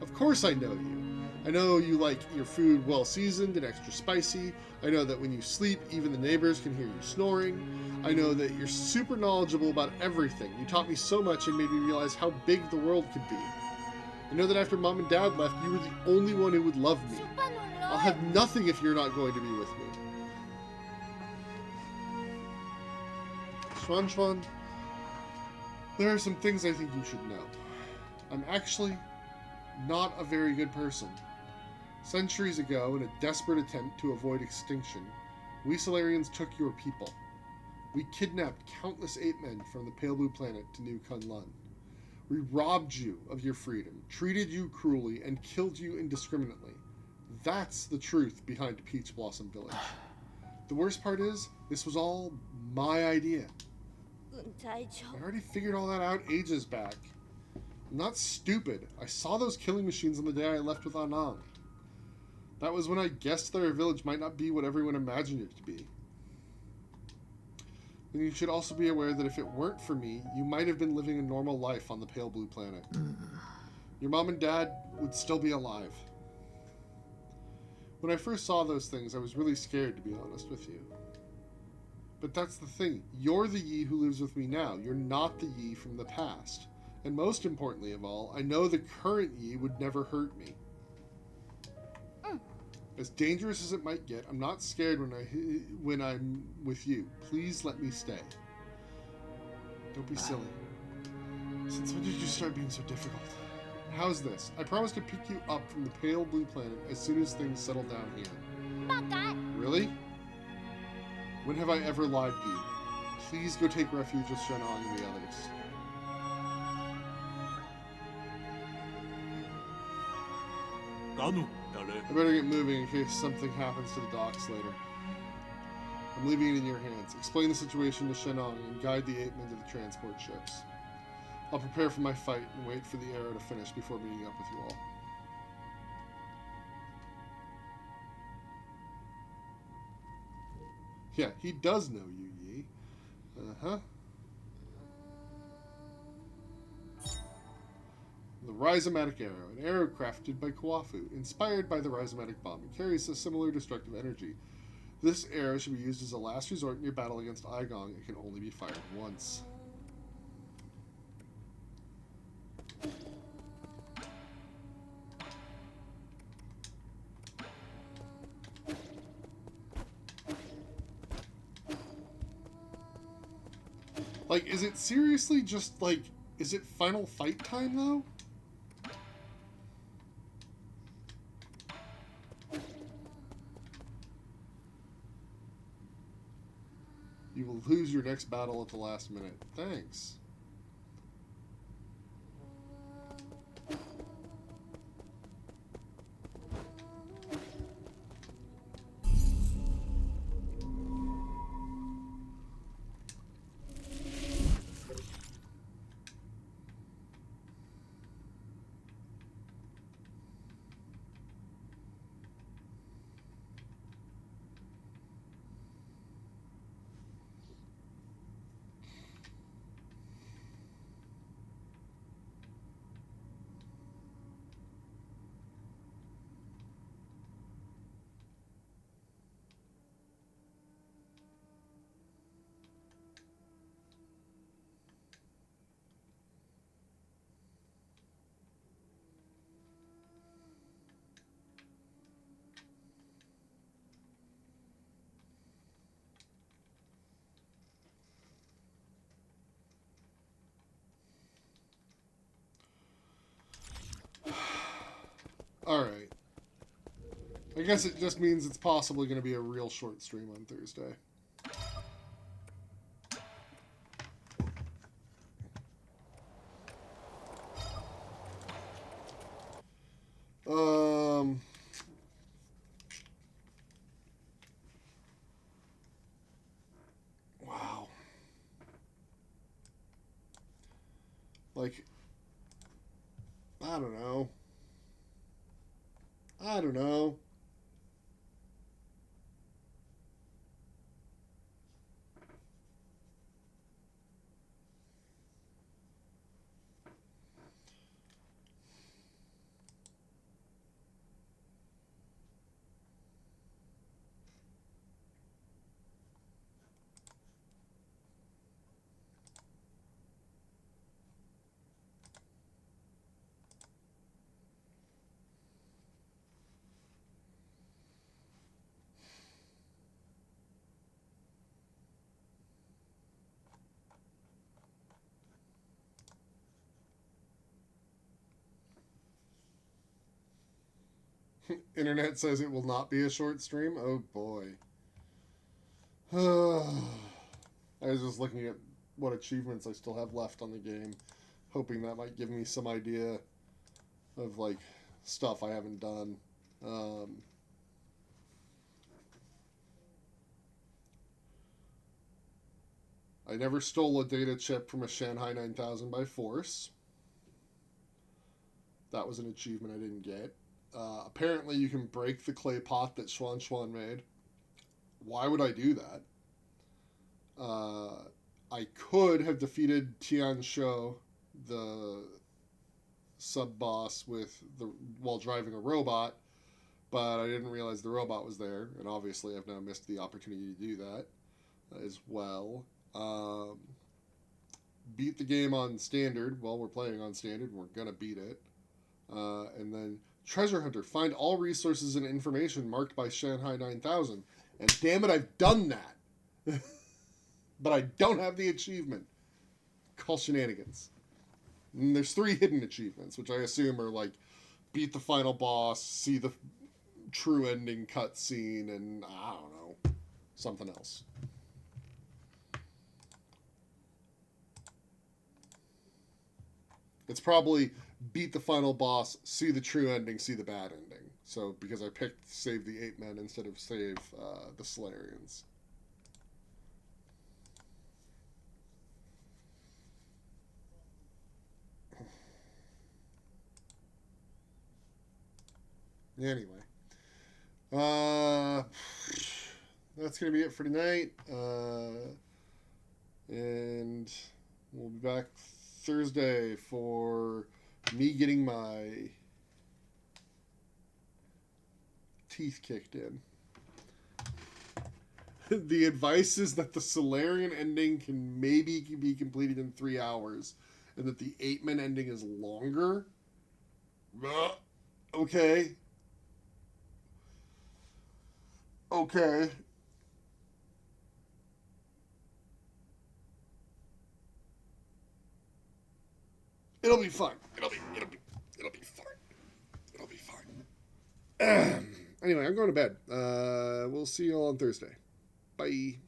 Of course I know you. I know you like your food well seasoned and extra spicy. I know that when you sleep, even the neighbors can hear you snoring. I know that you're super knowledgeable about everything. You taught me so much and made me realize how big the world could be. I know that after Mom and Dad left, you were the only one who would love me. I'll have nothing if you're not going to be with me. Schwan, there are some things I think you should know. I'm actually not a very good person. Centuries ago, in a desperate attempt to avoid extinction, we Solarians took your people. We kidnapped countless ape men from the Pale Blue Planet to New Kunlun. We robbed you of your freedom, treated you cruelly, and killed you indiscriminately. That's the truth behind Peach Blossom Village. The worst part is, this was all my idea. I already figured all that out ages back. I'm not stupid. I saw those killing machines on the day I left with Anang. That was when I guessed that our village might not be what everyone imagined it to be. And you should also be aware that if it weren't for me, you might have been living a normal life on the Pale Blue Planet. Your mom and dad would still be alive. When I first saw those things, I was really scared, to be honest with you. But that's the thing. You're the Yi who lives with me now. You're not the Yi from the past. And most importantly of all, I know the current Yi would never hurt me. As dangerous as it might get, I'm not scared when I'm with you. Please let me stay. Don't be silly. Since when did you start being so difficult? How's this? I promise to pick you up from the Pale Blue Planet as soon as things settle down here. Really? When have I ever lied to you? Please go take refuge with Shenong and the others. I better get moving in case something happens to the docks later. I'm leaving it in your hands. Explain the situation to Shenong and guide the ape men to the transport ships. I'll prepare for my fight and wait for the arrow to finish before meeting up with you all. Yeah, he does know you, Yi. Uh-huh. The Rhizomatic Arrow, an arrow crafted by Kawafu, inspired by the Rhizomatic Bomb. It carries a similar destructive energy. This arrow should be used as a last resort in your battle against Aigong. It can only be fired once. Like, is it seriously just, like, is it final fight time, though? You will lose your next battle at the last minute. Thanks. Alright. I guess it just means it's possibly going to be a real short stream on Thursday. Wow. Like, I don't know. I don't know. Internet says it will not be a short stream. Oh boy. I was just looking at what achievements I still have left on the game, hoping that might give me some idea of, like, stuff I haven't done. I never stole a data chip from a Shanghai 9000 by force. That was an achievement I didn't get. Apparently, you can break the clay pot that Xuan Xuan made. Why would I do that? I could have defeated Tian Shou, the sub-boss, while driving a robot, but I didn't realize the robot was there, and obviously I've now missed the opportunity to do that as well. Beat the game on standard. Well, we're playing on standard, and we're gonna beat it. And then Treasure Hunter. Find all resources and information marked by Shanghai 9000. And damn it, I've done that. But I don't have the achievement. Call shenanigans. And there's 3 hidden achievements, which I assume are like beat the final boss, see the true ending cutscene, and I don't know, something else. It's probably beat the final boss, see the true ending, see the bad ending. So, because I picked save the 8 men instead of save the Solarians. Anyway. That's going to be it for tonight. And we'll be back Thursday for me getting my teeth kicked in. The advice is that the Solarian ending can maybe be completed in 3 hours, and that the 8-man ending is longer. Okay. Okay. It'll be fun. It'll be fun. It'll be fun. Anyway, I'm going to bed. We'll see you all on Thursday. Bye.